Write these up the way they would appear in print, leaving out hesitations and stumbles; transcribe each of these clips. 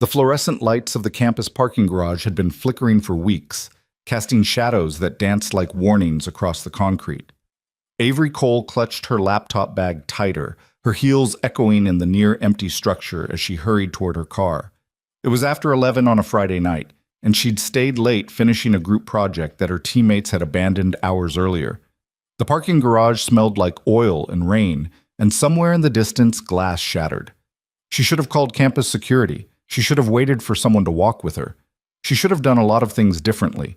The fluorescent lights of the campus parking garage had been flickering for weeks, casting shadows that danced like warnings across the concrete. Avery Cole clutched her laptop bag tighter, her heels echoing in the near-empty structure as she hurried toward her car. It was after 11 on a Friday night, and she'd stayed late finishing a group project that her teammates had abandoned hours earlier. The parking garage smelled like oil and rain, and somewhere in the distance, glass shattered. She should have called campus security. She should have waited for someone to walk with her. She should have done a lot of things differently.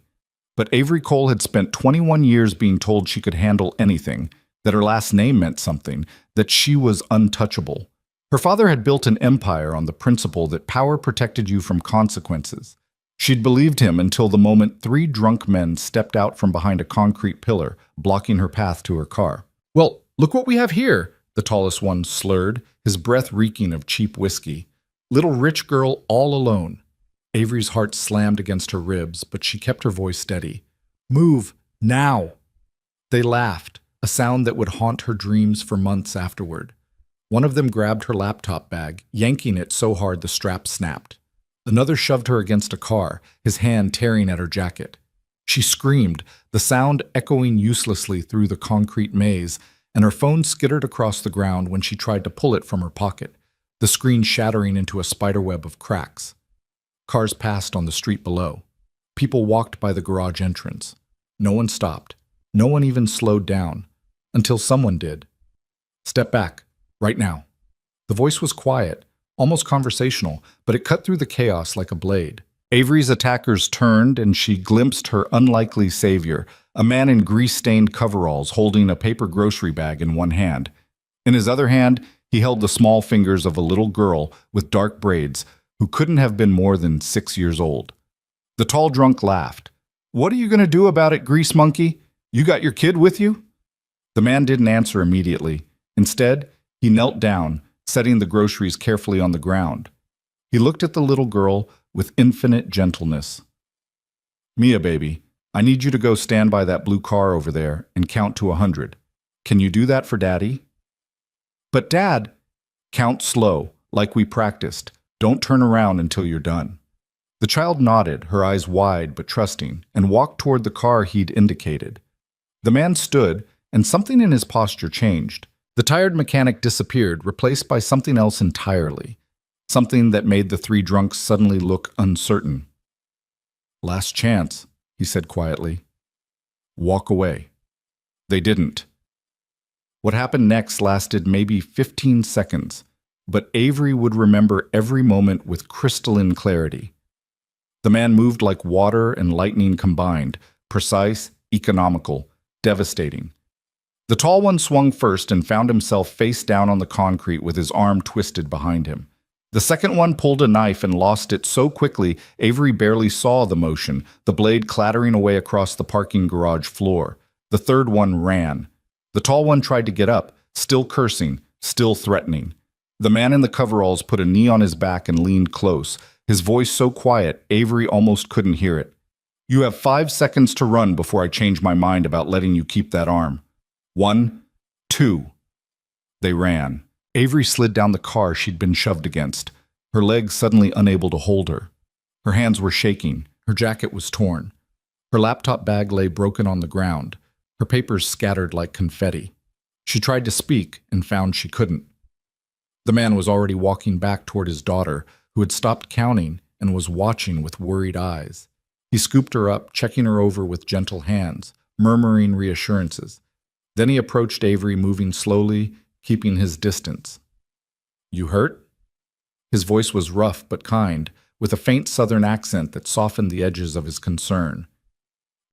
But Avery Cole had spent 21 years being told she could handle anything, that her last name meant something, that she was untouchable. Her father had built an empire on the principle that power protected you from consequences. She'd believed him until the moment 3 drunk men stepped out from behind a concrete pillar, blocking her path to her car. "Well, look what we have here," the tallest one slurred, his breath reeking of cheap whiskey. "Little rich girl all alone." Avery's heart slammed against her ribs, but she kept her voice steady. "Move, now!" They laughed, a sound that would haunt her dreams for months afterward. One of them grabbed her laptop bag, yanking it so hard the strap snapped. Another shoved her against a car, his hand tearing at her jacket. She screamed, the sound echoing uselessly through the concrete maze, and her phone skittered across the ground when she tried to pull it from her pocket, the screen shattering into a spiderweb of cracks. Cars passed on the street below. People walked by the garage entrance. No one stopped. No one even slowed down. Until someone did. "Step back. Right now." The voice was quiet, almost conversational, but it cut through the chaos like a blade. Avery's attackers turned, and she glimpsed her unlikely savior, a man in grease-stained coveralls holding a paper grocery bag in one hand. In his other hand, he held the small fingers of a little girl with dark braids who couldn't have been more than 6 years old. The tall drunk laughed. "What are you going to do about it, grease monkey? You got your kid with you?" The man didn't answer immediately. Instead, he knelt down, setting the groceries carefully on the ground. He looked at the little girl with infinite gentleness. "Mia, baby, I need you to go stand by that blue car over there and count to 100. Can you do that for Daddy?" "But Dad—" "Count slow, like we practiced. Don't turn around until you're done." The child nodded, her eyes wide but trusting, and walked toward the car he'd indicated. The man stood, and something in his posture changed. The tired mechanic disappeared, replaced by something else entirely. Something that made the 3 drunks suddenly look uncertain. "Last chance," he said quietly. "Walk away." They didn't. What happened next lasted maybe 15 seconds, but Avery would remember every moment with crystalline clarity. The man moved like water and lightning combined, precise, economical, devastating. The tall one swung first and found himself face down on the concrete with his arm twisted behind him. The second one pulled a knife and lost it so quickly Avery barely saw the motion, the blade clattering away across the parking garage floor. The third one ran. The tall one tried to get up, still cursing, still threatening. The man in the coveralls put a knee on his back and leaned close, his voice so quiet Avery almost couldn't hear it. "You have 5 seconds to run before I change my mind about letting you keep that arm. 1, 2. They ran. Avery slid down the car she'd been shoved against, her legs suddenly unable to hold her. Her hands were shaking, her jacket was torn. Her laptop bag lay broken on the ground, her papers scattered like confetti. She tried to speak and found she couldn't. The man was already walking back toward his daughter, who had stopped counting and was watching with worried eyes. He scooped her up, checking her over with gentle hands, murmuring reassurances. Then he approached Avery, moving slowly, keeping his distance. "You hurt?" His voice was rough but kind, with a faint southern accent that softened the edges of his concern.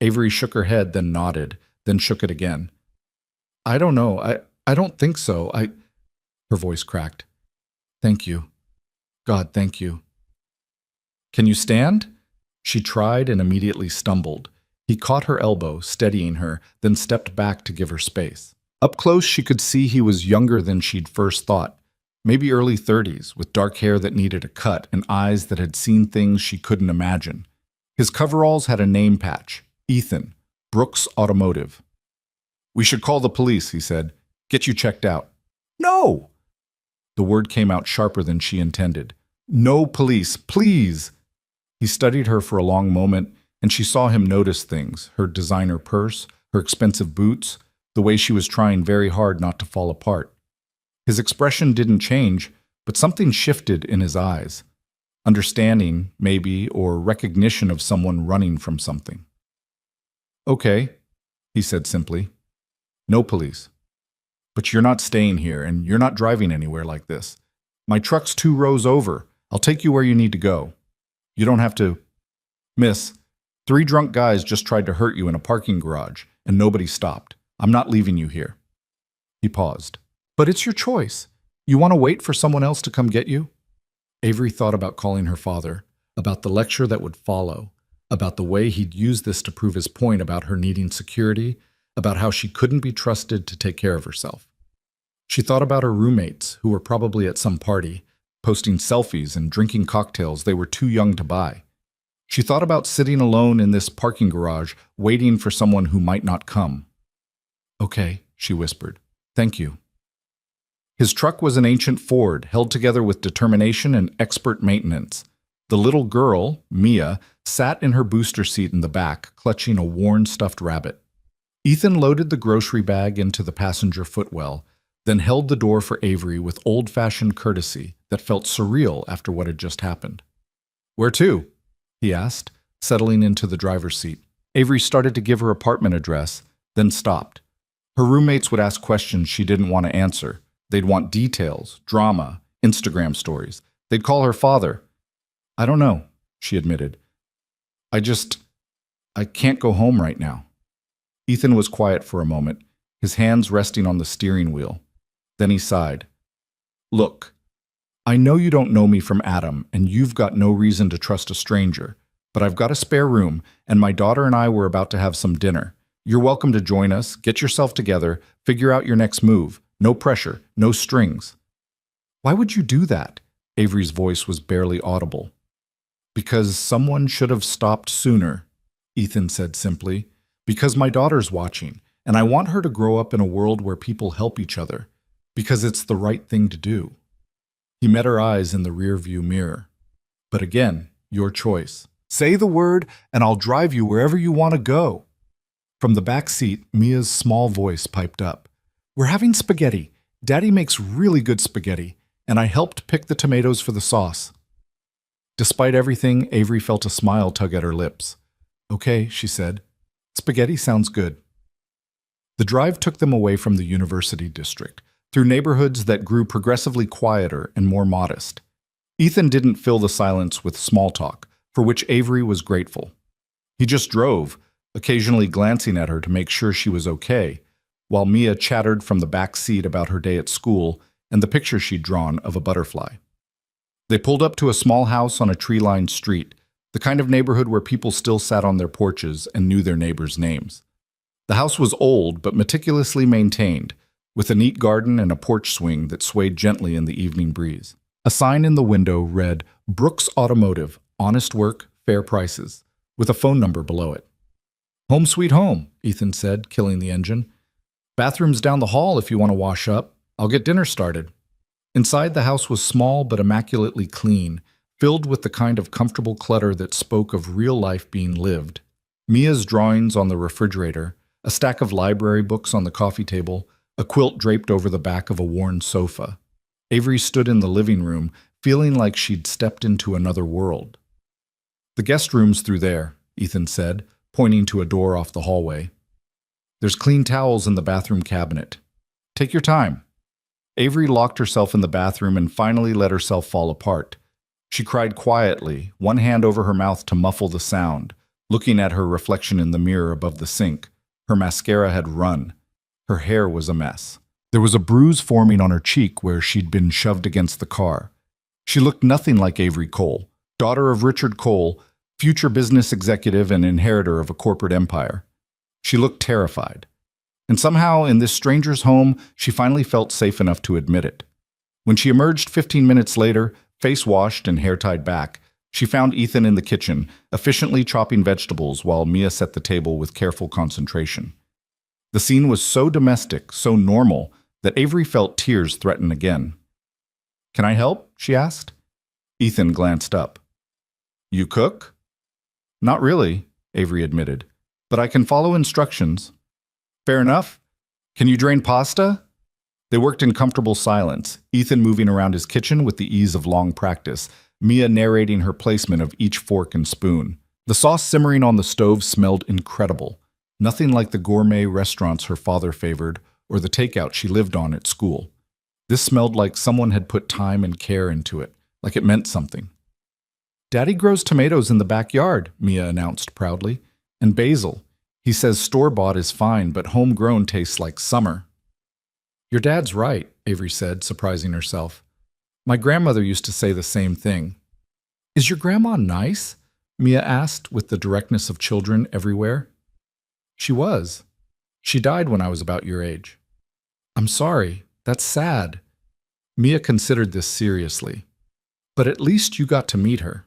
Avery shook her head, then nodded, then shook it again. "I don't know. I don't think so. Her voice cracked. "Thank you. God, thank you." "Can you stand?" She tried and immediately stumbled. He caught her elbow, steadying her, then stepped back to give her space. Up close, she could see he was younger than she'd first thought, maybe early 30s, with dark hair that needed a cut and eyes that had seen things she couldn't imagine. His coveralls had a name patch, Ethan, Brooks Automotive. "We should call the police," he said. "Get you checked out." "No!" The word came out sharper than she intended. No police, please! He studied her for a long moment, and she saw him notice things, her designer purse, her expensive boots, the way she was trying very hard not to fall apart. His expression didn't change, but something shifted in his eyes. Understanding, maybe, or recognition of someone running from something. Okay, he said simply. No police. But you're not staying here, and you're not driving anywhere like this. My truck's 2 rows over. I'll take you where you need to go. You don't have to. Miss, 3 drunk guys just tried to hurt you in a parking garage, and nobody stopped. I'm not leaving you here. He paused. But it's your choice. You want to wait for someone else to come get you? Avery thought about calling her father, about the lecture that would follow, about the way he'd use this to prove his point about her needing security, about how she couldn't be trusted to take care of herself. She thought about her roommates, who were probably at some party, posting selfies and drinking cocktails they were too young to buy. She thought about sitting alone in this parking garage, waiting for someone who might not come. Okay, she whispered. Thank you. His truck was an ancient Ford, held together with determination and expert maintenance. The little girl, Mia, sat in her booster seat in the back, clutching a worn stuffed rabbit. Ethan loaded the grocery bag into the passenger footwell, then held the door for Avery with old-fashioned courtesy that felt surreal after what had just happened. Where to? He asked, settling into the driver's seat. Avery started to give her apartment address, then stopped. Her roommates would ask questions she didn't want to answer. They'd want details, drama, Instagram stories. They'd call her father. I don't know, she admitted. I can't go home right now. Ethan was quiet for a moment, his hands resting on the steering wheel. Then he sighed. Look, I know you don't know me from Adam, and you've got no reason to trust a stranger, but I've got a spare room, and my daughter and I were about to have some dinner. You're welcome to join us, get yourself together, figure out your next move. No pressure, no strings. Why would you do that? Avery's voice was barely audible. Because someone should have stopped sooner, Ethan said simply. Because my daughter's watching, and I want her to grow up in a world where people help each other. Because it's the right thing to do. He met her eyes in the rearview mirror. But again, your choice. Say the word, and I'll drive you wherever you want to go. From the back seat, Mia's small voice piped up. We're having spaghetti. Daddy makes really good spaghetti, and I helped pick the tomatoes for the sauce. Despite everything, Avery felt a smile tug at her lips. Okay, she said. Spaghetti sounds good. The drive took them away from the university district, through neighborhoods that grew progressively quieter and more modest. Ethan didn't fill the silence with small talk, for which Avery was grateful. He just drove, occasionally glancing at her to make sure she was okay, while Mia chattered from the back seat about her day at school and the picture she'd drawn of a butterfly. They pulled up to a small house on a tree-lined street, the kind of neighborhood where people still sat on their porches and knew their neighbors' names. The house was old but meticulously maintained, with a neat garden and a porch swing that swayed gently in the evening breeze. A sign in the window read, Brooks Automotive, honest work, fair prices, with a phone number below it. Home sweet home, Ethan said, killing the engine. Bathroom's down the hall if you want to wash up. I'll get dinner started. Inside, the house was small but immaculately clean, filled with the kind of comfortable clutter that spoke of real life being lived. Mia's drawings on the refrigerator, a stack of library books on the coffee table, a quilt draped over the back of a worn sofa. Avery stood in the living room, feeling like she'd stepped into another world. The guest room's through there, Ethan said, pointing to a door off the hallway. There's clean towels in the bathroom cabinet. Take your time. Avery locked herself in the bathroom and finally let herself fall apart. She cried quietly, one hand over her mouth to muffle the sound, looking at her reflection in the mirror above the sink. Her mascara had run. Her hair was a mess. There was a bruise forming on her cheek where she'd been shoved against the car. She looked nothing like Avery Cole, daughter of Richard Cole, future business executive and inheritor of a corporate empire. She looked terrified. And somehow, in this stranger's home, she finally felt safe enough to admit it. When she emerged 15 minutes later, face washed and hair tied back, she found Ethan in the kitchen, efficiently chopping vegetables while Mia set the table with careful concentration. The scene was so domestic, so normal, that Avery felt tears threaten again. Can I help? She asked. Ethan glanced up. You cook? Not really, Avery admitted, but I can follow instructions. Fair enough. Can you drain pasta? They worked in comfortable silence, Ethan moving around his kitchen with the ease of long practice, Mia narrating her placement of each fork and spoon. The sauce simmering on the stove smelled incredible, nothing like the gourmet restaurants her father favored or the takeout she lived on at school. This smelled like someone had put time and care into it, like it meant something. Daddy grows tomatoes in the backyard, Mia announced proudly, and basil. He says store-bought is fine, but homegrown tastes like summer. Your dad's right, Avery said, surprising herself. My grandmother used to say the same thing. Is your grandma nice? Mia asked with the directness of children everywhere. She was. She died when I was about your age. I'm sorry. That's sad. Mia considered this seriously. But at least you got to meet her.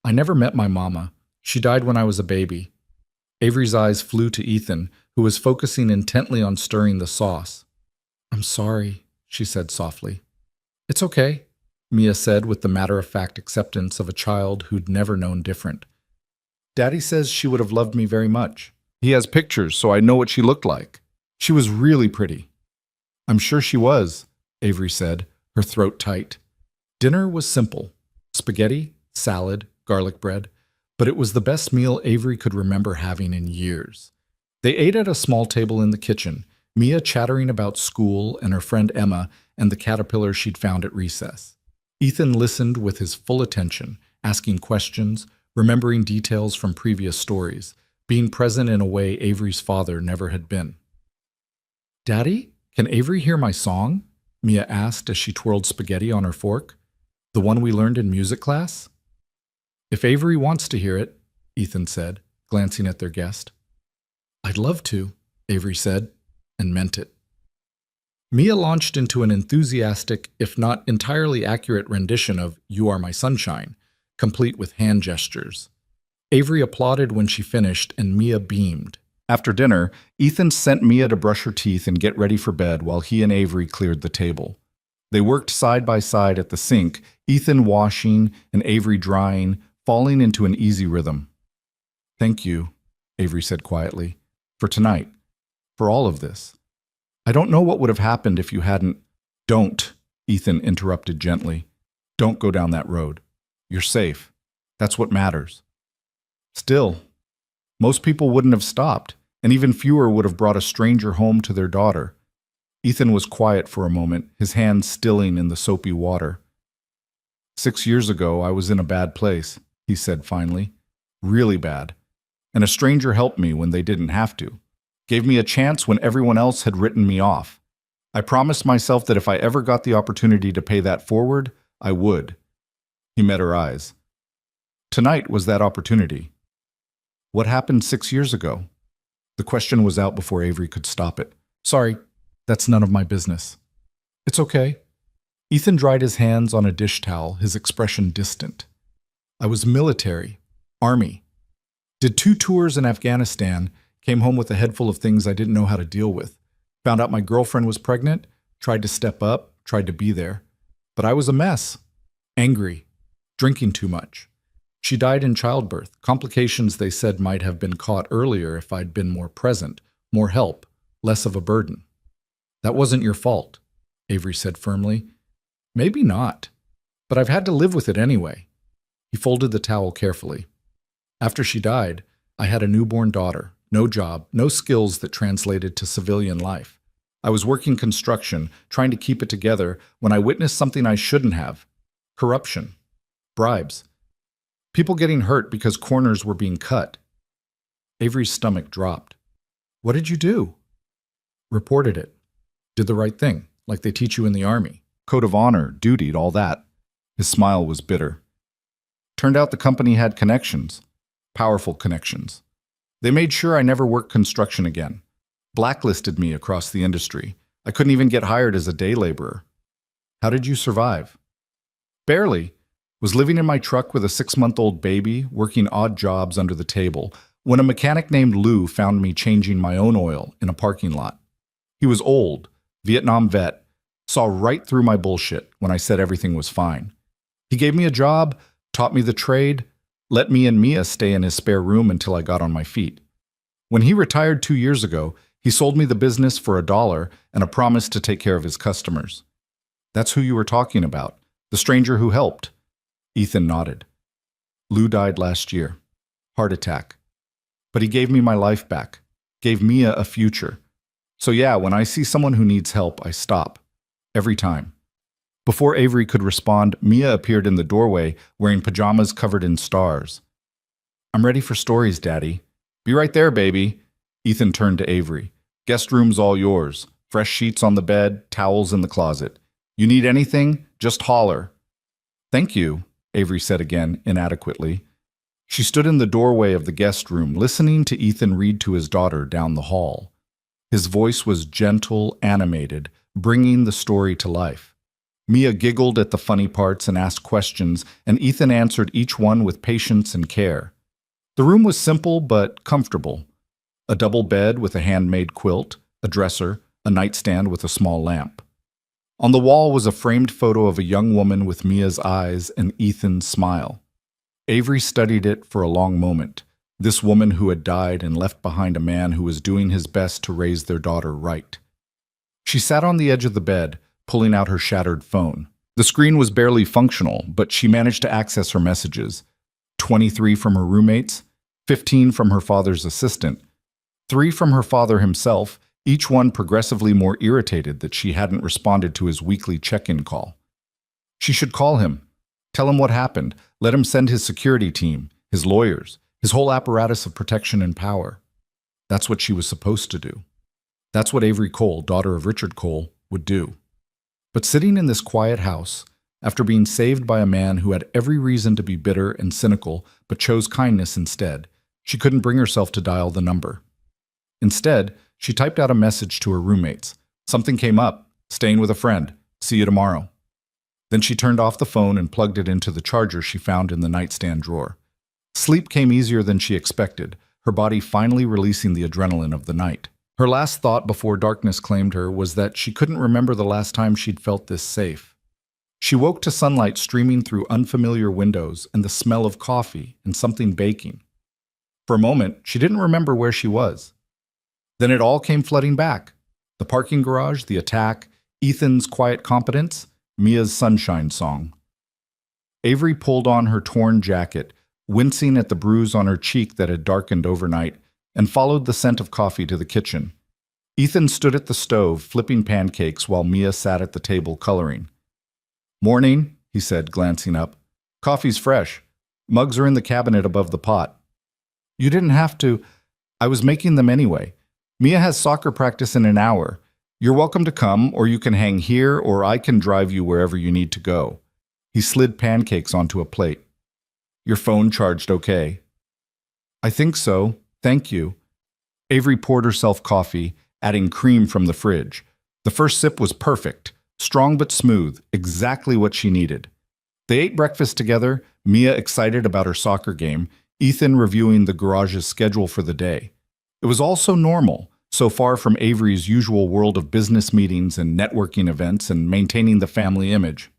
I never met my mama. She died when I was a baby. Avery's eyes flew to Ethan, who was focusing intently on stirring the sauce. I'm sorry, she said softly. It's okay, Mia said with the matter-of-fact acceptance of a child who'd never known different. Daddy says she would have loved me very much. He has pictures, so I know what she looked like. She was really pretty. I'm sure she was, Avery said, her throat tight. Dinner was simple. Spaghetti, salad, garlic bread, but it was the best meal Avery could remember having in years. They ate at a small table in the kitchen, Mia chattering about school and her friend Emma and the caterpillar she'd found at recess. Ethan listened with his full attention, asking questions, remembering details from previous stories, being present in a way Avery's father never had been. Daddy, can Avery hear my song? Mia asked as she twirled spaghetti on her fork. The one we learned in music class? If Avery wants to hear it, Ethan said, glancing at their guest. I'd love to, Avery said, and meant it. Mia launched into an enthusiastic, if not entirely accurate rendition of You Are My Sunshine, complete with hand gestures. Avery applauded when she finished, and Mia beamed. After dinner, Ethan sent Mia to brush her teeth and get ready for bed while he and Avery cleared the table. They worked side by side at the sink, Ethan washing and Avery drying, falling into an easy rhythm. Thank you, Avery said quietly, for tonight, for all of this. I don't know what would have happened if you hadn't. Don't, Ethan interrupted gently. Don't go down that road. You're safe. That's what matters. Still, most people wouldn't have stopped, and even fewer would have brought a stranger home to their daughter. Ethan was quiet for a moment, his hands stilling in the soapy water. 6 years ago, I was in a bad place, he said finally. Really bad. And a stranger helped me when they didn't have to. Gave me a chance when everyone else had written me off. I promised myself that if I ever got the opportunity to pay that forward, I would. He met her eyes. Tonight was that opportunity. What happened 6 years ago? The question was out before Avery could stop it. Sorry, that's none of my business. It's okay. Ethan dried his hands on a dish towel, his expression distant. I was military, army. Did 2 tours in Afghanistan, came home with a head full of things I didn't know how to deal with. Found out my girlfriend was pregnant, tried to step up, tried to be there. But I was a mess. Angry. Drinking too much. She died in childbirth, complications they said might have been caught earlier if I'd been more present, more help, less of a burden. That wasn't your fault, Avery said firmly. Maybe not, but I've had to live with it anyway. He folded the towel carefully. After she died, I had a newborn daughter, no job, no skills that translated to civilian life. I was working construction, trying to keep it together, when I witnessed something I shouldn't have. Corruption. Bribes. People getting hurt because corners were being cut. Avery's stomach dropped. What did you do? Reported it. Did the right thing, like they teach you in the army. Code of honor, duty, all that. His smile was bitter. Turned out the company had connections. Powerful connections. They made sure I never worked construction again. Blacklisted me across the industry. I couldn't even get hired as a day laborer. How did you survive? Barely. Was living in my truck with a 6-month-old baby, working odd jobs under the table, when a mechanic named Lou found me changing my own oil in a parking lot. He was old, Vietnam vet, saw right through my bullshit when I said everything was fine. He gave me a job, taught me the trade, let me and Mia stay in his spare room until I got on my feet. When he retired 2 years ago, he sold me the business for $1 and a promise to take care of his customers. That's who you were talking about, the stranger who helped. Ethan nodded. Lou died last year. Heart attack. But he gave me my life back, gave Mia a future. So yeah, when I see someone who needs help, I stop. Every time. Before Avery could respond, Mia appeared in the doorway wearing pajamas covered in stars. I'm ready for stories, Daddy. Be right there, baby. Ethan turned to Avery. Guest room's all yours. Fresh sheets on the bed, towels in the closet. You need anything? Just holler. Thank you, Avery said again, inadequately. She stood in the doorway of the guest room, listening to Ethan read to his daughter down the hall. His voice was gentle, animated, bringing the story to life. Mia giggled at the funny parts and asked questions, and Ethan answered each one with patience and care. The room was simple but comfortable. A double bed with a handmade quilt, a dresser, a nightstand with a small lamp. On the wall was a framed photo of a young woman with Mia's eyes and Ethan's smile. Avery studied it for a long moment, this woman who had died and left behind a man who was doing his best to raise their daughter right. She sat on the edge of the bed, pulling out her shattered phone. The screen was barely functional, but she managed to access her messages. 23 from her roommates, 15 from her father's assistant, 3 from her father himself, each one progressively more irritated that she hadn't responded to his weekly check-in call. She should call him, tell him what happened, let him send his security team, his lawyers, his whole apparatus of protection and power. That's what she was supposed to do. That's what Avery Cole, daughter of Richard Cole, would do. But sitting in this quiet house, after being saved by a man who had every reason to be bitter and cynical but chose kindness instead, she couldn't bring herself to dial the number. Instead, she typed out a message to her roommates. Something came up. Staying with a friend. See you tomorrow. Then she turned off the phone and plugged it into the charger she found in the nightstand drawer. Sleep came easier than she expected, her body finally releasing the adrenaline of the night. Her last thought before darkness claimed her was that she couldn't remember the last time she'd felt this safe. She woke to sunlight streaming through unfamiliar windows and the smell of coffee and something baking. For a moment, she didn't remember where she was. Then it all came flooding back. The parking garage, the attack, Ethan's quiet competence, Mia's sunshine song. Avery pulled on her torn jacket, wincing at the bruise on her cheek that had darkened overnight, and followed the scent of coffee to the kitchen. Ethan stood at the stove, flipping pancakes while Mia sat at the table coloring. Morning, he said, glancing up. Coffee's fresh. Mugs are in the cabinet above the pot. You didn't have to. I was making them anyway. Mia has soccer practice in an hour. You're welcome to come, or you can hang here, or I can drive you wherever you need to go. He slid pancakes onto a plate. Your phone charged okay? I think so. Thank you. Avery poured herself coffee, adding cream from the fridge. The first sip was perfect, strong but smooth, exactly what she needed. They ate breakfast together, Mia excited about her soccer game, Ethan reviewing the garage's schedule for the day. It was all so normal, so far from Avery's usual world of business meetings and networking events and maintaining the family image.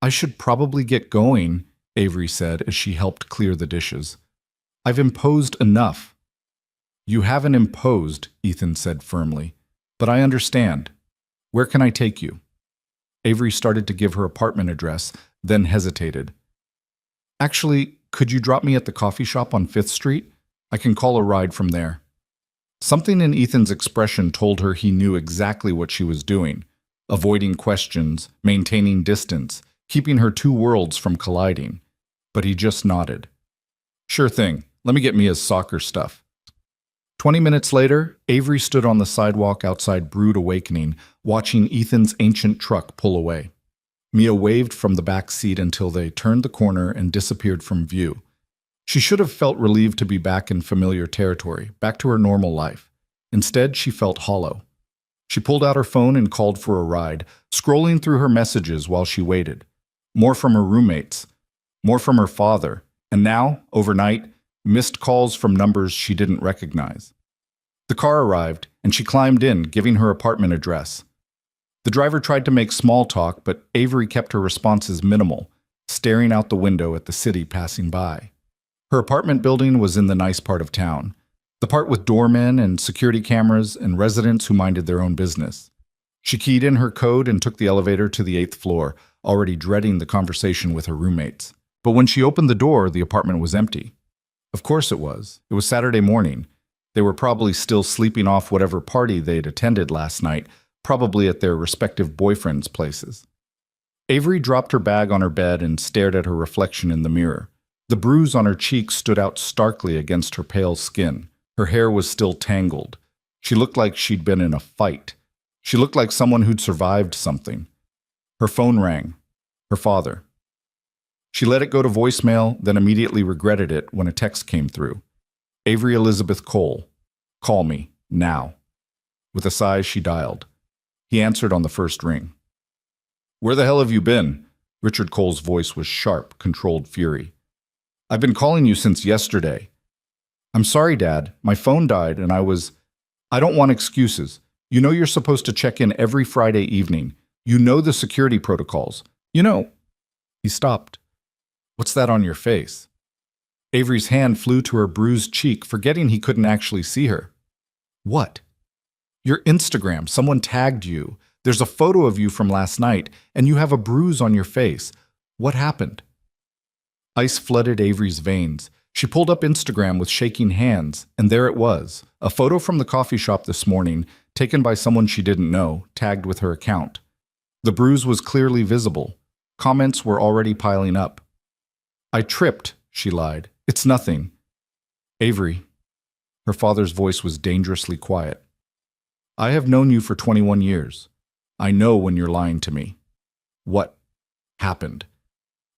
I should probably get going, Avery said as she helped clear the dishes. I've imposed enough. You haven't imposed, Ethan said firmly, but I understand. Where can I take you? Avery started to give her apartment address, then hesitated. Actually, could you drop me at the coffee shop on 5th Street? I can call a ride from there. Something in Ethan's expression told her he knew exactly what she was doing, avoiding questions, maintaining distance, keeping her two worlds from colliding. But he just nodded. Sure thing. Let me get Mia's soccer stuff. 20 minutes later, Avery stood on the sidewalk outside Brood Awakening, watching Ethan's ancient truck pull away. Mia waved from the back seat until they turned the corner and disappeared from view. She should have felt relieved to be back in familiar territory, back to her normal life. Instead, she felt hollow. She pulled out her phone and called for a ride, scrolling through her messages while she waited. More from her roommates, more from her father, and now, overnight, missed calls from numbers she didn't recognize. The car arrived, and she climbed in, giving her apartment address. The driver tried to make small talk, but Avery kept her responses minimal, staring out the window at the city passing by. Her apartment building was in the nice part of town, the part with doormen and security cameras and residents who minded their own business. She keyed in her code and took the elevator to the 8th floor, already dreading the conversation with her roommates. But when she opened the door, the apartment was empty. Of course it was. It was Saturday morning. They were probably still sleeping off whatever party they'd attended last night, probably at their respective boyfriends' places. Avery dropped her bag on her bed and stared at her reflection in the mirror. The bruise on her cheek stood out starkly against her pale skin. Her hair was still tangled. She looked like she'd been in a fight. She looked like someone who'd survived something. Her phone rang. Her father. She let it go to voicemail, then immediately regretted it when a text came through. Avery Elizabeth Cole. Call me, now. With a sigh, she dialed. He answered on the first ring. Where the hell have you been? Richard Cole's voice was sharp, controlled fury. I've been calling you since yesterday. I'm sorry, Dad. My phone died and I don't want excuses. You know you're supposed to check in every Friday evening. You know the security protocols. You know. He stopped. What's that on your face? Avery's hand flew to her bruised cheek, forgetting he couldn't actually see her. What? Your Instagram. Someone tagged you. There's a photo of you from last night, and you have a bruise on your face. What happened? Ice flooded Avery's veins. She pulled up Instagram with shaking hands, and there it was, a photo from the coffee shop this morning, taken by someone she didn't know, tagged with her account. The bruise was clearly visible. Comments were already piling up. I tripped, she lied. It's nothing. Avery. Her father's voice was dangerously quiet. I have known you for 21 years. I know when you're lying to me. What happened?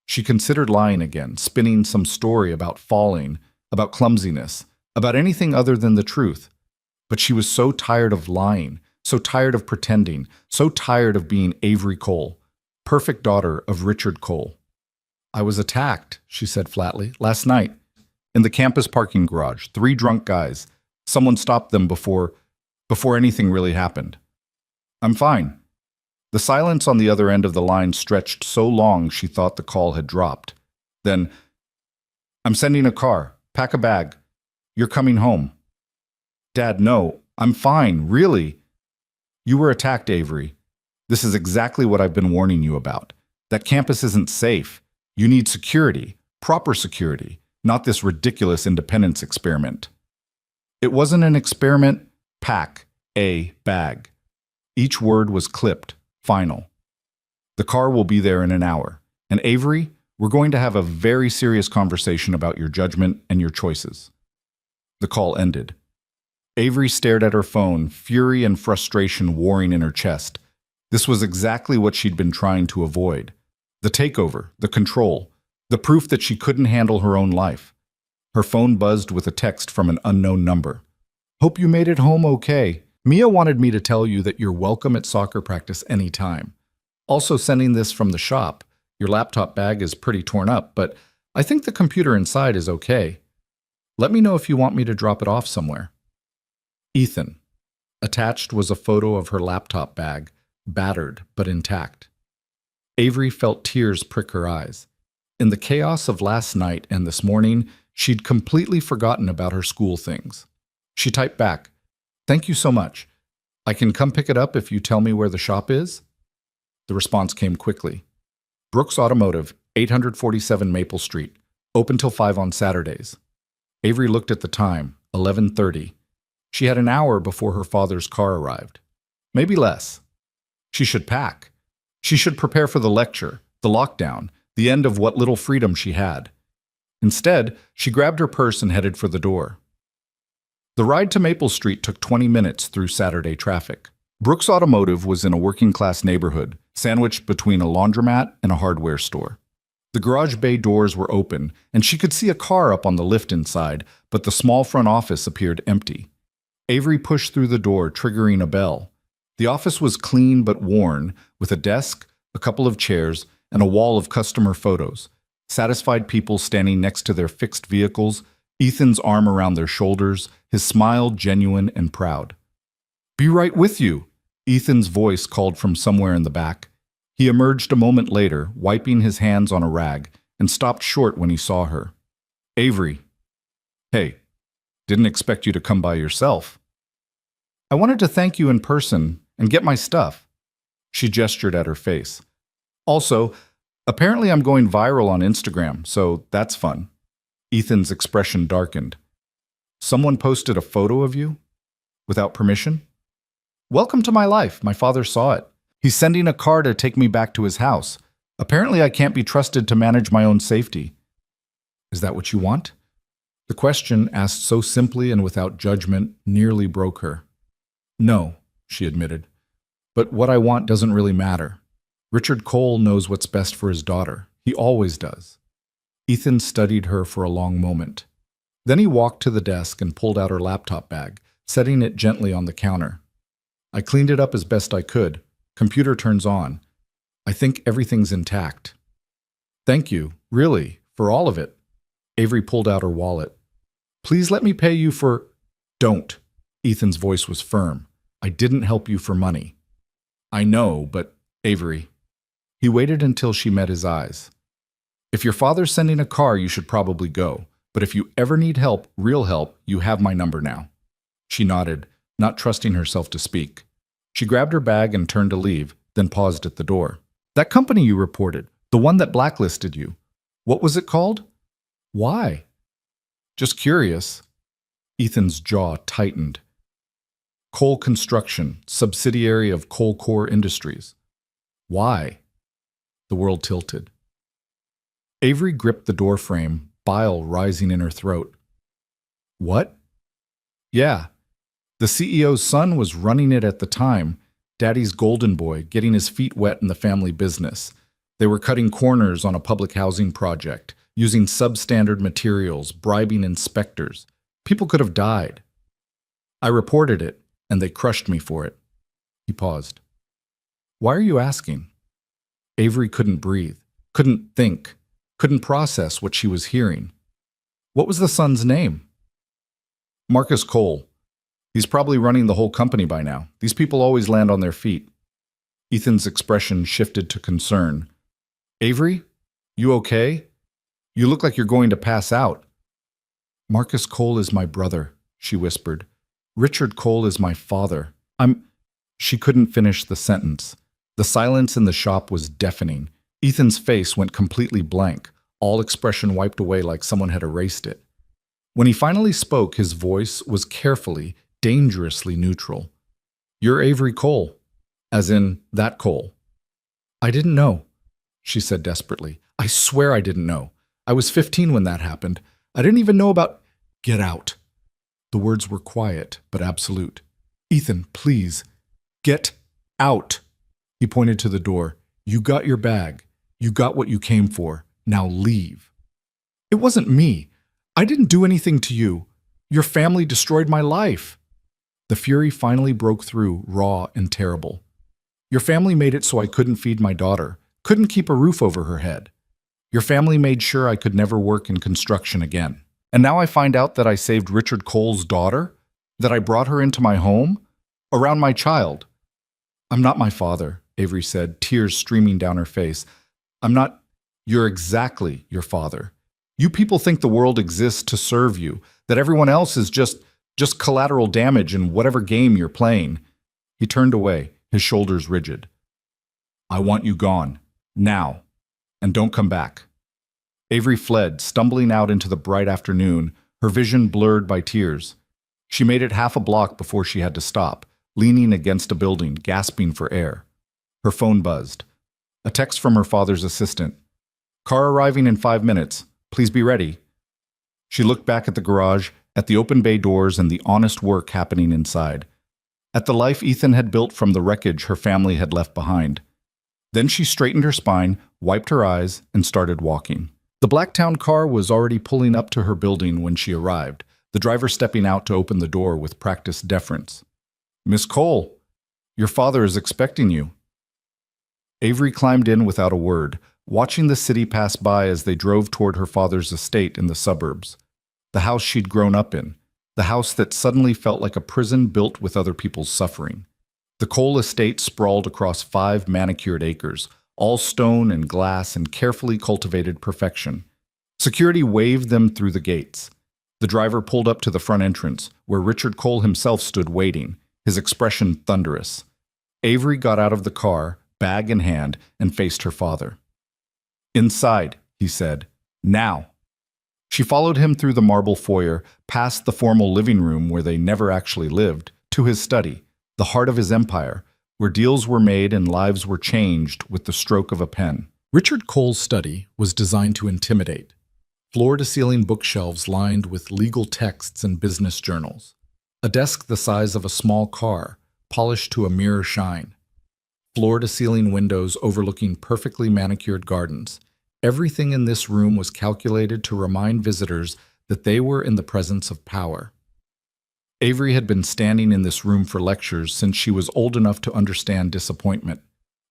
She considered lying again, spinning some story about falling, about clumsiness, about anything other than the truth. But she was so tired of lying, so tired of pretending, so tired of being Avery Cole, perfect daughter of Richard Cole. I was attacked, she said flatly, last night. In the campus parking garage, 3 drunk guys. Someone stopped them before anything really happened. I'm fine. The silence on the other end of the line stretched so long she thought the call had dropped. Then, I'm sending a car. Pack a bag. You're coming home. Dad, no. I'm fine, really. You were attacked, Avery. This is exactly what I've been warning you about. That campus isn't safe. You need security, proper security, not this ridiculous independence experiment. It wasn't an experiment. Pack a bag. Each word was clipped, final. The car will be there in an hour. And Avery, we're going to have a very serious conversation about your judgment and your choices. The call ended. Avery stared at her phone, fury and frustration warring in her chest. This was exactly what she'd been trying to avoid. The takeover, the control, the proof that she couldn't handle her own life. Her phone buzzed with a text from an unknown number. Hope you made it home okay. Mia wanted me to tell you that you're welcome at soccer practice anytime. Also sending this from the shop. Your laptop bag is pretty torn up, but I think the computer inside is okay. Let me know if you want me to drop it off somewhere. Ethan. Attached was a photo of her laptop bag, battered but intact. Avery felt tears prick her eyes. In the chaos of last night and this morning, she'd completely forgotten about her school things. She typed back, "Thank you so much. I can come pick it up if you tell me where the shop is?" The response came quickly. Brooks Automotive, 847 Maple Street, open till 5 on Saturdays. Avery looked at the time, 11:30. She had an hour before her father's car arrived. Maybe less. She should pack. She should prepare for the lecture, the lockdown, the end of what little freedom she had. Instead, she grabbed her purse and headed for the door. The ride to Maple Street took 20 minutes through Saturday traffic. Brooks Automotive was in a working-class neighborhood, sandwiched between a laundromat and a hardware store. The garage bay doors were open, and she could see a car up on the lift inside, but the small front office appeared empty. Avery pushed through the door, triggering a bell. The office was clean but worn, with a desk, a couple of chairs, and a wall of customer photos. Satisfied people standing next to their fixed vehicles, Ethan's arm around their shoulders, his smile genuine and proud. "Be right with you," Ethan's voice called from somewhere in the back. He emerged a moment later, wiping his hands on a rag, and stopped short when he saw her. Avery. Hey, didn't expect you to come by yourself. I wanted to thank you in person and get my stuff. She gestured at her face. Also, apparently I'm going viral on Instagram, so that's fun. Ethan's expression darkened. Someone posted a photo of you? Without permission? Welcome to my life. My father saw it. He's sending a car to take me back to his house. Apparently I can't be trusted to manage my own safety. Is that what you want? The question, asked so simply and without judgment, nearly broke her. No, she admitted. But what I want doesn't really matter. Richard Cole knows what's best for his daughter. He always does. Ethan studied her for a long moment. Then he walked to the desk and pulled out her laptop bag, setting it gently on the counter. I cleaned it up as best I could. Computer turns on. I think everything's intact. Thank you, really, for all of it. Avery pulled out her wallet. Please let me pay you for… Don't. Ethan's voice was firm. I didn't help you for money. I know, but Avery. He waited until she met his eyes. If your father's sending a car, you should probably go. But if you ever need help, real help, you have my number now. She nodded, not trusting herself to speak. She grabbed her bag and turned to leave, then paused at the door. That company you reported, the one that blacklisted you, what was it called? Why? Just curious. Ethan's jaw tightened. Cole Construction, subsidiary of Cole Core Industries. Why? The world tilted. Avery gripped the doorframe, bile rising in her throat. What? Yeah. The CEO's son was running it at the time, Daddy's golden boy, getting his feet wet in the family business. They were cutting corners on a public housing project, using substandard materials, bribing inspectors. People could have died. I reported it, and they crushed me for it. He paused. Why are you asking? Avery couldn't breathe, couldn't think, couldn't process what she was hearing. What was the son's name? Marcus Cole. He's probably running the whole company by now. These people always land on their feet. Ethan's expression shifted to concern. Avery, you okay? You look like you're going to pass out. Marcus Cole is my brother, she whispered. Richard Cole is my father. She couldn't finish the sentence. The silence in the shop was deafening. Ethan's face went completely blank, all expression wiped away like someone had erased it. When he finally spoke, his voice was carefully, dangerously neutral. You're Avery Cole, as in that Cole. I didn't know, she said desperately. I swear I didn't know. I was 15 when that happened. I didn't even know about… Get out. The words were quiet, but absolute. Ethan, please, get out. He pointed to the door. You got your bag. You got what you came for. Now leave. It wasn't me. I didn't do anything to you. Your family destroyed my life. The fury finally broke through, raw and terrible. Your family made it so I couldn't feed my daughter, couldn't keep a roof over her head. Your family made sure I could never work in construction again. And now I find out that I saved Richard Cole's daughter? That I brought her into my home? Around my child? I'm not my father, Avery said, tears streaming down her face. I'm not… You're exactly your father. You people think the world exists to serve you, that everyone else is just collateral damage in whatever game you're playing. He turned away, his shoulders rigid. I want you gone. Now. And don't come back. Avery fled, stumbling out into the bright afternoon, her vision blurred by tears. She made it half a block before she had to stop, leaning against a building, gasping for air. Her phone buzzed. A text from her father's assistant. Car arriving in 5 minutes. Please be ready. She looked back at the garage, at the open bay doors and the honest work happening inside. At the life Ethan had built from the wreckage her family had left behind. Then she straightened her spine, wiped her eyes, and started walking. The Blacktown car was already pulling up to her building when she arrived, the driver stepping out to open the door with practiced deference. Miss Cole, your father is expecting you. Avery climbed in without a word, watching the city pass by as they drove toward her father's estate in the suburbs. The house she'd grown up in, the house that suddenly felt like a prison built with other people's suffering. The Cole estate sprawled across 5 manicured acres, all stone and glass and carefully cultivated perfection. Security waved them through the gates. The driver pulled up to the front entrance, where Richard Cole himself stood waiting, his expression thunderous. Avery got out of the car, bag in hand, and faced her father. "Inside," he said. "Now." She followed him through the marble foyer, past the formal living room where they never actually lived, to his study, the heart of his empire, where deals were made and lives were changed with the stroke of a pen. Richard Cole's study was designed to intimidate. Floor-to-ceiling bookshelves lined with legal texts and business journals. A desk the size of a small car, polished to a mirror shine. Floor-to-ceiling windows overlooking perfectly manicured gardens. Everything in this room was calculated to remind visitors that they were in the presence of power. Avery had been standing in this room for lectures since she was old enough to understand disappointment.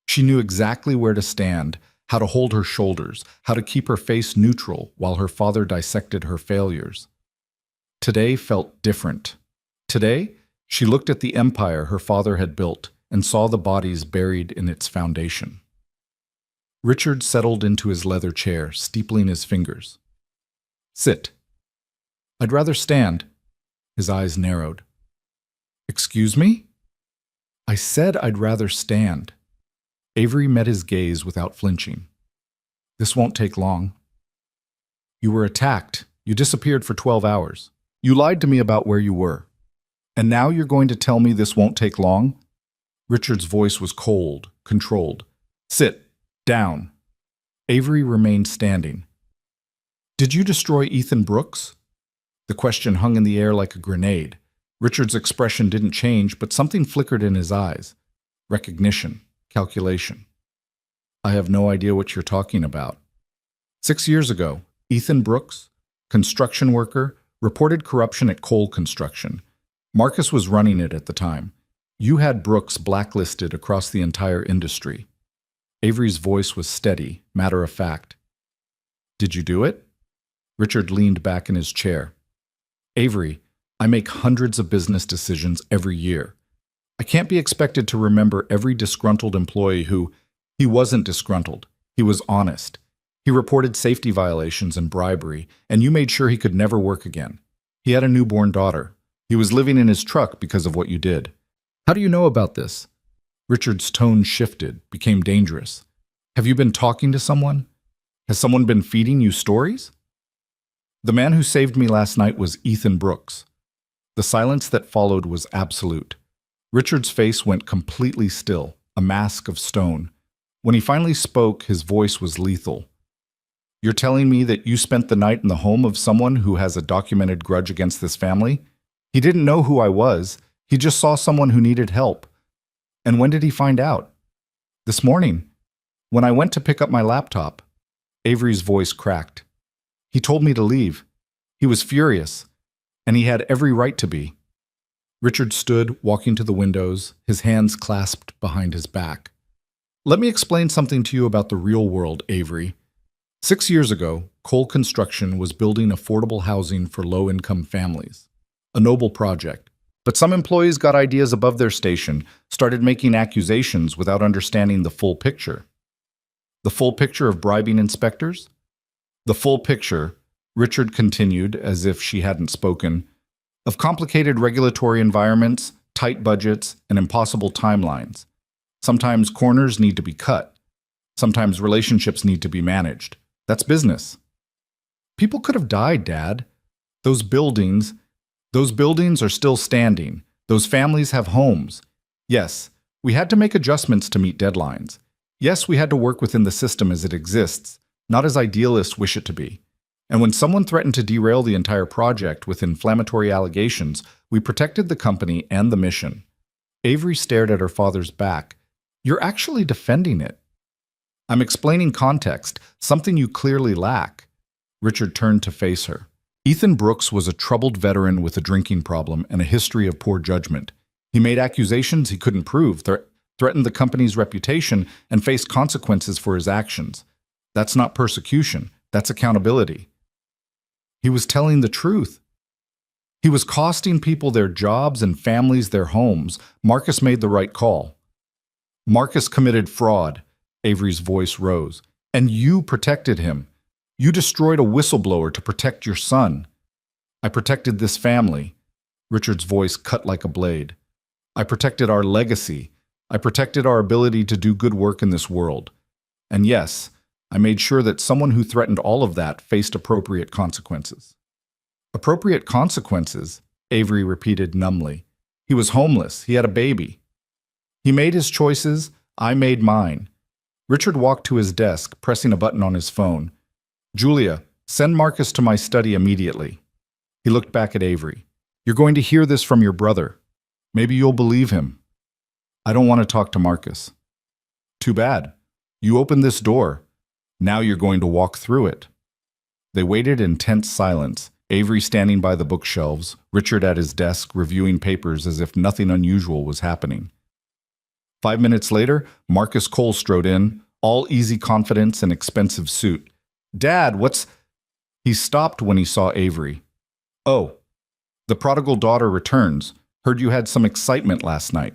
She knew exactly where to stand, how to hold her shoulders, how to keep her face neutral while her father dissected her failures. Today felt different. Today, she looked at the empire her father had built and saw the bodies buried in its foundation. Richard settled into his leather chair, steepling his fingers. "Sit." "I'd rather stand." His eyes narrowed. "Excuse me?" "I said I'd rather stand." Avery met his gaze without flinching. "This won't take long." "You were attacked. You disappeared for 12 hours. You lied to me about where you were. And now you're going to tell me this won't take long?" Richard's voice was cold, controlled. "Sit. Down." Avery remained standing. "Did you destroy Ethan Brooks?" The question hung in the air like a grenade. Richard's expression didn't change, but something flickered in his eyes. Recognition, calculation. "I have no idea what you're talking about." 6 years ago, Ethan Brooks, construction worker, reported corruption at Cole Construction. Marcus was running it at the time. You had Brooks blacklisted across the entire industry. Avery's voice was steady, matter of fact. "Did you do it?" Richard leaned back in his chair. "Avery, I make hundreds of business decisions every year. I can't be expected to remember every disgruntled employee who, he wasn't disgruntled, he was honest. He reported safety violations and bribery, and you made sure he could never work again. He had a newborn daughter. He was living in his truck because of what you did. How do you know about this?" Richard's tone shifted, became dangerous. "Have you been talking to someone? Has someone been feeding you stories?" "The man who saved me last night was Ethan Brooks." The silence that followed was absolute. Richard's face went completely still, a mask of stone. When he finally spoke, his voice was lethal. "You're telling me that you spent the night in the home of someone who has a documented grudge against this family? He didn't know who I was. He just saw someone who needed help. And when did he find out?" "This morning, when I went to pick up my laptop." Avery's voice cracked. "He told me to leave. He was furious, and he had every right to be." Richard stood, walking to the windows, his hands clasped behind his back. "Let me explain something to you about the real world, Avery. 6 years ago, Cole Construction was building affordable housing for low-income families. A noble project. But some employees got ideas above their station, started making accusations without understanding the full picture. The full picture of bribing inspectors? The full picture," Richard continued as if she hadn't spoken, "of complicated regulatory environments, tight budgets, and impossible timelines. Sometimes corners need to be cut. Sometimes relationships need to be managed. That's business. People could have died, Dad. Those buildings are still standing. Those families have homes. Yes, we had to make adjustments to meet deadlines. Yes, we had to work within the system as it exists, not as idealists wish it to be. And when someone threatened to derail the entire project with inflammatory allegations, we protected the company and the mission." Avery stared at her father's back. "You're actually defending it." "I'm explaining context, something you clearly lack." Richard turned to face her. Ethan Brooks was a troubled veteran with a drinking problem and a history of poor judgment. He made accusations he couldn't prove, threatened the company's reputation, and faced consequences for his actions. That's not persecution, that's accountability. He was telling the truth. He was costing people their jobs and families their homes. Marcus made the right call. Marcus committed fraud. Avery's voice rose. And you protected him. You destroyed a whistleblower to protect your son. I protected this family. Richard's voice cut like a blade. I protected our legacy. I protected our ability to do good work in this world. And yes, I made sure that someone who threatened all of that faced appropriate consequences. Appropriate consequences? Avery repeated numbly. He was homeless. He had a baby. He made his choices. I made mine. Richard walked to his desk, pressing a button on his phone. Julia, send Marcus to my study immediately. He looked back at Avery. You're going to hear this from your brother. Maybe you'll believe him. I don't want to talk to Marcus. Too bad. You opened this door. Now you're going to walk through it. They waited in tense silence, Avery standing by the bookshelves, Richard at his desk reviewing papers as if nothing unusual was happening. 5 minutes later, Marcus Cole strode in, all easy confidence and expensive suit. Dad, what's... He stopped when he saw Avery. Oh, the prodigal daughter returns. Heard you had some excitement last night.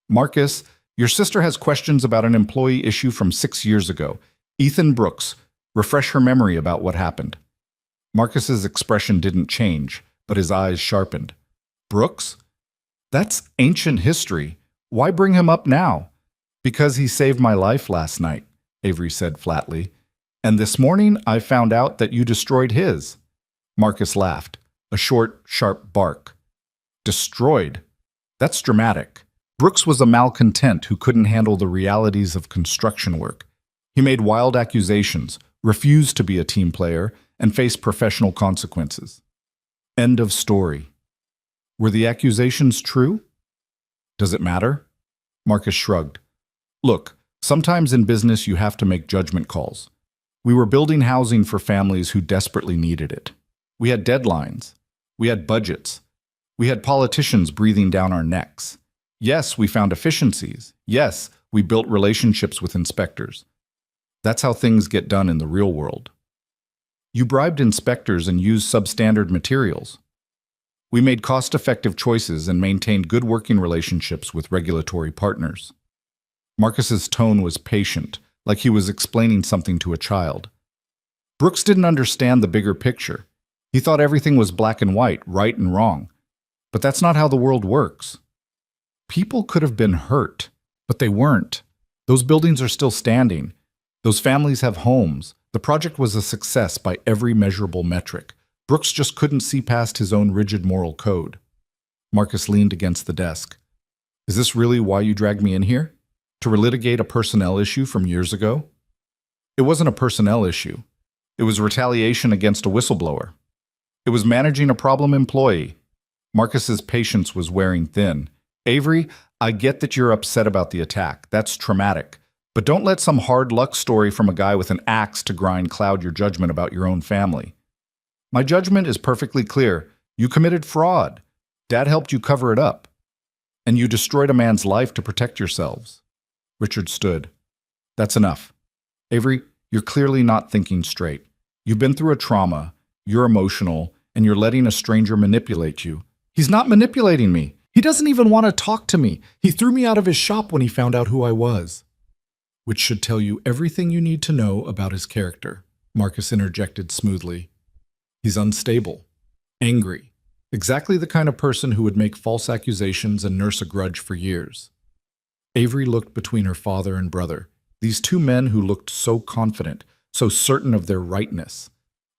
Marcus, your sister has questions about an employee issue from 6 years ago. Ethan Brooks, refresh her memory about what happened. Marcus's expression didn't change, but his eyes sharpened. Brooks? That's ancient history. Why bring him up now? Because he saved my life last night, Avery said flatly. And this morning I found out that you destroyed his. Marcus laughed, a short, sharp bark. Destroyed? That's dramatic. Brooks was a malcontent who couldn't handle the realities of construction work. He made wild accusations, refused to be a team player, and faced professional consequences. End of story. Were the accusations true? Does it matter? Marcus shrugged. Look, sometimes in business you have to make judgment calls. We were building housing for families who desperately needed it. We had deadlines. We had budgets. We had politicians breathing down our necks. Yes, we found efficiencies. Yes, we built relationships with inspectors. That's how things get done in the real world. You bribed inspectors and used substandard materials. We made cost-effective choices and maintained good working relationships with regulatory partners. Marcus's tone was patient, like he was explaining something to a child. Brooks didn't understand the bigger picture. He thought everything was black and white, right and wrong. But that's not how the world works. People could have been hurt, but they weren't. Those buildings are still standing. Those families have homes. The project was a success by every measurable metric. Brooks just couldn't see past his own rigid moral code. Marcus leaned against the desk. Is this really why you dragged me in here? To relitigate a personnel issue from years ago? It wasn't a personnel issue. It was retaliation against a whistleblower. It was managing a problem employee. Marcus's patience was wearing thin. Avery, I get that you're upset about the attack. That's traumatic. But don't let some hard luck story from a guy with an axe to grind cloud your judgment about your own family. My judgment is perfectly clear. You committed fraud. Dad helped you cover it up. And you destroyed a man's life to protect yourselves. Richard stood. That's enough. Avery, you're clearly not thinking straight. You've been through a trauma, you're emotional, and you're letting a stranger manipulate you. He's not manipulating me. He doesn't even want to talk to me. He threw me out of his shop when he found out who I was. Which should tell you everything you need to know about his character, Marcus interjected smoothly. He's unstable, angry, exactly the kind of person who would make false accusations and nurse a grudge for years. Avery looked between her father and brother, these two men who looked so confident, so certain of their rightness.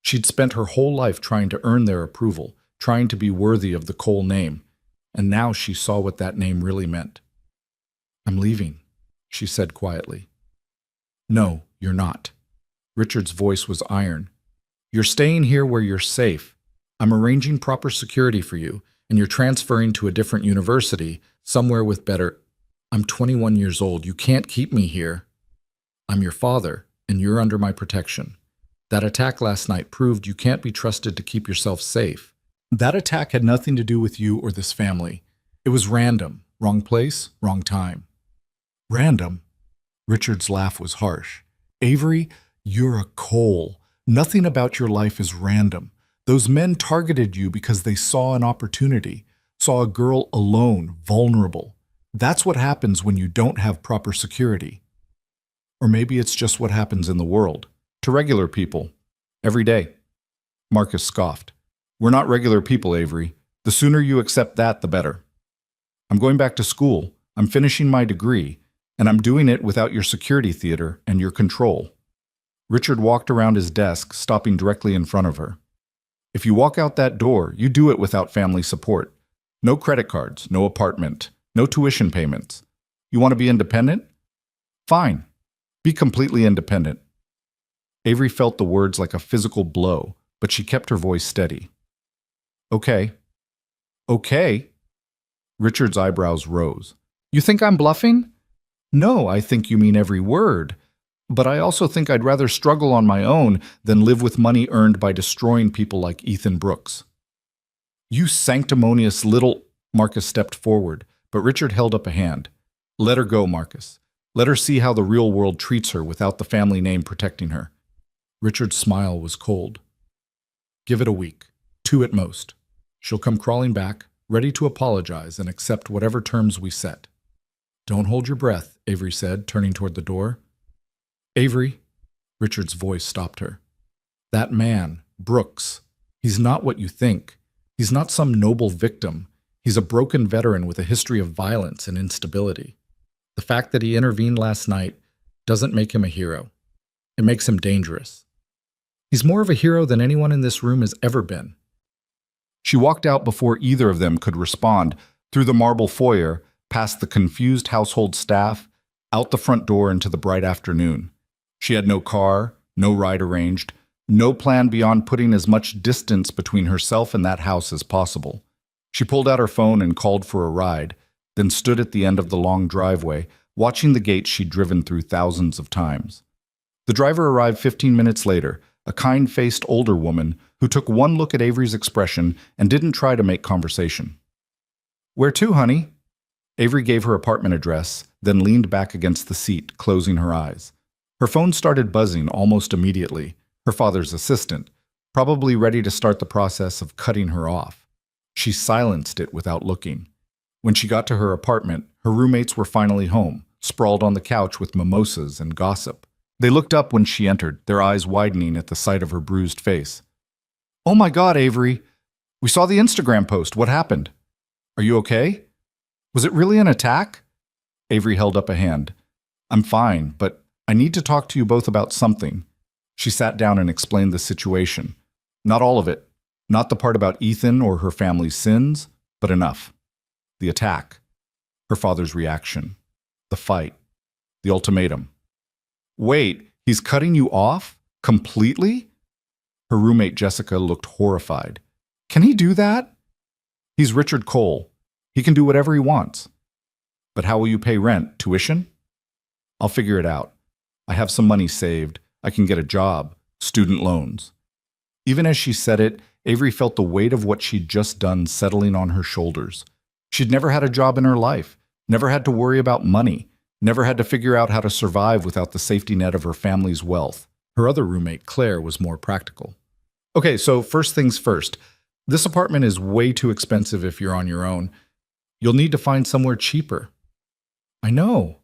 She'd spent her whole life trying to earn their approval, trying to be worthy of the Cole name, and now she saw what that name really meant. I'm leaving, she said quietly. No, you're not. Richard's voice was iron. You're staying here where you're safe. I'm arranging proper security for you, and you're transferring to a different university, somewhere with better... I'm 21 years old. You can't keep me here. I'm your father, and you're under my protection. That attack last night proved you can't be trusted to keep yourself safe. That attack had nothing to do with you or this family. It was random. Wrong place, wrong time. Random? Richard's laugh was harsh. Avery, you're a Cole. Nothing about your life is random. Those men targeted you because they saw an opportunity, saw a girl alone, vulnerable. That's what happens when you don't have proper security. Or maybe it's just what happens in the world, to regular people, every day. Marcus scoffed. We're not regular people, Avery. The sooner you accept that, the better. I'm going back to school. I'm finishing my degree, and I'm doing it without your security theater and your control. Richard walked around his desk, stopping directly in front of her. If you walk out that door, you do it without family support. No credit cards, no apartment, no tuition payments. You want to be independent? Fine. Be completely independent. Avery felt the words like a physical blow, but she kept her voice steady. Okay. Okay? Richard's eyebrows rose. You think I'm bluffing? No, I think you mean every word. But I also think I'd rather struggle on my own than live with money earned by destroying people like Ethan Brooks. You sanctimonious little... Marcus stepped forward, but Richard held up a hand. Let her go, Marcus. Let her see how the real world treats her without the family name protecting her. Richard's smile was cold. Give it a week, 2 at most. She'll come crawling back, ready to apologize and accept whatever terms we set. Don't hold your breath, Avery said, turning toward the door. Avery, Richard's voice stopped her. That man, Brooks, he's not what you think. He's not some noble victim. He's a broken veteran with a history of violence and instability. The fact that he intervened last night doesn't make him a hero. It makes him dangerous. He's more of a hero than anyone in this room has ever been. She walked out before either of them could respond, through the marble foyer, past the confused household staff, out the front door into the bright afternoon. She had no car, no ride arranged, no plan beyond putting as much distance between herself and that house as possible. She pulled out her phone and called for a ride, then stood at the end of the long driveway, watching the gates she'd driven through thousands of times. The driver arrived 15 minutes later, a kind-faced older woman who took one look at Avery's expression and didn't try to make conversation. Where to, honey? Avery gave her apartment address, then leaned back against the seat, closing her eyes. Her phone started buzzing almost immediately, her father's assistant, probably ready to start the process of cutting her off. She silenced it without looking. When she got to her apartment, her roommates were finally home, sprawled on the couch with mimosas and gossip. They looked up when she entered, their eyes widening at the sight of her bruised face. Oh my God, Avery! We saw the Instagram post. What happened? Are you okay? Was it really an attack? Avery held up a hand. I'm fine, but I need to talk to you both about something. She sat down and explained the situation. Not all of it. Not the part about Ethan or her family's sins, but enough. The attack. Her father's reaction. The fight. The ultimatum. Wait, he's cutting you off? Completely? Her roommate Jessica looked horrified. Can he do that? He's Richard Cole. He can do whatever he wants. But how will you pay rent? Tuition? I'll figure it out. I have some money saved. I can get a job. Student loans. Even as she said it, Avery felt the weight of what she'd just done settling on her shoulders. She'd never had a job in her life, never had to worry about money, never had to figure out how to survive without the safety net of her family's wealth. Her other roommate, Claire, was more practical. Okay, so first things first. This apartment is way too expensive if you're on your own. You'll need to find somewhere cheaper. I know.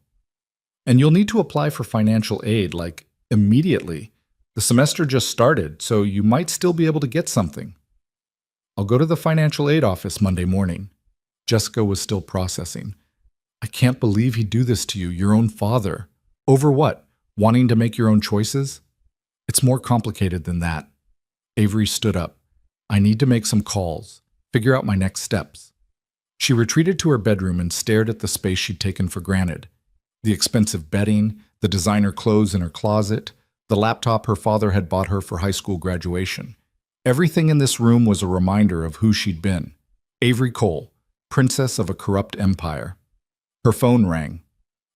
And you'll need to apply for financial aid, like immediately. The semester just started, so you might still be able to get something. I'll go to the financial aid office Monday morning. Jessica was still processing. I can't believe he'd do this to you, your own father. Over what? Wanting to make your own choices? It's more complicated than that. Avery stood up. I need to make some calls, figure out my next steps. She retreated to her bedroom and stared at the space she'd taken for granted. The expensive bedding, the designer clothes in her closet, the laptop her father had bought her for high school graduation. Everything in this room was a reminder of who she'd been. Avery Cole, princess of a corrupt empire. Her phone rang.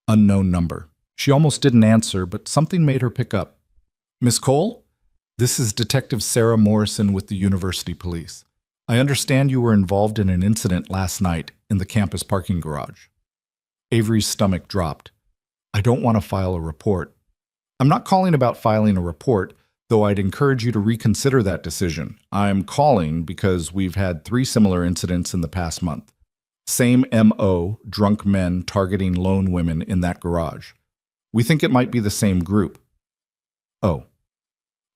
Unknown number. She almost didn't answer, but something made her pick up. Miss Cole? This is Detective Sarah Morrison with the University Police. I understand you were involved in an incident last night in the campus parking garage. Avery's stomach dropped. I don't want to file a report. I'm not calling about filing a report, though I'd encourage you to reconsider that decision. I'm calling because we've had 3 similar incidents in the past month. Same M.O., drunk men targeting lone women in that garage. We think it might be the same group. Oh.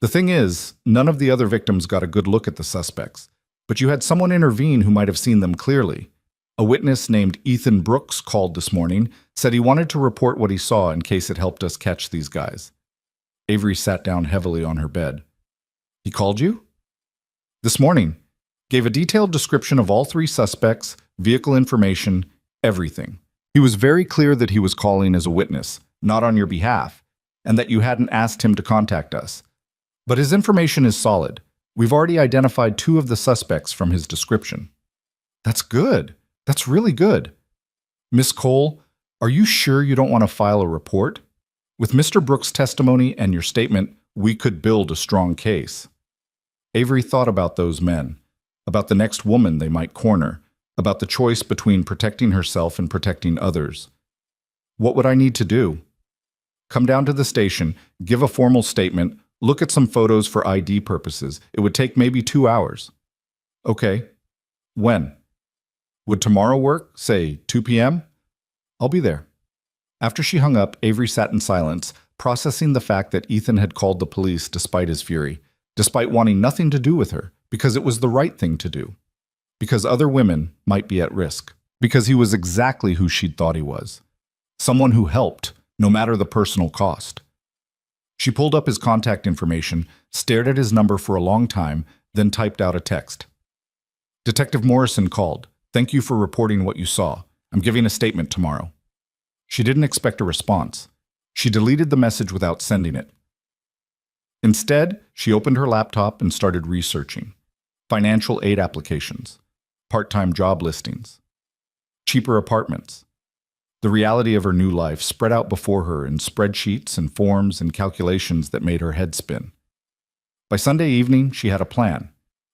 The thing is, none of the other victims got a good look at the suspects, but you had someone intervene who might have seen them clearly. A witness named Ethan Brooks called this morning, said he wanted to report what he saw in case it helped us catch these guys. Avery sat down heavily on her bed. He called you? This morning. Gave a detailed description of all three suspects, vehicle information, everything. He was very clear that he was calling as a witness, not on your behalf, and that you hadn't asked him to contact us. But his information is solid. We've already identified 2 of the suspects from his description. That's good. That's really good. Miss Cole, are you sure you don't want to file a report? With Mr. Brooks' testimony and your statement, we could build a strong case. Avery thought about those men, about the next woman they might corner, about the choice between protecting herself and protecting others. What would I need to do? Come down to the station, give a formal statement, look at some photos for ID purposes. It would take maybe 2 hours. Okay. When? Would tomorrow work? Say 2 p.m.? I'll be there. After she hung up, Avery sat in silence, processing the fact that Ethan had called the police despite his fury, despite wanting nothing to do with her, because it was the right thing to do. Because other women might be at risk. Because he was exactly who she'd thought he was. Someone who helped, no matter the personal cost. She pulled up his contact information, stared at his number for a long time, then typed out a text. Detective Morrison called. Thank you for reporting what you saw. I'm giving a statement tomorrow. She didn't expect a response. She deleted the message without sending it. Instead, she opened her laptop and started researching. Financial aid applications, part-time job listings, cheaper apartments. The reality of her new life spread out before her in spreadsheets and forms and calculations that made her head spin. By Sunday evening, she had a plan.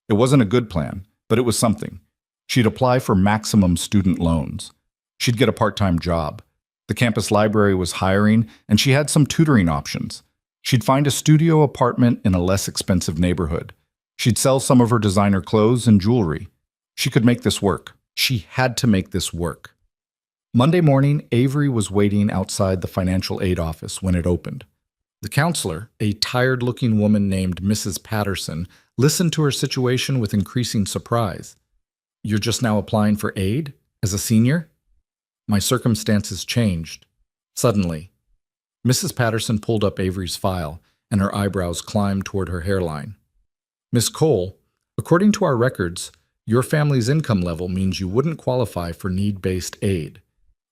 It wasn't a good plan, but it was something. She'd apply for maximum student loans. She'd get a part-time job. The campus library was hiring, and she had some tutoring options. She'd find a studio apartment in a less expensive neighborhood. She'd sell some of her designer clothes and jewelry. She could make this work. She had to make this work. Monday morning, Avery was waiting outside the financial aid office when it opened. The counselor, a tired-looking woman named Mrs. Patterson, listened to her situation with increasing surprise. You're just now applying for aid? As a senior? My circumstances changed. Suddenly. Mrs. Patterson pulled up Avery's file, and her eyebrows climbed toward her hairline. Miss Cole, according to our records, your family's income level means you wouldn't qualify for need-based aid.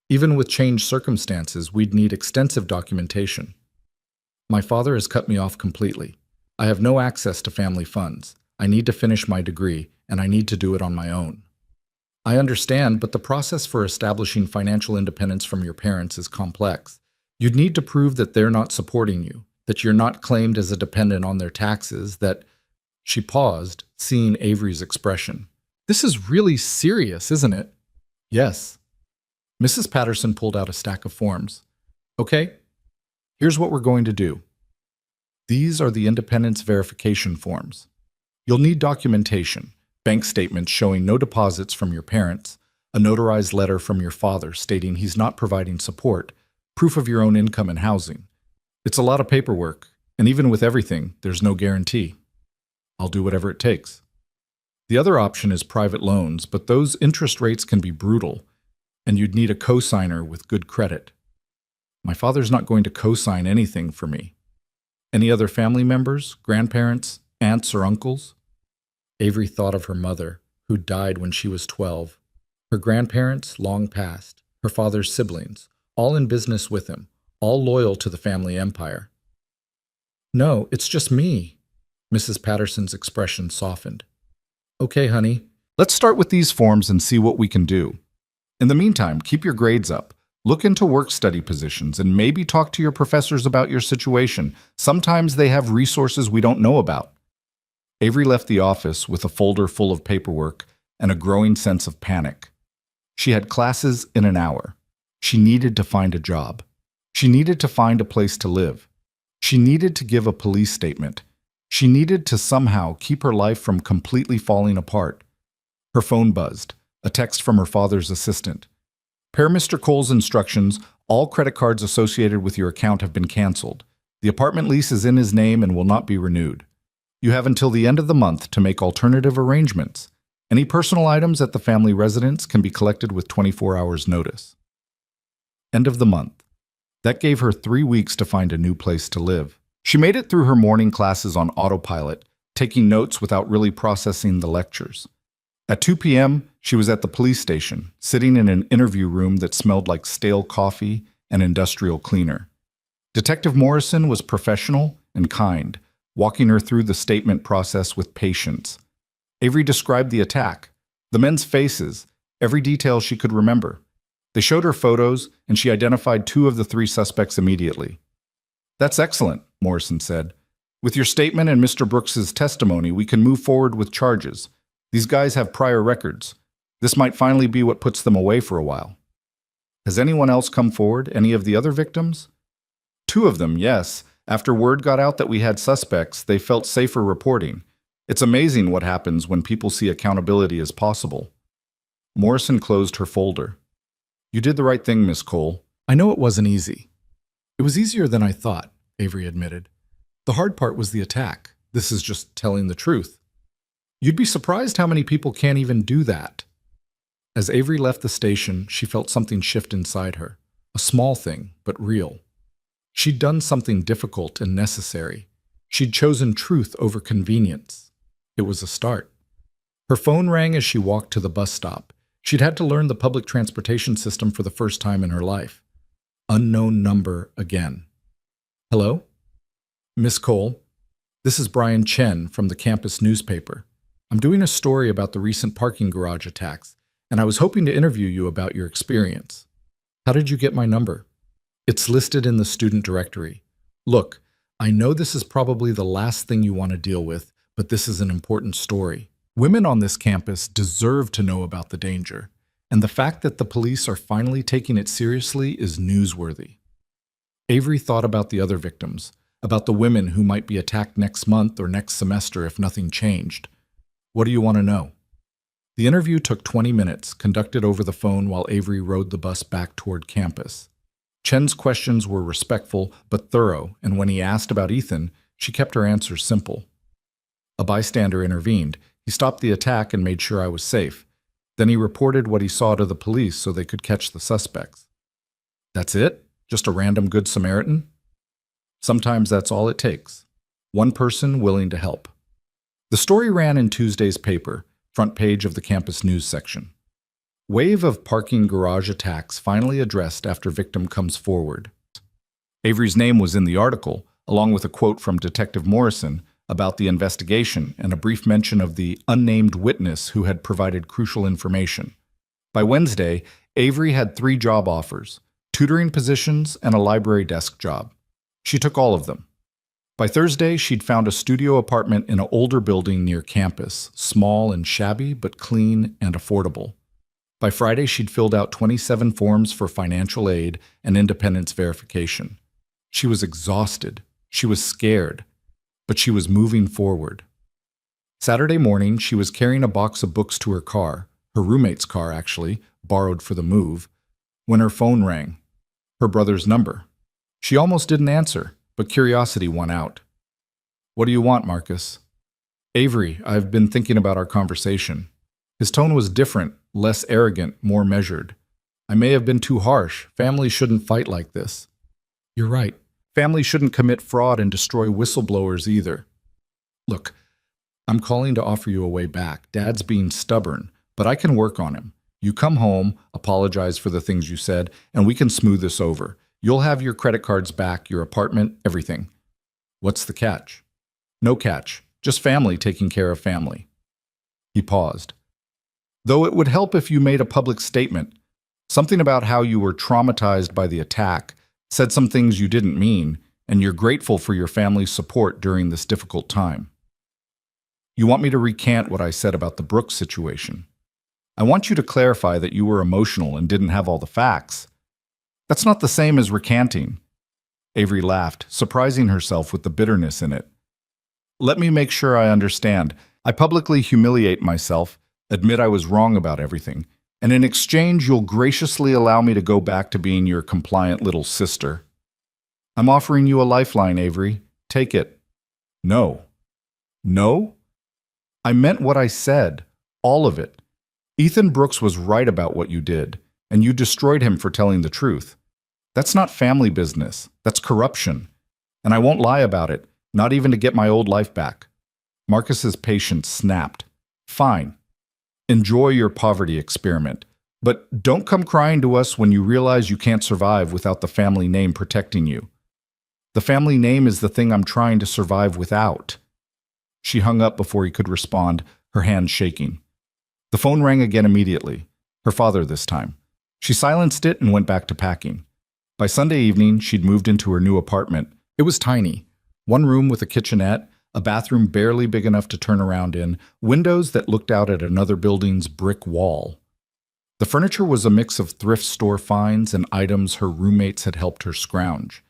Even with changed circumstances, we'd need extensive documentation. My father has cut me off completely. I have no access to family funds. I need to finish my degree, and I need to do it on my own. I understand, but the process for establishing financial independence from your parents is complex. You'd need to prove that they're not supporting you, that you're not claimed as a dependent on their taxes, that... She paused, seeing Avery's expression. This is really serious, isn't it? Yes. Mrs. Patterson pulled out a stack of forms. Okay, here's what we're going to do. These are the independence verification forms. You'll need documentation, bank statements showing no deposits from your parents, a notarized letter from your father stating he's not providing support, proof of your own income and housing. It's a lot of paperwork, and even with everything, there's no guarantee. I'll do whatever it takes. The other option is private loans, but those interest rates can be brutal, and you'd need a co-signer with good credit. My father's not going to co-sign anything for me. Any other family members, grandparents, aunts or uncles? Avery thought of her mother, who died when she was 12. Her grandparents, long past. Her father's siblings, all in business with him, all loyal to the family empire. No, it's just me. Mrs. Patterson's expression softened. Okay, honey. Let's start with these forms and see what we can do. In the meantime, keep your grades up. Look into work-study positions and maybe talk to your professors about your situation. Sometimes they have resources we don't know about. Avery left the office with a folder full of paperwork and a growing sense of panic. She had classes in an hour. She needed to find a job. She needed to find a place to live. She needed to give a police statement. She needed to somehow keep her life from completely falling apart. Her phone buzzed, a text from her father's assistant. Per Mr. Cole's instructions, All credit cards associated with your account have been canceled. The apartment lease is in his name and will not be renewed. You have until the end of the month to make alternative arrangements. Any personal items at the family residence can be collected with 24 hours notice. End of the month. That gave her 3 weeks to find a new place to live. She made it through her morning classes on autopilot, taking notes without really processing the lectures. At 2 p.m., she was at the police station, sitting in an interview room that smelled like stale coffee and industrial cleaner. Detective Morrison was professional and kind, walking her through the statement process with patience. Avery described the attack, the men's faces, every detail she could remember. They showed her photos, and she identified 2 of the 3 suspects immediately. "That's excellent," Morrison said. "With your statement and Mr. Brooks's testimony, we can move forward with charges. These guys have prior records. This might finally be what puts them away for a while." "Has anyone else come forward? Any of the other victims?" "2 of them, yes. After word got out that we had suspects, they felt safer reporting. It's amazing what happens when people see accountability as possible." Morrison closed her folder. "You did the right thing, Miss Cole. I know it wasn't easy." "It was easier than I thought," Avery admitted. "The hard part was the attack. This is just telling the truth. You'd be surprised how many people can't even do that." As Avery left the station, she felt something shift inside her. A small thing, but real. She'd done something difficult and necessary. She'd chosen truth over convenience. It was a start. Her phone rang as she walked to the bus stop. She'd had to learn the public transportation system for the first time in her life. Unknown number again. "Hello? Miss Cole, this is Brian Chen from the campus newspaper. I'm doing a story about the recent parking garage attacks, and I was hoping to interview you about your experience. How did you get my number? It's listed in the student directory. Look, I know this is probably the last thing you want to deal with, but this is an important story. Women on this campus deserve to know about the danger, and the fact that the police are finally taking it seriously is newsworthy." Avery thought about the other victims, about the women who might be attacked next month or next semester if nothing changed. "What do you want to know?" The interview took 20 minutes, conducted over the phone while Avery rode the bus back toward campus. Chen's questions were respectful but thorough, and when he asked about Ethan, she kept her answers simple. A bystander intervened. He stopped the attack and made sure I was safe. Then he reported what he saw to the police so they could catch the suspects. "That's it? Just a random Good Samaritan?" "Sometimes that's all it takes. One person willing to help." The story ran in Tuesday's paper, front page of the campus news section. Wave of parking garage attacks finally addressed after victim comes forward. Avery's name was in the article, along with a quote from Detective Morrison about the investigation and a brief mention of the unnamed witness who had provided crucial information. By Wednesday, Avery had 3 job offers, tutoring positions and a library desk job. She took all of them. By Thursday, she'd found a studio apartment in an older building near campus, small and shabby, but clean and affordable. By Friday, she'd filled out 27 forms for financial aid and independence verification. She was exhausted. She was scared. But she was moving forward. Saturday morning, she was carrying a box of books to her car, her roommate's car actually, borrowed for the move, when her phone rang. Her brother's number. She almost didn't answer, but curiosity won out. "What do you want, Marcus?" "Avery, I've been thinking about our conversation." His tone was different, less arrogant, more measured. "I may have been too harsh. Families shouldn't fight like this." "You're right. Families shouldn't commit fraud and destroy whistleblowers either." "Look, I'm calling to offer you a way back. Dad's being stubborn, but I can work on him. You come home, apologize for the things you said, and we can smooth this over. You'll have your credit cards back, your apartment, everything." "What's the catch?" "No catch. Just family taking care of family." He paused. "Though it would help if you made a public statement. Something about how you were traumatized by the attack, said some things you didn't mean, and you're grateful for your family's support during this difficult time." "You want me to recant what I said about the Brooks situation? I want you to clarify that you were emotional and didn't have all the facts." "That's not the same as recanting." Avery laughed, surprising herself with the bitterness in it. "Let me make sure I understand. I publicly humiliate myself, admit I was wrong about everything, And in exchange, you'll graciously allow me to go back to being your compliant little sister. I'm offering you a lifeline, Avery. Take it. No. No? I meant what I said. All of it. Ethan Brooks was right about what you did, and you destroyed him for telling the truth. That's not family business. That's corruption. And I won't lie about it, not even to get my old life back. Marcus's patience snapped. Fine. Enjoy your poverty experiment. But don't come crying to us when you realize you can't survive without the family name protecting you. The family name is the thing I'm trying to survive without. She hung up before he could respond, her hands shaking. The phone rang again immediately. Her father this time. She silenced it and went back to packing. By Sunday evening, she'd moved into her new apartment. It was tiny. One room with a kitchenette, a bathroom barely big enough to turn around in, windows that looked out at another building's brick wall. The furniture was a mix of thrift store finds and items her roommates had helped her scrounge.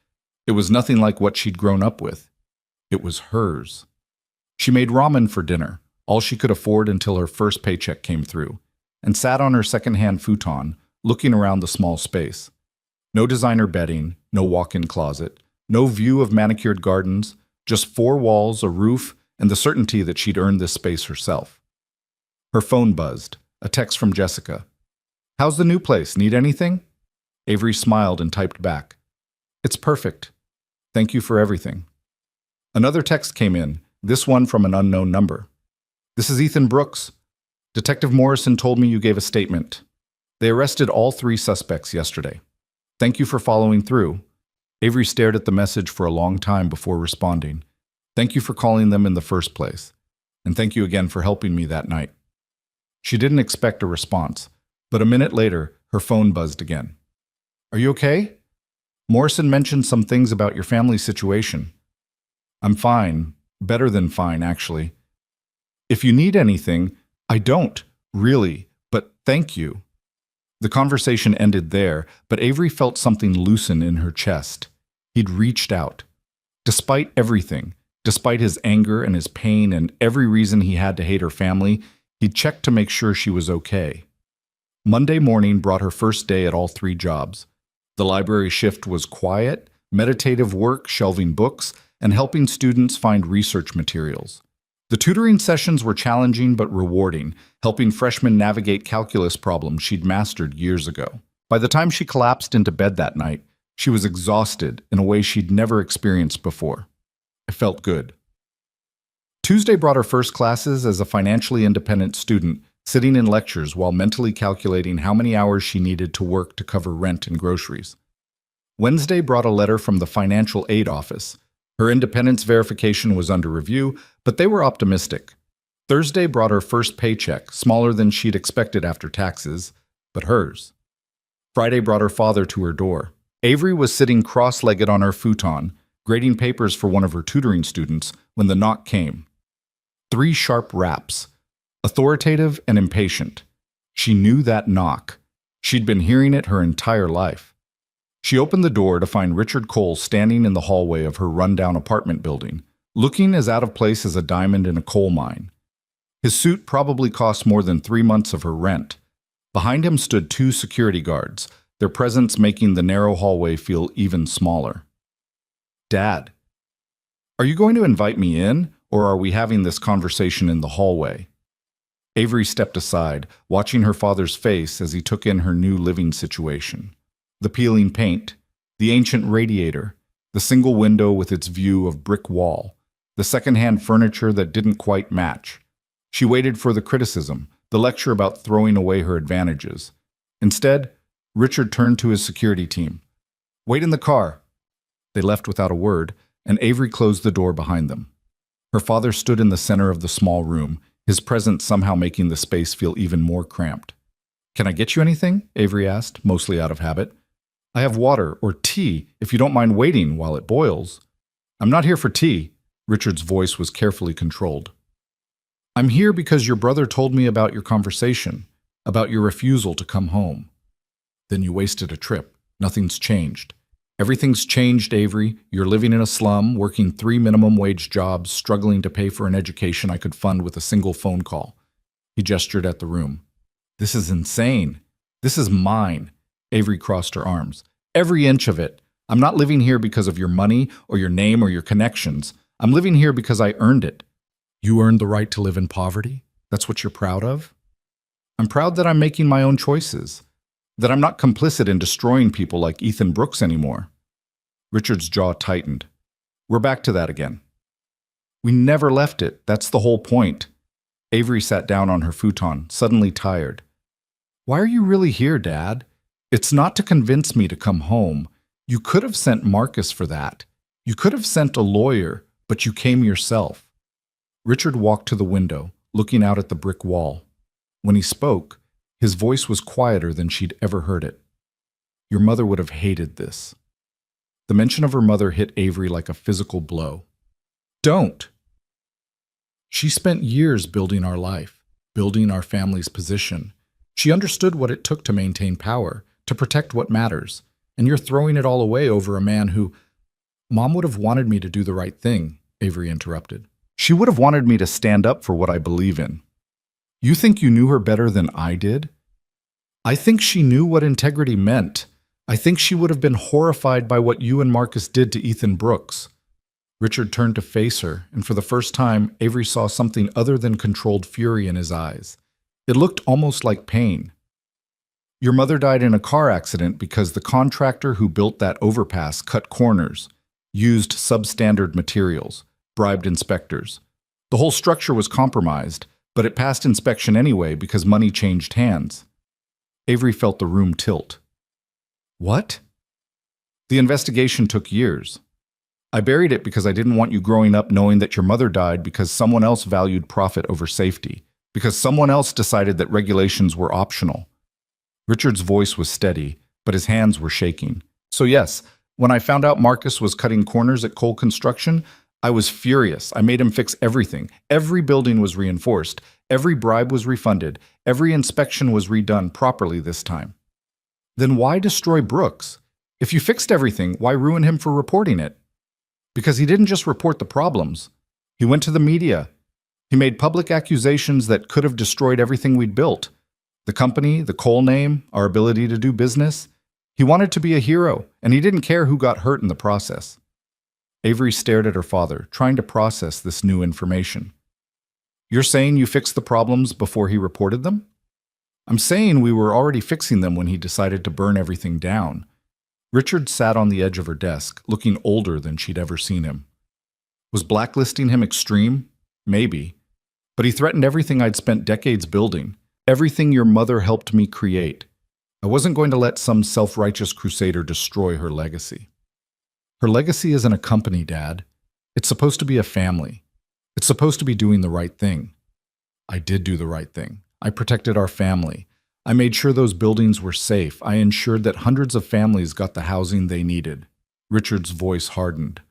It was nothing like what she'd grown up with. It was hers. She made ramen for dinner, all she could afford until her first paycheck came through, and sat on her second-hand futon, looking around the small space. No designer bedding, no walk-in closet, no view of manicured gardens, just four walls, a roof, and the certainty that she'd earned this space herself. Her phone buzzed, a text from Jessica. How's the new place? Need anything? Avery smiled and typed back. It's perfect. Thank you for everything. Another text came in, this one from an unknown number. This is Ethan Brooks. Detective Morrison told me you gave a statement. They arrested all 3 suspects yesterday. Thank you for following through. Avery stared at the message for a long time before responding. Thank you for calling them in the first place. And thank you again for helping me that night. She didn't expect a response, but a minute later, her phone buzzed again. Are you okay? Morrison mentioned some things about your family situation. I'm fine. Better than fine, actually. If you need anything, I don't, really, but thank you. The conversation ended there, but Avery felt something loosen in her chest. He'd reached out. Despite everything, despite his anger and his pain and every reason he had to hate her family, he'd checked to make sure she was okay. Monday morning brought her first day at all 3 jobs. The library shift was quiet, meditative work, shelving books, and helping students find research materials. The tutoring sessions were challenging but rewarding, helping freshmen navigate calculus problems she'd mastered years ago. By the time she collapsed into bed that night, she was exhausted in a way she'd never experienced before. It felt good. Tuesday brought her first classes as a financially independent student, sitting in lectures while mentally calculating how many hours she needed to work to cover rent and groceries. Wednesday brought a letter from the financial aid office. Her independence verification was under review, but they were optimistic. Thursday brought her first paycheck, smaller than she'd expected after taxes, but hers. Friday brought her father to her door. Avery was sitting cross-legged on her futon, grading papers for one of her tutoring students, when the knock came. 3 sharp raps, authoritative and impatient. She knew that knock. She'd been hearing it her entire life. She opened the door to find Richard Cole standing in the hallway of her rundown apartment building, looking as out of place as a diamond in a coal mine. His suit probably cost more than 3 months of her rent. Behind him stood 2 security guards, their presence making the narrow hallway feel even smaller. Dad, are you going to invite me in, or are we having this conversation in the hallway? Avery stepped aside, watching her father's face as he took in her new living situation. The peeling paint, the ancient radiator, the single window with its view of brick wall, the second-hand furniture that didn't quite match. She waited for the criticism, the lecture about throwing away her advantages. Instead, Richard turned to his security team. Wait in the car. They left without a word, and Avery closed the door behind them. Her father stood in the center of the small room, his presence somehow making the space feel even more cramped. Can I get you anything? Avery asked, mostly out of habit. I have water or tea, if you don't mind waiting while it boils. I'm not here for tea. Richard's voice was carefully controlled. I'm here because your brother told me about your conversation, about your refusal to come home. Then you wasted a trip. Nothing's changed. Everything's changed, Avery. You're living in a slum, working 3 minimum wage jobs, struggling to pay for an education I could fund with a single phone call. He gestured at the room. This is insane. This is mine. Avery crossed her arms. Every inch of it. I'm not living here because of your money or your name or your connections. I'm living here because I earned it. You earned the right to live in poverty? That's what you're proud of? I'm proud that I'm making my own choices, that I'm not complicit in destroying people like Ethan Brooks anymore. Richard's jaw tightened. We're back to that again. We never left it. That's the whole point. Avery sat down on her futon, suddenly tired. Why are you really here, Dad? It's not to convince me to come home. You could have sent Marcus for that. You could have sent a lawyer, but you came yourself. Richard walked to the window, looking out at the brick wall. When he spoke, his voice was quieter than she'd ever heard it. Your mother would have hated this. The mention of her mother hit Avery like a physical blow. Don't! She spent years building our life, building our family's position. She understood what it took to maintain power, to protect what matters, and you're throwing it all away over a man who— Mom would have wanted me to do the right thing, Avery interrupted. She would have wanted me to stand up for what I believe in. You think you knew her better than I did? I think she knew what integrity meant. I think she would have been horrified by what you and Marcus did to Ethan Brooks. Richard turned to face her, and for the first time, Avery saw something other than controlled fury in his eyes. It looked almost like pain. Your mother died in a car accident because the contractor who built that overpass cut corners, used substandard materials, bribed inspectors. The whole structure was compromised, but it passed inspection anyway because money changed hands. Avery felt the room tilt. What? The investigation took years. I buried it because I didn't want you growing up knowing that your mother died because someone else valued profit over safety, because someone else decided that regulations were optional. Richard's voice was steady, but his hands were shaking. So yes, when I found out Marcus was cutting corners at Cole Construction, I was furious. I made him fix everything. Every building was reinforced. Every bribe was refunded. Every inspection was redone properly this time. Then why destroy Brooks? If you fixed everything, why ruin him for reporting it? Because he didn't just report the problems. He went to the media. He made public accusations that could have destroyed everything we'd built. The company, the Cole name, our ability to do business. He wanted to be a hero, and he didn't care who got hurt in the process. Avery stared at her father, trying to process this new information. You're saying you fixed the problems before he reported them? I'm saying we were already fixing them when he decided to burn everything down. Richard sat on the edge of her desk, looking older than she'd ever seen him. Was blacklisting him extreme? Maybe. But he threatened everything I'd spent decades building, everything your mother helped me create. I wasn't going to let some self-righteous crusader destroy her legacy. Her legacy isn't a company, Dad. It's supposed to be a family. It's supposed to be doing the right thing. I did do the right thing. I protected our family. I made sure those buildings were safe. I ensured that hundreds of families got the housing they needed. Richard's voice hardened.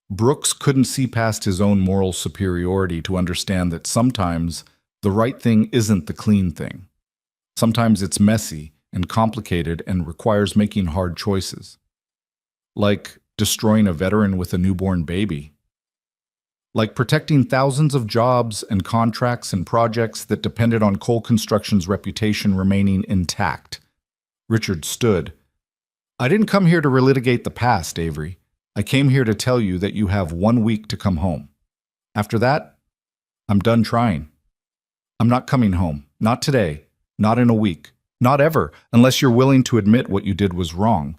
Brooks couldn't see past his own moral superiority to understand that sometimes the right thing isn't the clean thing. Sometimes it's messy and complicated and requires making hard choices. Like destroying a veteran with a newborn baby. Like protecting thousands of jobs and contracts and projects that depended on Cole Construction's reputation remaining intact. Richard stood. I didn't come here to relitigate the past, Avery. I came here to tell you that you have 1 week to come home. After that, I'm done trying. I'm not coming home. Not today. Not in a week. Not ever, unless you're willing to admit what you did was wrong.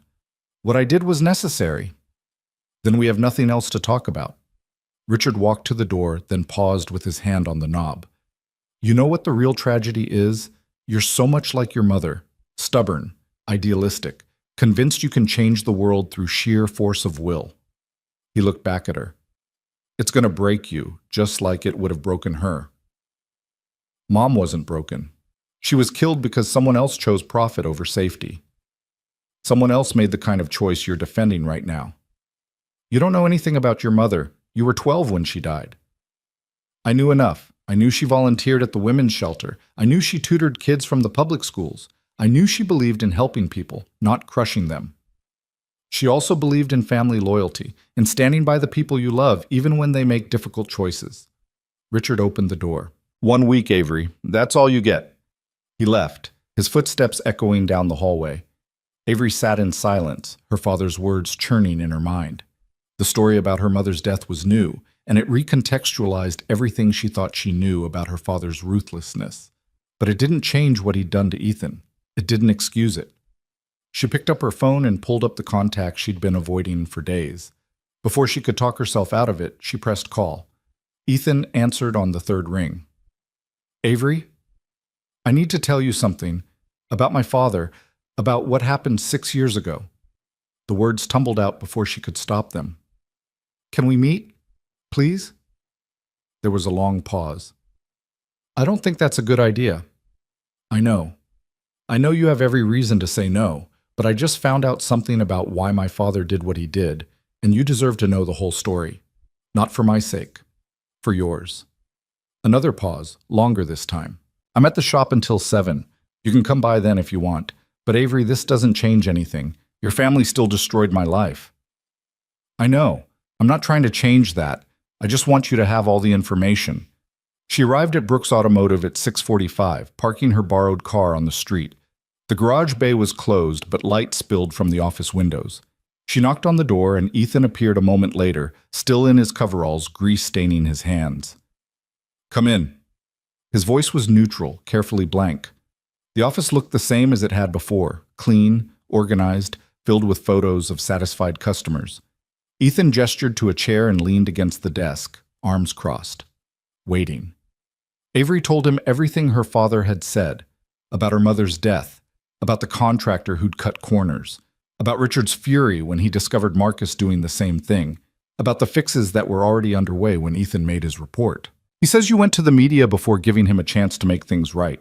What I did was necessary. Then we have nothing else to talk about. Richard walked to the door, then paused with his hand on the knob. You know what the real tragedy is? You're so much like your mother. Stubborn, idealistic, convinced you can change the world through sheer force of will. He looked back at her. It's going to break you, just like it would have broken her. Mom wasn't broken. She was killed because someone else chose profit over safety. Someone else made the kind of choice you're defending right now. You don't know anything about your mother. You were 12 when she died. I knew enough. I knew she volunteered at the women's shelter. I knew she tutored kids from the public schools. I knew she believed in helping people, not crushing them. She also believed in family loyalty, in standing by the people you love, even when they make difficult choices. Richard opened the door. 1 week, Avery. That's all you get. He left, his footsteps echoing down the hallway. Avery sat in silence, her father's words churning in her mind. The story about her mother's death was new, and it recontextualized everything she thought she knew about her father's ruthlessness. But it didn't change what he'd done to Ethan. It didn't excuse it. She picked up her phone and pulled up the contact she'd been avoiding for days. Before she could talk herself out of it, she pressed call. Ethan answered on the third ring. Avery, I need to tell you something about my father, about what happened 6 years ago. The words tumbled out before she could stop them. Can we meet, please? There was a long pause. I don't think that's a good idea. I know. I know you have every reason to say no, but I just found out something about why my father did what he did, and you deserve to know the whole story. Not for my sake, for yours. Another pause, longer this time. I'm at the shop until 7. You can come by then if you want. But Avery, this doesn't change anything. Your family still destroyed my life. I know. I'm not trying to change that. I just want you to have all the information. She arrived at Brooks Automotive at 6:45, parking her borrowed car on the street. The garage bay was closed, but light spilled from the office windows. She knocked on the door, and Ethan appeared a moment later, still in his coveralls, grease staining his hands. Come in. His voice was neutral, carefully blank. The office looked the same as it had before, clean, organized, filled with photos of satisfied customers. Ethan gestured to a chair and leaned against the desk, arms crossed, waiting. Avery told him everything her father had said, about her mother's death, about the contractor who'd cut corners, about Richard's fury when he discovered Marcus doing the same thing, about the fixes that were already underway when Ethan made his report. He says you went to the media before giving him a chance to make things right,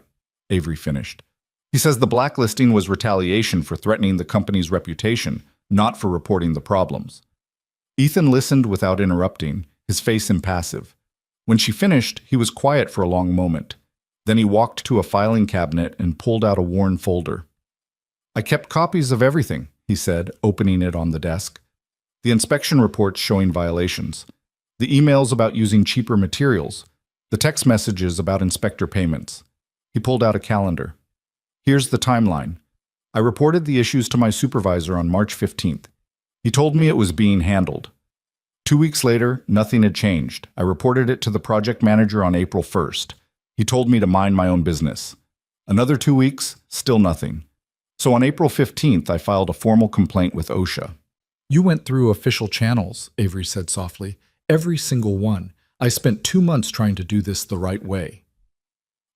Avery finished. He says the blacklisting was retaliation for threatening the company's reputation, not for reporting the problems. Ethan listened without interrupting, his face impassive. When she finished, he was quiet for a long moment. Then he walked to a filing cabinet and pulled out a worn folder. I kept copies of everything, he said, opening it on the desk. The inspection reports showing violations, the emails about using cheaper materials, the text messages about inspector payments. He pulled out a calendar. Here's the timeline. I reported the issues to my supervisor on March 15th. He told me it was being handled. 2 weeks later, nothing had changed. I reported it to the project manager on April 1st. He told me to mind my own business. Another 2 weeks, still nothing. So on April 15th, I filed a formal complaint with OSHA. You went through official channels, Avery said softly. Every single one. I spent 2 months trying to do this the right way.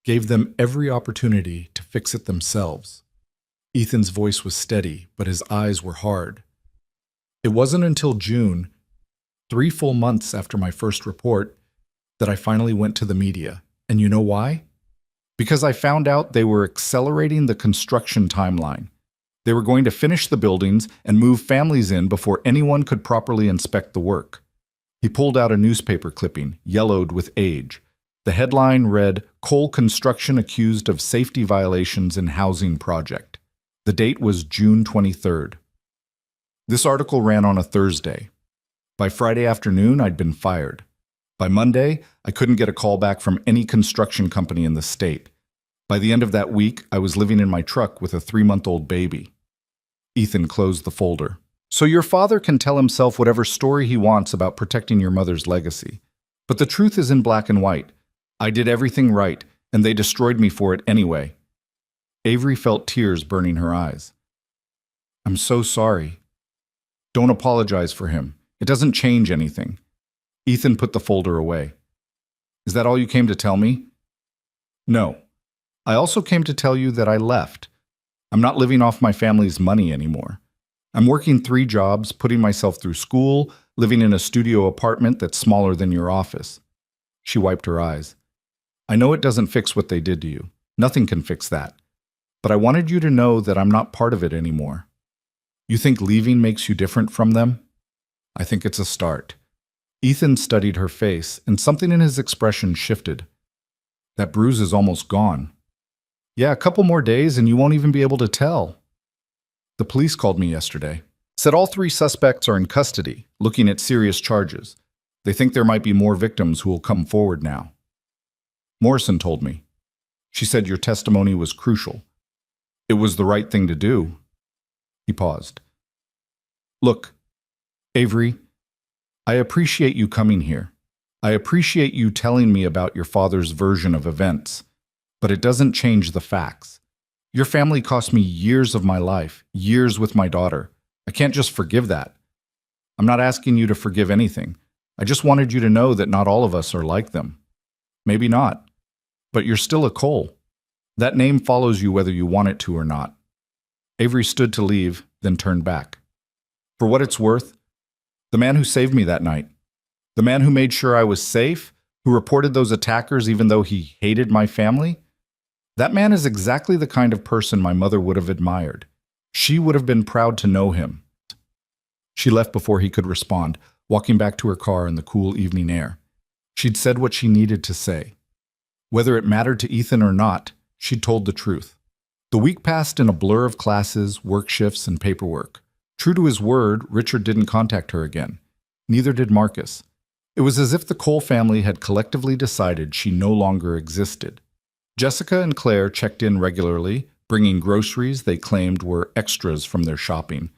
Gave them every opportunity to fix it themselves. Ethan's voice was steady, but his eyes were hard. It wasn't until June, 3 full months after my first report, that I finally went to the media. And you know why? Because I found out they were accelerating the construction timeline. They were going to finish the buildings and move families in before anyone could properly inspect the work. He pulled out a newspaper clipping, yellowed with age. The headline read, Coal Construction Accused of Safety Violations in Housing Project. The date was June 23rd. This article ran on a Thursday. By Friday afternoon, I'd been fired. By Monday, I couldn't get a call back from any construction company in the state. By the end of that week, I was living in my truck with a 3-month-old baby. Ethan closed the folder. So your father can tell himself whatever story he wants about protecting your mother's legacy. But the truth is in black and white. I did everything right, and they destroyed me for it anyway. Avery felt tears burning her eyes. I'm so sorry. Don't apologize for him. It doesn't change anything. Ethan put the folder away. Is that all you came to tell me? No. I also came to tell you that I left. I'm not living off my family's money anymore. I'm working 3 jobs, putting myself through school, living in a studio apartment that's smaller than your office. She wiped her eyes. I know it doesn't fix what they did to you. Nothing can fix that. But I wanted you to know that I'm not part of it anymore. You think leaving makes you different from them? I think it's a start. Ethan studied her face, and something in his expression shifted. That bruise is almost gone. Yeah, a couple more days and you won't even be able to tell. The police called me yesterday. Said all 3 suspects are in custody, looking at serious charges. They think there might be more victims who will come forward now. Morrison told me. She said your testimony was crucial. It was the right thing to do. He paused. Look, Avery, I appreciate you coming here. I appreciate you telling me about your father's version of events, but it doesn't change the facts. Your family cost me years of my life, years with my daughter. I can't just forgive that. I'm not asking you to forgive anything. I just wanted you to know that not all of us are like them. Maybe not, but you're still a Cole. That name follows you whether you want it to or not. Avery stood to leave, then turned back. For what it's worth, the man who saved me that night, the man who made sure I was safe, who reported those attackers even though he hated my family, that man is exactly the kind of person my mother would have admired. She would have been proud to know him. She left before he could respond, walking back to her car in the cool evening air. She'd said what she needed to say. Whether it mattered to Ethan or not, she'd told the truth. The week passed in a blur of classes, work shifts, and paperwork. True to his word, Richard didn't contact her again. Neither did Marcus. It was as if the Cole family had collectively decided she no longer existed. Jessica and Claire checked in regularly, bringing groceries they claimed were extras from their shopping,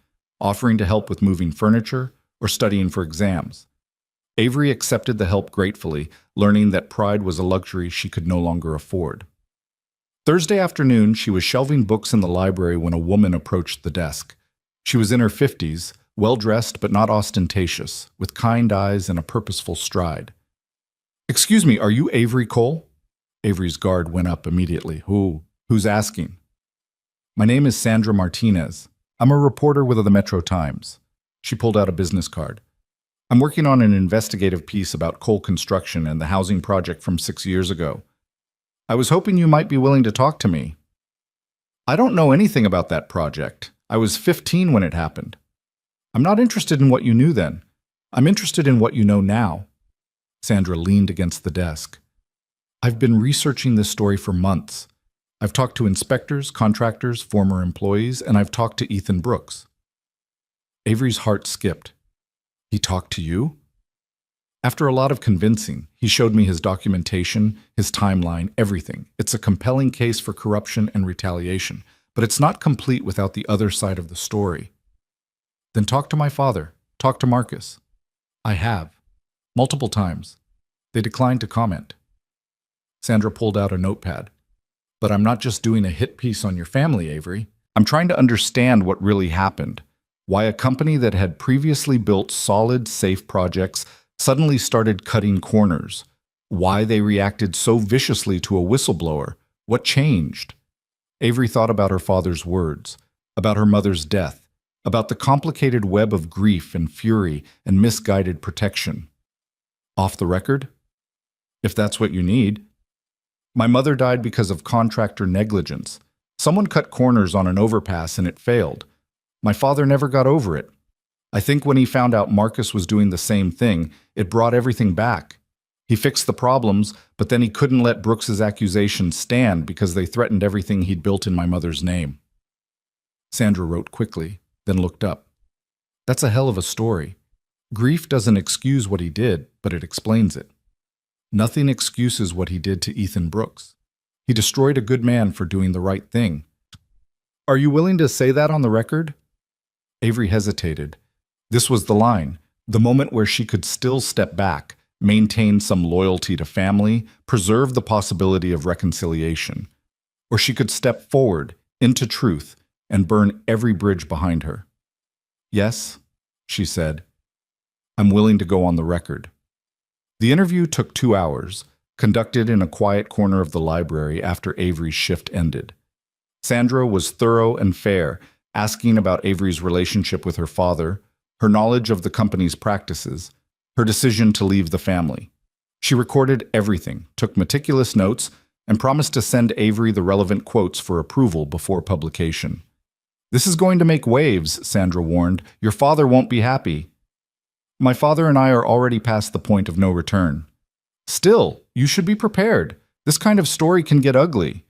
offering to help with moving furniture or studying for exams. Avery accepted the help gratefully, learning that pride was a luxury she could no longer afford. Thursday afternoon, she was shelving books in the library when a woman approached the desk. She was in her 50s, well-dressed but not ostentatious, with kind eyes and a purposeful stride. "Excuse me, are you Avery Cole?" Avery's guard went up immediately. Who's asking? "My name is Sandra Martinez. I'm a reporter with the Metro Times." She pulled out a business card. "I'm working on an investigative piece about Cole Construction and the housing project from 6 years ago. I was hoping you might be willing to talk to me." "I don't know anything about that project. I was 15 when it happened." "I'm not interested in what you knew then. I'm interested in what you know now." Sandra leaned against the desk. "I've been researching this story for months. I've talked to inspectors, contractors, former employees, and I've talked to Ethan Brooks." Avery's heart skipped. "He talked to you?" "After a lot of convincing, he showed me his documentation, his timeline, everything. It's a compelling case for corruption and retaliation, but it's not complete without the other side of the story." "Then talk to my father. Talk to Marcus." "I have. Multiple times. They declined to comment." Sandra pulled out a notepad. "But I'm not just doing a hit piece on your family, Avery. I'm trying to understand what really happened. Why a company that had previously built solid, safe projects suddenly started cutting corners. Why they reacted so viciously to a whistleblower. What changed?" Avery thought about her father's words, about her mother's death, about the complicated web of grief and fury and misguided protection. "Off the record? If that's what you need." "My mother died because of contractor negligence. Someone cut corners on an overpass and it failed. My father never got over it. I think when he found out Marcus was doing the same thing, it brought everything back. He fixed the problems, but then he couldn't let Brooks's accusations stand because they threatened everything he'd built in my mother's name." Sandra wrote quickly, then looked up. "That's a hell of a story. Grief doesn't excuse what he did, but it explains it. Nothing excuses what he did to Ethan Brooks. He destroyed a good man for doing the right thing. Are you willing to say that on the record?" Avery hesitated. This was the line, the moment where she could still step back, maintain some loyalty to family, preserve the possibility of reconciliation. Or she could step forward, into truth, and burn every bridge behind her. "Yes," she said. "I'm willing to go on the record." The interview took 2 hours, conducted in a quiet corner of the library after Avery's shift ended. Sandra was thorough and fair, asking about Avery's relationship with her father, her knowledge of the company's practices, her decision to leave the family. She recorded everything, took meticulous notes, and promised to send Avery the relevant quotes for approval before publication. "This is going to make waves," Sandra warned. "Your father won't be happy." "My father and I are already past the point of no return." "Still, you should be prepared. This kind of story can get ugly."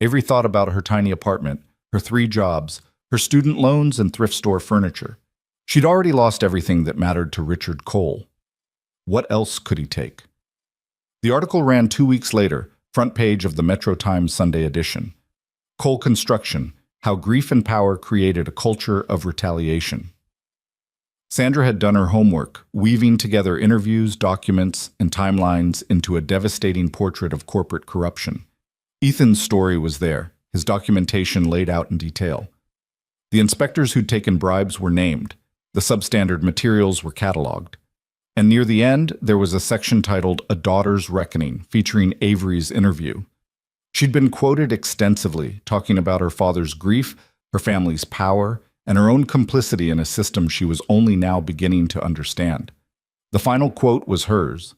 Avery thought about her tiny apartment, her 3 jobs, her student loans and thrift store furniture. She'd already lost everything that mattered to Richard Cole. What else could he take? The article ran 2 weeks later, front page of the Metro Times Sunday edition. Cole Construction, How Grief and Power Created a Culture of Retaliation. Sandra had done her homework, weaving together interviews, documents, and timelines into a devastating portrait of corporate corruption. Ethan's story was there, his documentation laid out in detail. The inspectors who'd taken bribes were named, the substandard materials were cataloged. And near the end, there was a section titled A Daughter's Reckoning, featuring Avery's interview. She'd been quoted extensively, talking about her father's grief, her family's power, and her own complicity in a system she was only now beginning to understand. The final quote was hers.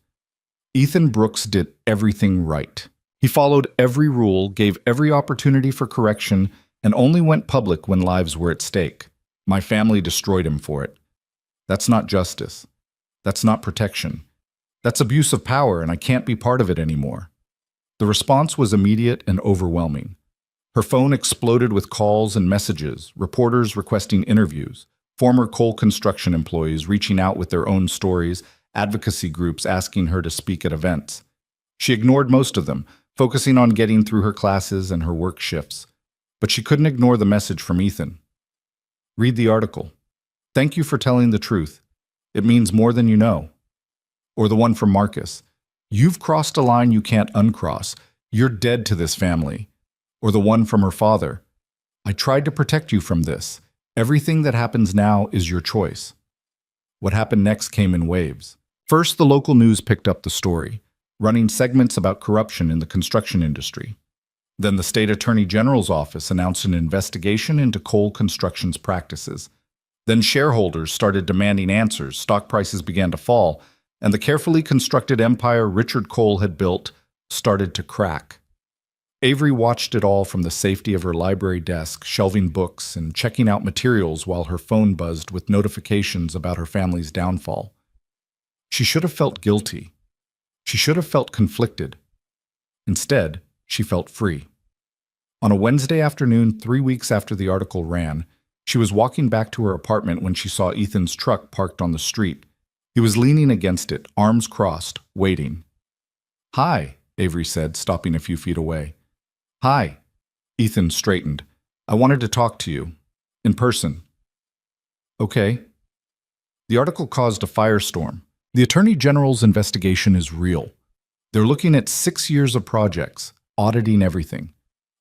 Ethan Brooks did everything right. He followed every rule, gave every opportunity for correction, and only went public when lives were at stake. My family destroyed him for it. That's not justice. That's not protection. That's abuse of power, and I can't be part of it anymore. The response was immediate and overwhelming. Her phone exploded with calls and messages, reporters requesting interviews, former coal construction employees reaching out with their own stories, advocacy groups asking her to speak at events. She ignored most of them, focusing on getting through her classes and her work shifts. But she couldn't ignore the message from Ethan. Read the article. Thank you for telling the truth. It means more than you know. Or the one from Marcus. You've crossed a line you can't uncross. You're dead to this family. Or the one from her father. I tried to protect you from this. Everything that happens now is your choice. What happened next came in waves. First, the local news picked up the story, running segments about corruption in the construction industry. Then the state attorney general's office announced an investigation into coal construction's practices. Then shareholders started demanding answers, stock prices began to fall, and the carefully constructed empire Richard Cole had built started to crack. Avery watched it all from the safety of her library desk, shelving books and checking out materials while her phone buzzed with notifications about her family's downfall. She should have felt guilty. She should have felt conflicted. Instead, she felt free. On a Wednesday afternoon, 3 weeks after the article ran, she was walking back to her apartment when she saw Ethan's truck parked on the street. He was leaning against it, arms crossed, waiting. "Hi," Avery said, stopping a few feet away. "Hi." Ethan straightened. "I wanted to talk to you. In person." "Okay." The article caused a firestorm. The Attorney General's investigation is real. They're looking at 6 years of projects, auditing everything.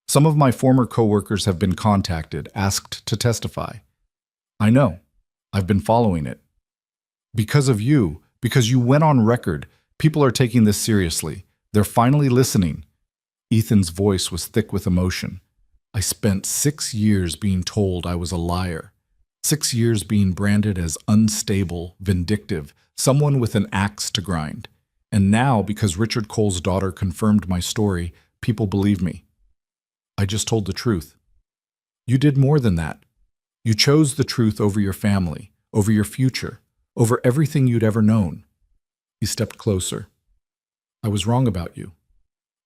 Some of my former coworkers have been contacted, asked to testify. I know. I've been following it. Because of you, because you went on record, people are taking this seriously. They're finally listening. Ethan's voice was thick with emotion. I spent 6 years being told I was a liar. 6 years being branded as unstable, vindictive, someone with an axe to grind. And now, because Richard Cole's daughter confirmed my story, people believe me. I just told the truth. You did more than that. You chose the truth over your family, over your future, over everything you'd ever known. He stepped closer. I was wrong about you.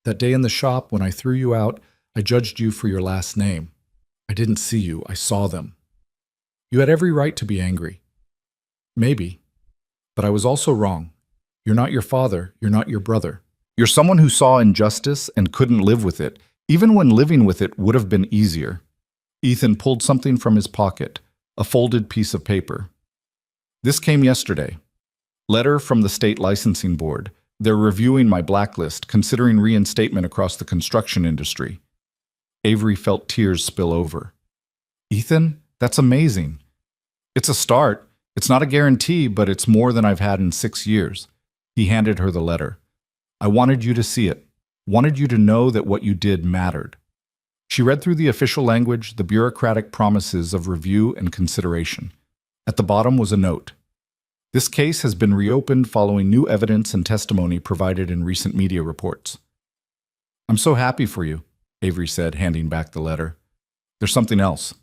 That day in the shop, when I threw you out, I judged you for your last name. I didn't see you, I saw them. You had every right to be angry. Maybe. But I was also wrong. You're not your father, you're not your brother. You're someone who saw injustice and couldn't live with it, even when living with it would have been easier. Ethan pulled something from his pocket, a folded piece of paper. This came yesterday. Letter from the state licensing board. They're reviewing my blacklist, considering reinstatement across the construction industry. Avery felt tears spill over. Ethan, that's amazing. It's a start. It's not a guarantee, but it's more than I've had in 6 years. He handed her the letter. I wanted you to see it. Wanted you to know that what you did mattered. She read through the official language, the bureaucratic promises of review and consideration. At the bottom was a note. This case has been reopened following new evidence and testimony provided in recent media reports. I'm so happy for you, Avery said, handing back the letter. There's something else.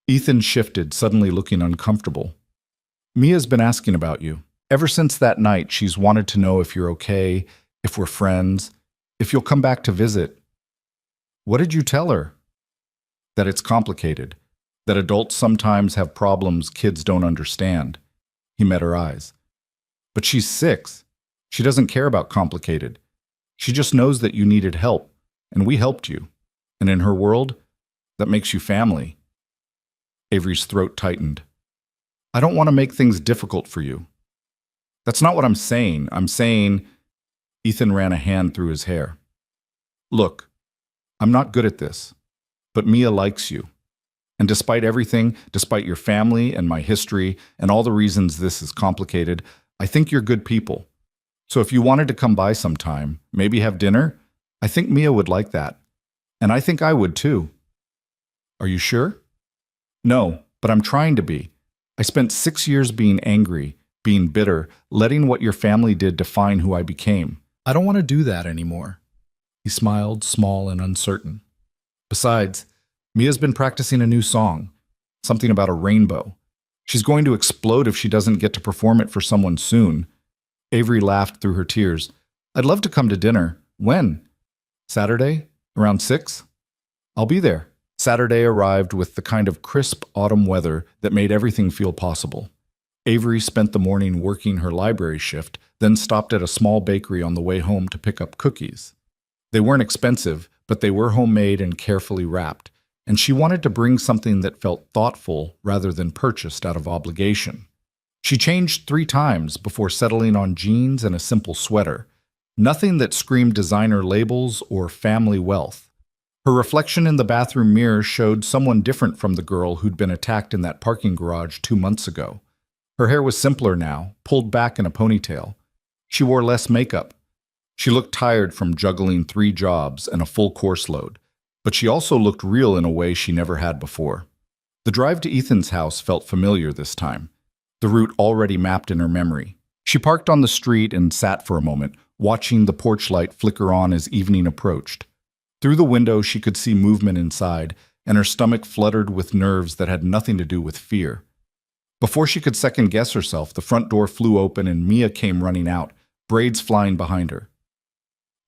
Ethan shifted, suddenly looking uncomfortable. Mia's been asking about you. Ever since that night, she's wanted to know if you're okay, if we're friends, if you'll come back to visit. What did you tell her? That it's complicated, that adults sometimes have problems kids don't understand. He met her eyes. But she's 6. She doesn't care about complicated. She just knows that you needed help, and we helped you. And in her world, that makes you family." Avery's throat tightened. "I don't want to make things difficult for you." "That's not what I'm saying. I'm saying—" Ethan ran a hand through his hair. "Look, I'm not good at this, but Mia likes you. And despite everything, despite your family and my history and all the reasons this is complicated, I think you're good people. So if you wanted to come by sometime, maybe have dinner, I think Mia would like that. And I think I would too." "Are you sure?" "No, but I'm trying to be. I spent 6 years being angry, being bitter, letting what your family did define who I became. I don't want to do that anymore." He smiled, small and uncertain. "Besides, Mia's been practicing a new song, something about a rainbow. She's going to explode if she doesn't get to perform it for someone soon." Avery laughed through her tears. "I'd love to come to dinner. When? Saturday? Around 6? I'll be there." Saturday arrived with the kind of crisp autumn weather that made everything feel possible. Avery spent the morning working her library shift, then stopped at a small bakery on the way home to pick up cookies. They weren't expensive, but they were homemade and carefully wrapped, and she wanted to bring something that felt thoughtful rather than purchased out of obligation. She changed 3 times before settling on jeans and a simple sweater, nothing that screamed designer labels or family wealth. Her reflection in the bathroom mirror showed someone different from the girl who'd been attacked in that parking garage 2 months ago. Her hair was simpler now, pulled back in a ponytail. She wore less makeup. She looked tired from juggling 3 jobs and a full course load, but she also looked real in a way she never had before. The drive to Ethan's house felt familiar this time, the route already mapped in her memory. She parked on the street and sat for a moment, watching the porch light flicker on as evening approached. Through the window, she could see movement inside, and her stomach fluttered with nerves that had nothing to do with fear. Before she could second-guess herself, the front door flew open and Mia came running out, braids flying behind her.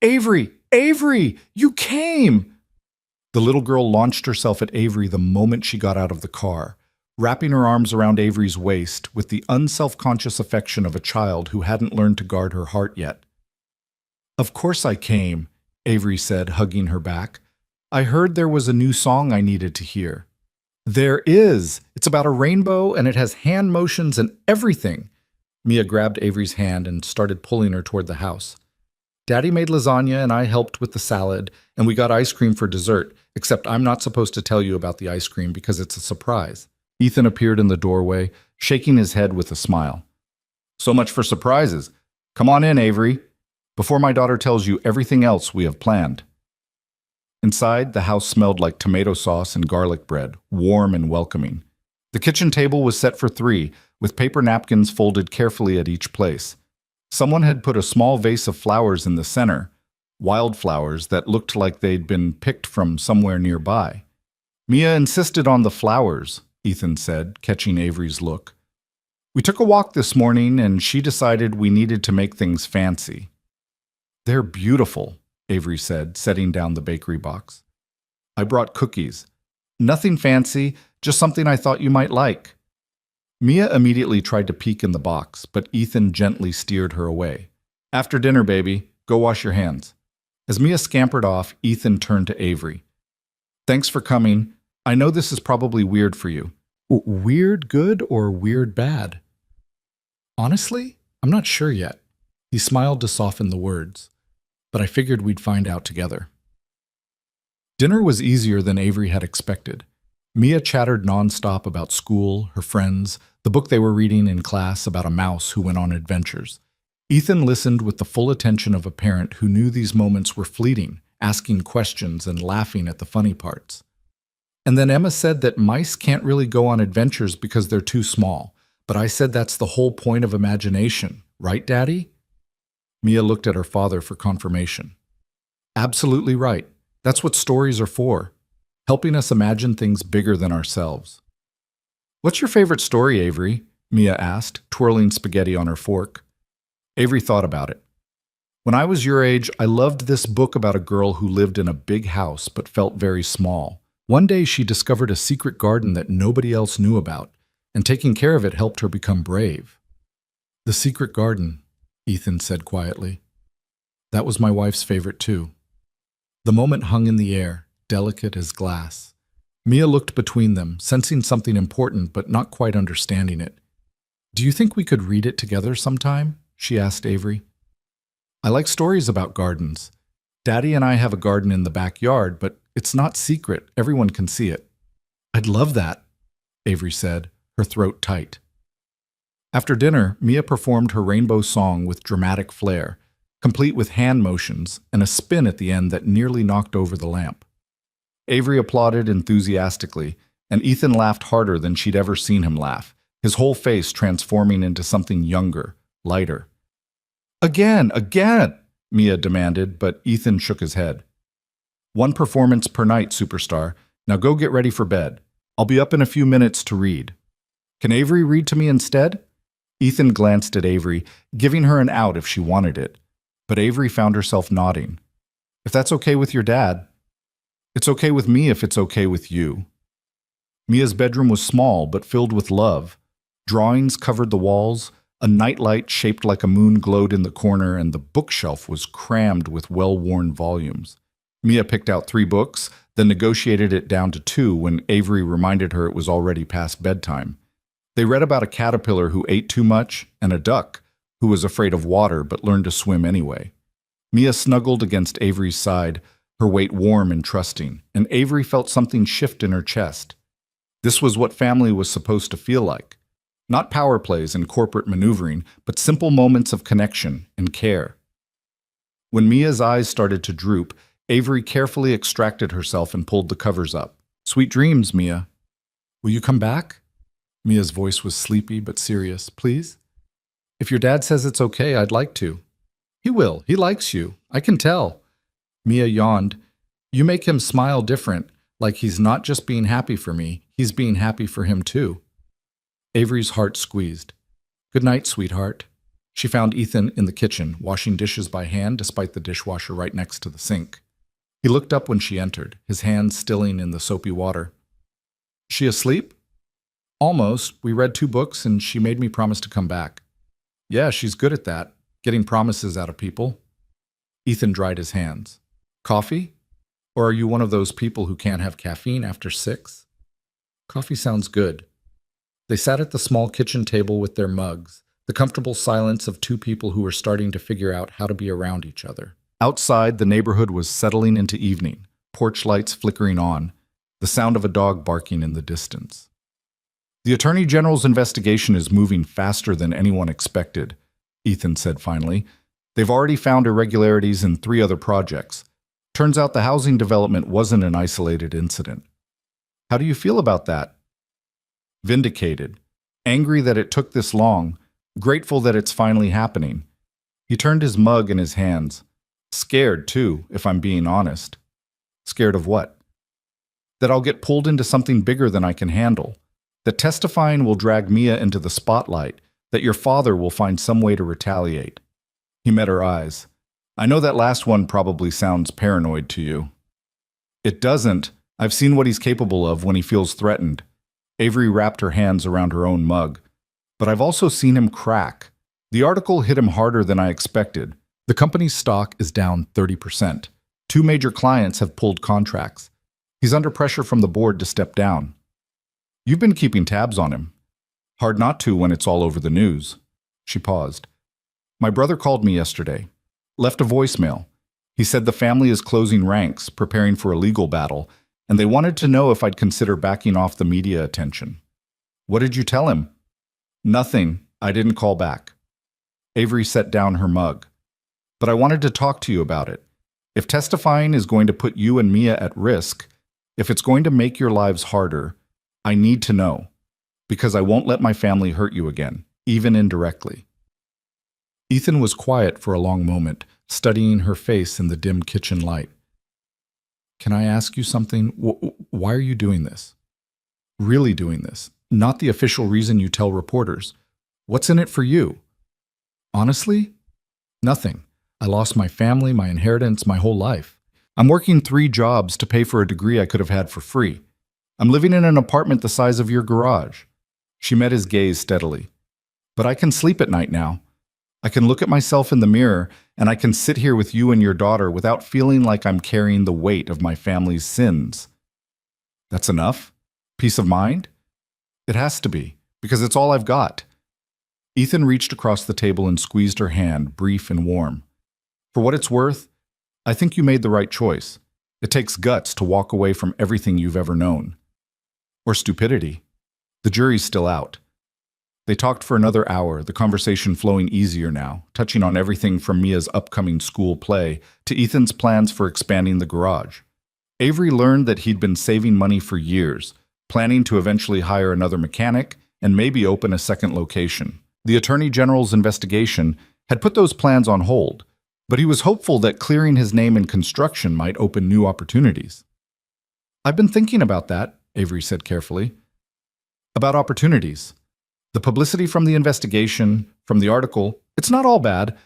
"Avery! Avery! You came!" The little girl launched herself at Avery the moment she got out of the car, wrapping her arms around Avery's waist with the unself-conscious affection of a child who hadn't learned to guard her heart yet. "Of course I came," Avery said, hugging her back. "I heard there was a new song I needed to hear." "There is! It's about a rainbow and it has hand motions and everything." Mia grabbed Avery's hand and started pulling her toward the house. "Daddy made lasagna and I helped with the salad, and we got ice cream for dessert, except I'm not supposed to tell you about the ice cream because it's a surprise." Ethan appeared in the doorway, shaking his head with a smile. "So much for surprises. Come on in, Avery, before my daughter tells you everything else we have planned." Inside, the house smelled like tomato sauce and garlic bread, warm and welcoming. The kitchen table was set for 3, with paper napkins folded carefully at each place. Someone had put a small vase of flowers in the center, wildflowers that looked like they'd been picked from somewhere nearby. "Mia insisted on the flowers," Ethan said, catching Avery's look. "We took a walk this morning and she decided we needed to make things fancy." "They're beautiful," Avery said, setting down the bakery box. "I brought cookies. Nothing fancy, just something I thought you might like." Mia immediately tried to peek in the box, but Ethan gently steered her away. "After dinner, baby. Go wash your hands." As Mia scampered off, Ethan turned to Avery. "Thanks for coming. I know this is probably weird for you." "Weird good or weird bad?" "Honestly, I'm not sure yet." He smiled to soften the words, but I figured we'd find out together. Dinner was easier than Avery had expected. Mia chattered nonstop about school, her friends, the book they were reading in class about a mouse who went on adventures. Ethan listened with the full attention of a parent who knew these moments were fleeting, asking questions and laughing at the funny parts. And then Emma said that mice can't really go on adventures because they're too small, but I said that's the whole point of imagination, right, Daddy? Mia looked at her father for confirmation. "Absolutely right. That's what stories are for, helping us imagine things bigger than ourselves." "What's your favorite story, Avery?" Mia asked, twirling spaghetti on her fork. Avery thought about it. "When I was your age, I loved this book about a girl who lived in a big house but felt very small. One day she discovered a secret garden that nobody else knew about, and taking care of it helped her become brave." "The secret garden," Ethan said quietly. That was my wife's favorite too. The moment hung in the air, delicate as glass. Mia looked between them, sensing something important but not quite understanding it. Do you think we could read it together sometime? She asked Avery. I like stories about gardens. Daddy and I have a garden in the backyard, but it's not secret. Everyone can see it. I'd love that, Avery said, her throat tight. After dinner, Mia performed her rainbow song with dramatic flair, complete with hand motions and a spin at the end that nearly knocked over the lamp. Avery applauded enthusiastically, and Ethan laughed harder than she'd ever seen him laugh, his whole face transforming into something younger, lighter. Again, Mia demanded, but Ethan shook his head. One performance per night, superstar. Now go get ready for bed. I'll be up in a few minutes to read. Can Avery read to me instead? Ethan glanced at Avery, giving her an out if she wanted it. But Avery found herself nodding. If that's okay with your dad. It's okay with me if it's okay with you. Mia's bedroom was small but filled with love. Drawings covered the walls, a nightlight shaped like a moon glowed in the corner, and the bookshelf was crammed with well-worn volumes. Mia picked out 3 books, then negotiated it down to 2 when Avery reminded her it was already past bedtime. They read about a caterpillar who ate too much and a duck who was afraid of water but learned to swim anyway. Mia snuggled against Avery's side, her weight warm and trusting, and Avery felt something shift in her chest. This was what family was supposed to feel like. Not power plays and corporate maneuvering, but simple moments of connection and care. When Mia's eyes started to droop, Avery carefully extracted herself and pulled the covers up. Sweet dreams, Mia. Will you come back? Mia's voice was sleepy but serious. Please? If your dad says it's okay, I'd like to. He will. He likes you. I can tell. Mia yawned. You make him smile different, like he's not just being happy for me, he's being happy for him too. Avery's heart squeezed. Good night, sweetheart. She found Ethan in the kitchen, washing dishes by hand despite the dishwasher right next to the sink. He looked up when she entered, his hands stilling in the soapy water. She asleep? Almost. We read 2 books and she made me promise to come back. Yeah, she's good at that, getting promises out of people. Ethan dried his hands. Coffee? Or are you one of those people who can't have caffeine after 6? Coffee sounds good. They sat at the small kitchen table with their mugs, the comfortable silence of 2 people who were starting to figure out how to be around each other. Outside, the neighborhood was settling into evening, porch lights flickering on, the sound of a dog barking in the distance. The Attorney General's investigation is moving faster than anyone expected, Ethan said finally. They've already found irregularities in 3 other projects. Turns out the housing development wasn't an isolated incident. How do you feel about that? Vindicated, angry that it took this long, grateful that it's finally happening. He turned his mug in his hands. Scared, too, if I'm being honest. Scared of what? That I'll get pulled into something bigger than I can handle. That testifying will drag Mia into the spotlight. That your father will find some way to retaliate. He met her eyes. I know that last one probably sounds paranoid to you. It doesn't. I've seen what he's capable of when he feels threatened. Avery wrapped her hands around her own mug. But I've also seen him crack. The article hit him harder than I expected. The company's stock is down 30%. 2 major clients have pulled contracts. He's under pressure from the board to step down. You've been keeping tabs on him. Hard not to when it's all over the news. She paused. My brother called me yesterday. Left a voicemail. He said the family is closing ranks, preparing for a legal battle, and they wanted to know if I'd consider backing off the media attention. What did you tell him? Nothing. I didn't call back. Avery set down her mug. But I wanted to talk to you about it. If testifying is going to put you and Mia at risk, if it's going to make your lives harder, I need to know. Because I won't let my family hurt you again, even indirectly. Ethan was quiet for a long moment, studying her face in the dim kitchen light. Can I ask you something? Why are you doing this? Really doing this? Not the official reason you tell reporters. What's in it for you? Honestly? Nothing. I lost my family, my inheritance, my whole life. I'm working 3 jobs to pay for a degree I could have had for free. I'm living in an apartment the size of your garage. She met his gaze steadily. But I can sleep at night now. I can look at myself in the mirror and I can sit here with you and your daughter without feeling like I'm carrying the weight of my family's sins. That's enough? Peace of mind? It has to be, because it's all I've got. Ethan reached across the table and squeezed her hand, brief and warm. For what it's worth, I think you made the right choice. It takes guts to walk away from everything you've ever known. Or stupidity. The jury's still out. They talked for another hour, the conversation flowing easier now, touching on everything from Mia's upcoming school play to Ethan's plans for expanding the garage. Avery learned that he'd been saving money for years, planning to eventually hire another mechanic and maybe open a second location. The Attorney General's investigation had put those plans on hold, but he was hopeful that clearing his name in construction might open new opportunities. I've been thinking about that, Avery said carefully. About opportunities. The publicity from the investigation, from the article, it's not all bad.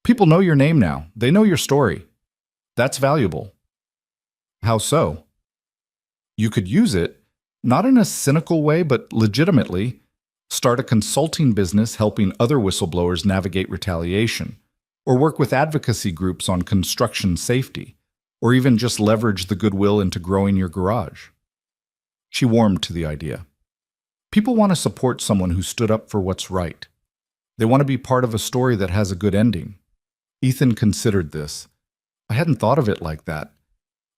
People know your name now. They know your story. That's valuable. How so? You could use it, not in a cynical way, but legitimately. Start a consulting business helping other whistleblowers navigate retaliation, or work with advocacy groups on construction safety, or even just leverage the goodwill into growing your garage. She warmed to the idea. People want to support someone who stood up for what's right. They want to be part of a story that has a good ending. Ethan considered this. I hadn't thought of it like that.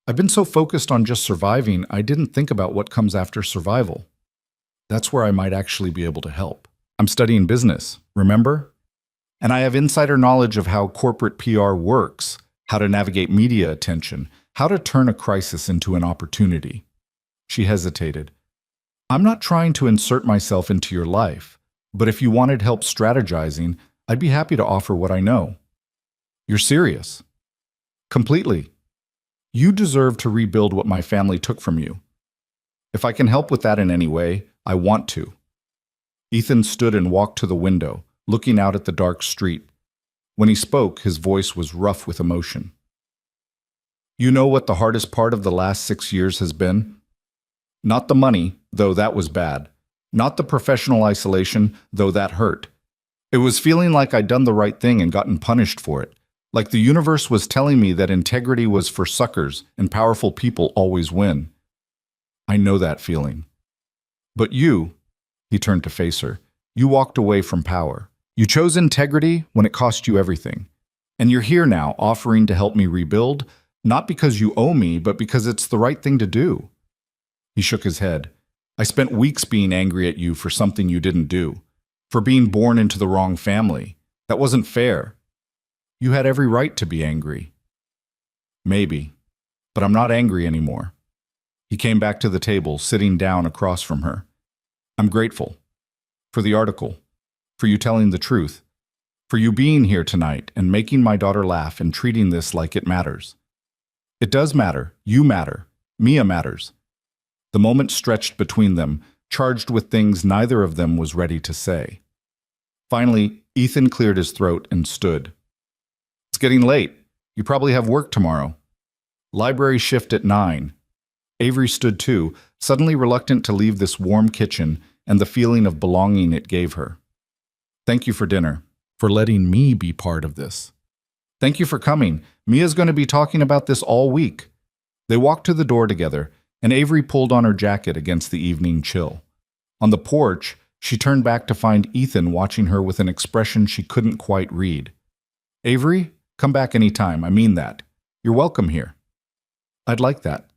I've been so focused on just surviving, I didn't think about what comes after survival. That's where I might actually be able to help. I'm studying business, remember? And I have insider knowledge of how corporate PR works, how to navigate media attention, how to turn a crisis into an opportunity. She hesitated. I'm not trying to insert myself into your life, but if you wanted help strategizing, I'd be happy to offer what I know. You're serious? Completely. You deserve to rebuild what my family took from you. If I can help with that in any way, I want to. Ethan stood and walked to the window, looking out at the dark street. When he spoke, his voice was rough with emotion. You know what the hardest part of the last 6 years has been? Not the money, though that was bad. Not the professional isolation, though that hurt. It was feeling like I'd done the right thing and gotten punished for it. Like the universe was telling me that integrity was for suckers and powerful people always win. I know that feeling. But you, he turned to face her, you walked away from power. You chose integrity when it cost you everything. And you're here now offering to help me rebuild, not because you owe me, but because it's the right thing to do. He shook his head. I spent weeks being angry at you for something you didn't do, for being born into the wrong family. That wasn't fair. You had every right to be angry. Maybe, but I'm not angry anymore. He came back to the table, sitting down across from her. I'm grateful. For the article. For you telling the truth. For you being here tonight and making my daughter laugh and treating this like it matters. It does matter. You matter. Mia matters. The moment stretched between them, charged with things neither of them was ready to say. Finally, Ethan cleared his throat and stood. It's getting late. You probably have work tomorrow. Library shift at 9. Avery stood too, suddenly reluctant to leave this warm kitchen and the feeling of belonging it gave her. Thank you for dinner, for letting me be part of this. Thank you for coming. Mia's going to be talking about this all week. They walked to the door together, and Avery pulled on her jacket against the evening chill. On the porch, she turned back to find Ethan watching her with an expression she couldn't quite read. Avery, come back anytime. I mean that. You're welcome here. I'd like that.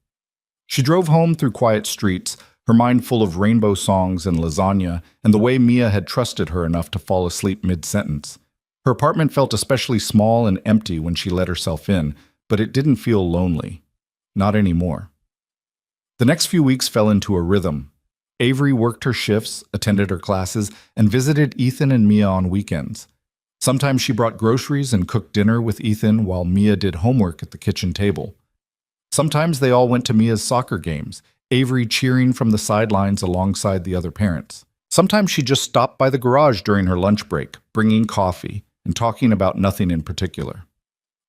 She drove home through quiet streets, her mind full of rainbow songs and lasagna and the way Mia had trusted her enough to fall asleep mid-sentence. Her apartment felt especially small and empty when she let herself in, but it didn't feel lonely. Not anymore. The next few weeks fell into a rhythm. Avery worked her shifts, attended her classes, and visited Ethan and Mia on weekends. Sometimes she brought groceries and cooked dinner with Ethan while Mia did homework at the kitchen table. Sometimes they all went to Mia's soccer games, Avery cheering from the sidelines alongside the other parents. Sometimes she just stopped by the garage during her lunch break, bringing coffee and talking about nothing in particular.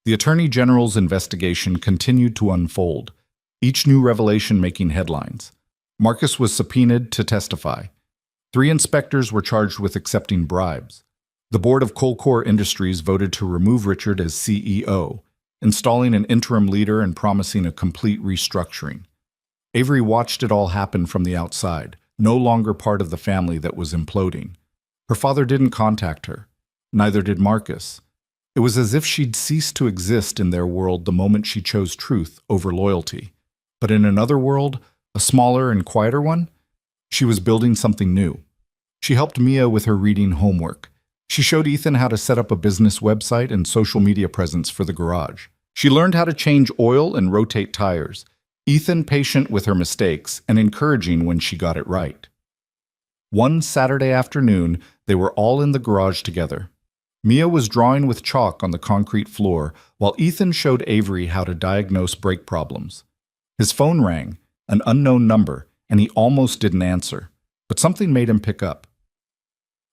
The Attorney General's investigation continued to unfold, each new revelation making headlines. Marcus was subpoenaed to testify. 3 inspectors were charged with accepting bribes. The board of Colcore Industries voted to remove Richard as CEO, installing an interim leader and promising a complete restructuring. Avery watched it all happen from the outside, no longer part of the family that was imploding. Her father didn't contact her. Neither did Marcus. It was as if she'd ceased to exist in their world the moment she chose truth over loyalty. But in another world, a smaller and quieter one, she was building something new. She helped Mia with her reading homework. She showed Ethan how to set up a business website and social media presence for the garage. She learned how to change oil and rotate tires. Ethan patient with her mistakes and encouraging when she got it right. One Saturday afternoon, they were all in the garage together. Mia was drawing with chalk on the concrete floor, while Ethan showed Avery how to diagnose brake problems. His phone rang, an unknown number, and he almost didn't answer, but something made him pick up.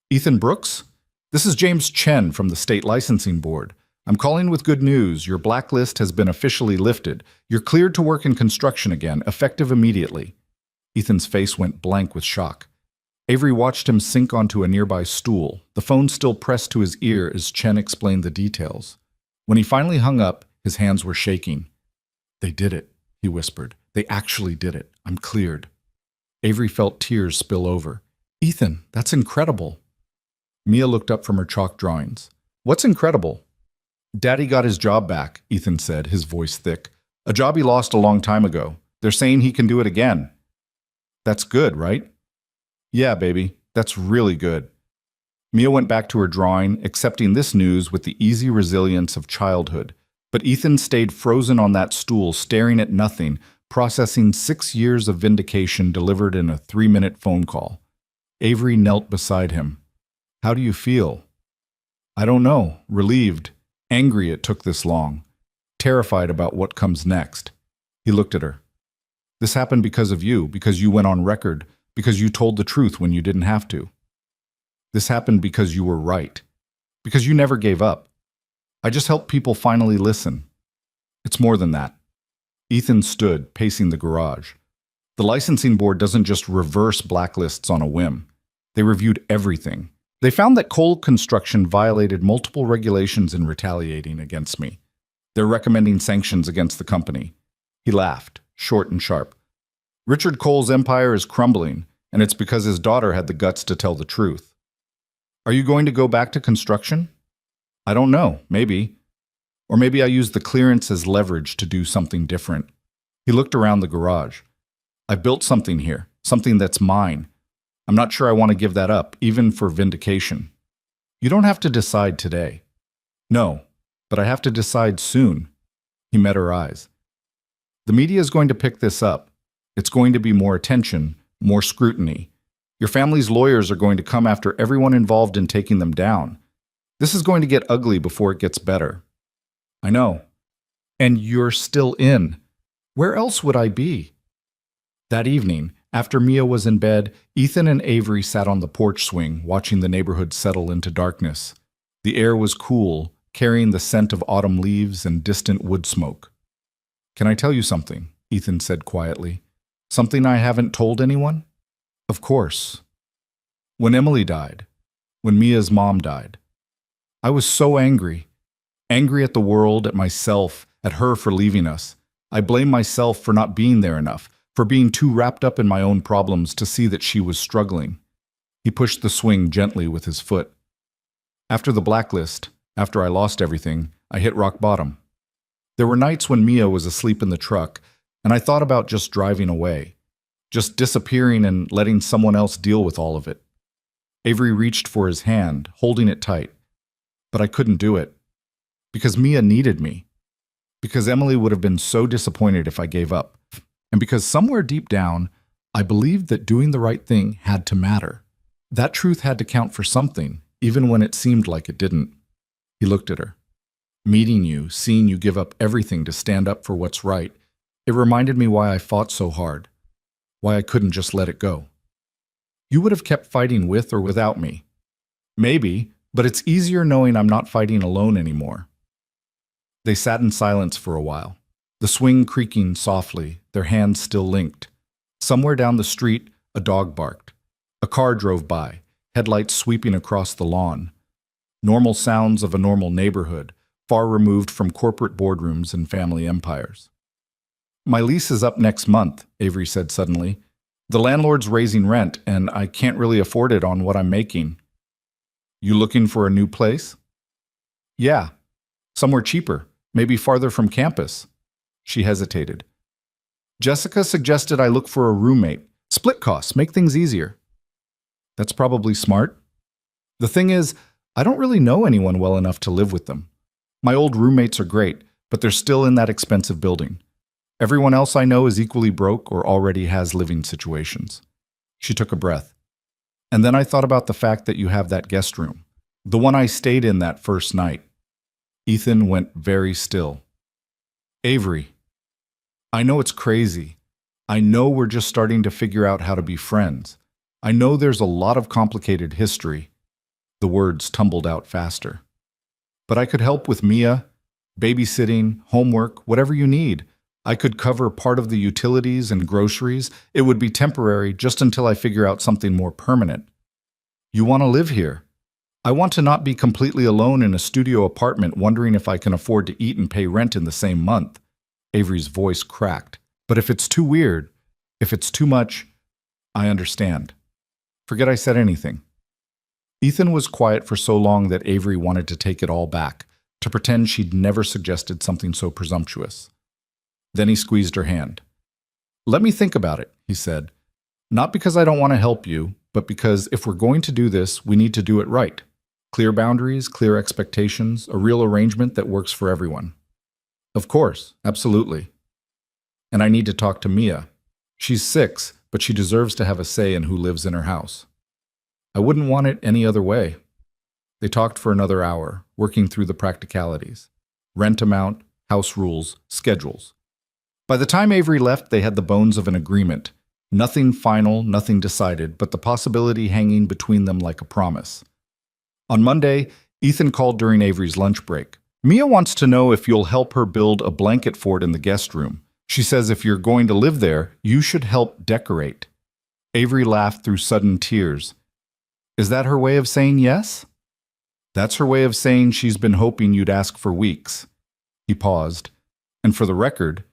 Ethan Brooks? This is James Chen from the State Licensing Board. I'm calling with good news. Your blacklist has been officially lifted. You're cleared to work in construction again, effective immediately. Ethan's face went blank with shock. Avery watched him sink onto a nearby stool, the phone still pressed to his ear as Chen explained the details. When he finally hung up, his hands were shaking. They did it, he whispered. They actually did it. I'm cleared. Avery felt tears spill over. Ethan, that's incredible. Mia looked up from her chalk drawings. What's incredible? Daddy got his job back, Ethan said, his voice thick. A job he lost a long time ago. They're saying he can do it again. That's good, right? Yeah, baby, that's really good. Mia went back to her drawing, accepting this news with the easy resilience of childhood. But Ethan stayed frozen on that stool, staring at nothing, processing 6 years of vindication delivered in a 3-minute phone call. Avery knelt beside him. How do you feel? I don't know. Relieved. Angry it took this long. Terrified about what comes next. He looked at her. This happened because of you, because you went on record, because you told the truth when you didn't have to. This happened because you were right. Because you never gave up. I just helped people finally listen. It's more than that. Ethan stood, pacing the garage. The licensing board doesn't just reverse blacklists on a whim. They reviewed everything. They found that coal construction violated multiple regulations in retaliating against me. They're recommending sanctions against the company. He laughed, short and sharp. Richard Cole's empire is crumbling, and it's because his daughter had the guts to tell the truth. Are you going to go back to construction? I don't know, maybe. Or maybe I use the clearance as leverage to do something different. He looked around the garage. I've built something here, something that's mine. I'm not sure I want to give that up, even for vindication. You don't have to decide today. No, but I have to decide soon. He met her eyes. The media is going to pick this up. It's going to be more attention, more scrutiny. Your family's lawyers are going to come after everyone involved in taking them down. This is going to get ugly before it gets better. I know. And you're still in. Where else would I be? That evening, after Mia was in bed, Ethan and Avery sat on the porch swing, watching the neighborhood settle into darkness. The air was cool, carrying the scent of autumn leaves and distant wood smoke. Can I tell you something? Ethan said quietly. Something I haven't told anyone? Of course. When Emily died, when Mia's mom died, I was so angry. Angry at the world, at myself, at her for leaving us. I blame myself for not being there enough, for being too wrapped up in my own problems to see that she was struggling. He pushed the swing gently with his foot. After the blacklist, after I lost everything, I hit rock bottom. There were nights when Mia was asleep in the truck, and I thought about just driving away, just disappearing and letting someone else deal with all of it. Avery reached for his hand, holding it tight. But I couldn't do it. Because Mia needed me. Because Emily would have been so disappointed if I gave up. And because somewhere deep down, I believed that doing the right thing had to matter. That truth had to count for something, even when it seemed like it didn't. He looked at her. Meeting you, seeing you give up everything to stand up for what's right, it reminded me why I fought so hard, why I couldn't just let it go. You would have kept fighting with or without me. Maybe, but it's easier knowing I'm not fighting alone anymore. They sat in silence for a while, the swing creaking softly, their hands still linked. Somewhere down the street, a dog barked. A car drove by, headlights sweeping across the lawn. Normal sounds of a normal neighborhood, far removed from corporate boardrooms and family empires. My lease is up next month, Avery said suddenly. The landlord's raising rent, and I can't really afford it on what I'm making. You looking for a new place? Yeah, somewhere cheaper, maybe farther from campus. She hesitated. Jessica suggested I look for a roommate. Split costs, make things easier. That's probably smart. The thing is, I don't really know anyone well enough to live with them. My old roommates are great, but they're still in that expensive building. Everyone else I know is equally broke or already has living situations. She took a breath. And then I thought about the fact that you have that guest room, the one I stayed in that first night. Ethan went very still. Avery, I know it's crazy. I know we're just starting to figure out how to be friends. I know there's a lot of complicated history. The words tumbled out faster. But I could help with Mia, babysitting, homework, whatever you need. I could cover part of the utilities and groceries. It would be temporary just until I figure out something more permanent. You want to live here. I want to not be completely alone in a studio apartment wondering if I can afford to eat and pay rent in the same month. Avery's voice cracked. But if it's too weird, if it's too much, I understand. Forget I said anything. Ethan was quiet for so long that Avery wanted to take it all back, to pretend she'd never suggested something so presumptuous. Then he squeezed her hand. Let me think about it, he said. Not because I don't want to help you, but because if we're going to do this, we need to do it right. Clear boundaries, clear expectations, a real arrangement that works for everyone. Of course, absolutely. And I need to talk to Mia. She's 6, but she deserves to have a say in who lives in her house. I wouldn't want it any other way. They talked for another hour, working through the practicalities. Rent amount, house rules, schedules. By the time Avery left, they had the bones of an agreement. Nothing final, nothing decided, but the possibility hanging between them like a promise. On Monday, Ethan called during Avery's lunch break. Mia wants to know if you'll help her build a blanket fort in the guest room. She says if you're going to live there, you should help decorate. Avery laughed through sudden tears. Is that her way of saying yes? That's her way of saying she's been hoping you'd ask for weeks. He paused. And for the record,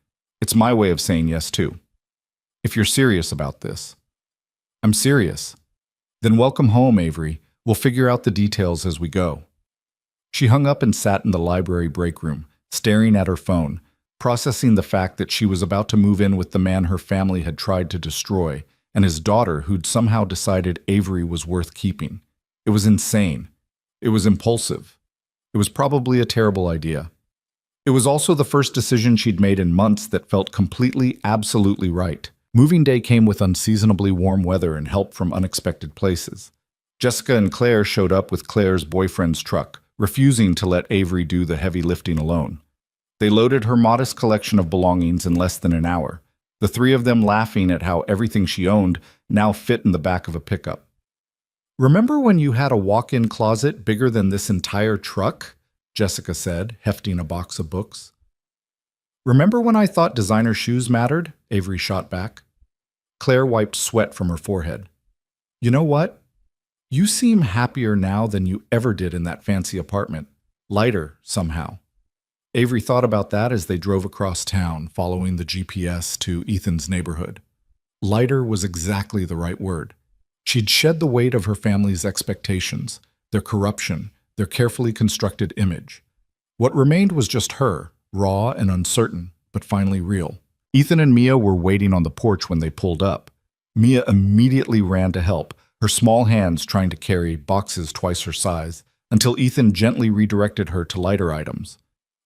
it's my way of saying yes too. If you're serious about this. I'm serious. Then welcome home, Avery. We'll figure out the details as we go. She hung up and sat in the library break room, staring at her phone, processing the fact that she was about to move in with the man her family had tried to destroy, and his daughter who'd somehow decided Avery was worth keeping. It was insane. It was impulsive. It was probably a terrible idea. It was also the first decision she'd made in months that felt completely, absolutely right. Moving day came with unseasonably warm weather and help from unexpected places. Jessica and Claire showed up with Claire's boyfriend's truck, refusing to let Avery do the heavy lifting alone. They loaded her modest collection of belongings in less than an hour, the three of them laughing at how everything she owned now fit in the back of a pickup. Remember when you had a walk-in closet bigger than this entire truck? Jessica said, hefting a box of books. Remember when I thought designer shoes mattered? Avery shot back. Claire wiped sweat from her forehead. You know what? You seem happier now than you ever did in that fancy apartment. Lighter, somehow. Avery thought about that as they drove across town, following the GPS to Ethan's neighborhood. Lighter was exactly the right word. She'd shed the weight of her family's expectations, their corruption, their carefully constructed image. What remained was just her, raw and uncertain, but finally real. Ethan and Mia were waiting on the porch when they pulled up. Mia immediately ran to help, her small hands trying to carry boxes twice her size, until Ethan gently redirected her to lighter items.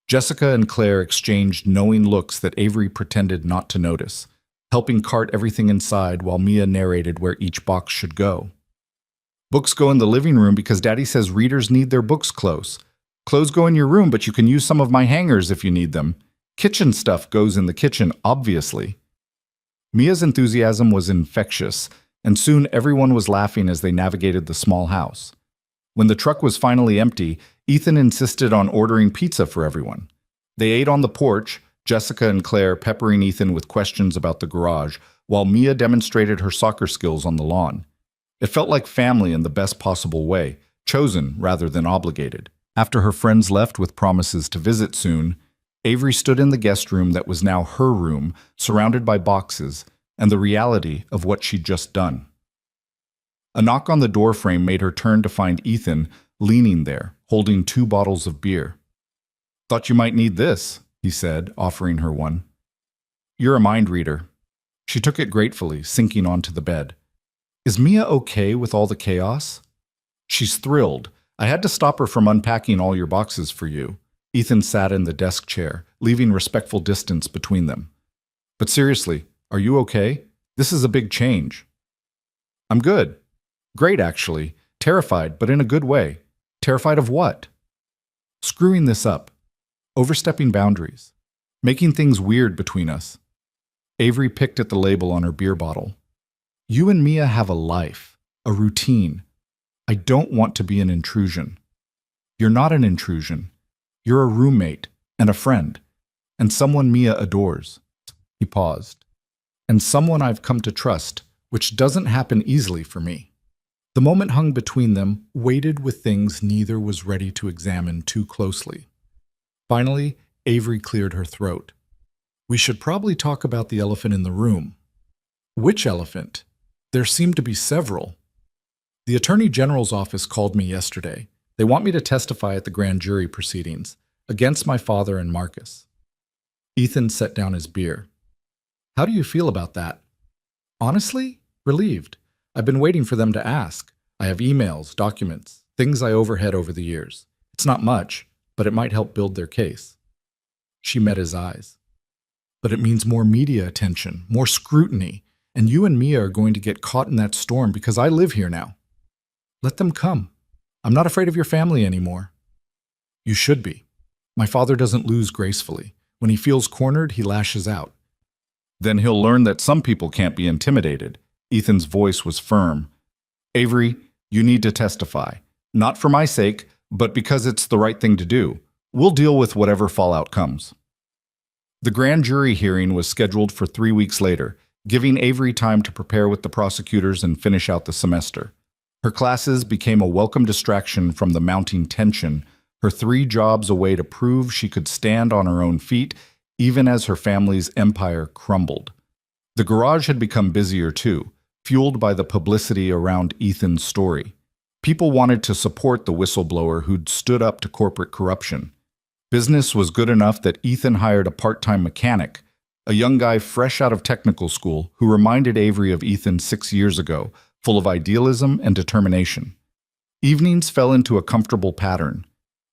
Jessica and Claire exchanged knowing looks that Avery pretended not to notice, helping cart everything inside while Mia narrated where each box should go. Books go in the living room because Daddy says readers need their books close. Clothes go in your room, but you can use some of my hangers if you need them. Kitchen stuff goes in the kitchen, obviously. Mia's enthusiasm was infectious, and soon everyone was laughing as they navigated the small house. When the truck was finally empty, Ethan insisted on ordering pizza for everyone. They ate on the porch, Jessica and Claire peppering Ethan with questions about the garage, while Mia demonstrated her soccer skills on the lawn. It felt like family in the best possible way, chosen rather than obligated. After her friends left with promises to visit soon, Avery stood in the guest room that was now her room, surrounded by boxes, and the reality of what she'd just done. A knock on the doorframe made her turn to find Ethan leaning there, holding 2 bottles of beer. "Thought you might need this," he said, offering her one. "You're a mind reader." She took it gratefully, sinking onto the bed. "Is Mia okay with all the chaos?" "She's thrilled. I had to stop her from unpacking all your boxes for you." Ethan sat in the desk chair, leaving respectful distance between them. "But seriously, are you okay? This is a big change." "I'm good. Great, actually. Terrified, but in a good way." "Terrified of what?" "Screwing this up. Overstepping boundaries. Making things weird between us." Avery picked at the label on her beer bottle. "You and Mia have a life, a routine. I don't want to be an intrusion." "You're not an intrusion. You're a roommate and a friend, and someone Mia adores." He paused. "And someone I've come to trust, which doesn't happen easily for me." The moment hung between them, weighted with things neither was ready to examine too closely. Finally, Avery cleared her throat. "We should probably talk about the elephant in the room." "Which elephant? There seem to be several." "The Attorney General's office called me yesterday. They want me to testify at the grand jury proceedings, against my father and Marcus." Ethan set down his beer. "How do you feel about that?" "Honestly, relieved. I've been waiting for them to ask. I have emails, documents, things I overhead over the years. It's not much, but it might help build their case." She met his eyes. "But it means more media attention, more scrutiny, and you and Mia are going to get caught in that storm because I live here now." "Let them come. I'm not afraid of your family anymore." "You should be. My father doesn't lose gracefully. When he feels cornered, he lashes out." "Then he'll learn that some people can't be intimidated." Ethan's voice was firm. "Avery, you need to testify. Not for my sake, but because it's the right thing to do. We'll deal with whatever fallout comes." The grand jury hearing was scheduled for 3 weeks later, giving Avery time to prepare with the prosecutors and finish out the semester. Her classes became a welcome distraction from the mounting tension, her 3 jobs a way to prove she could stand on her own feet, even as her family's empire crumbled. The garage had become busier too, fueled by the publicity around Ethan's story. People wanted to support the whistleblower who'd stood up to corporate corruption. Business was good enough that Ethan hired a part-time mechanic, a young guy fresh out of technical school who reminded Avery of Ethan 6 years ago, full of idealism and determination. Evenings fell into a comfortable pattern.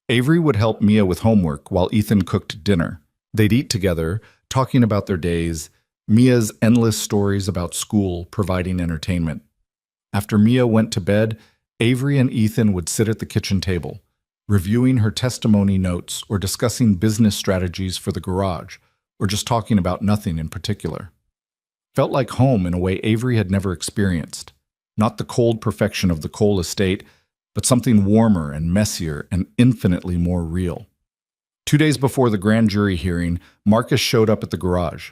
Avery would help Mia with homework while Ethan cooked dinner. They'd eat together, talking about their days, Mia's endless stories about school providing entertainment. After Mia went to bed, Avery and Ethan would sit at the kitchen table, reviewing her testimony notes or discussing business strategies for the garage, or just talking about nothing in particular. Felt like home in a way Avery had never experienced. Not the cold perfection of the Cole estate, but something warmer and messier and infinitely more real. 2 days before the grand jury hearing, Marcus showed up at the garage.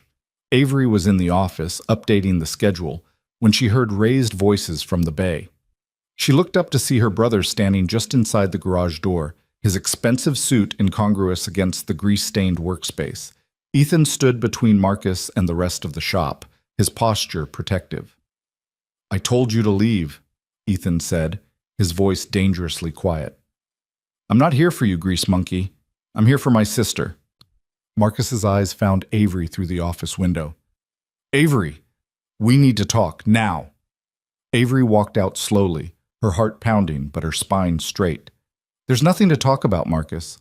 Avery was in the office, updating the schedule, when she heard raised voices from the bay. She looked up to see her brother standing just inside the garage door, his expensive suit incongruous against the grease-stained workspace. Ethan stood between Marcus and the rest of the shop, his posture protective. "I told you to leave," Ethan said, his voice dangerously quiet. "I'm not here for you, grease monkey. I'm here for my sister." Marcus's eyes found Avery through the office window. "Avery, we need to talk, now." Avery walked out slowly, her heart pounding but her spine straight. "There's nothing to talk about, Marcus."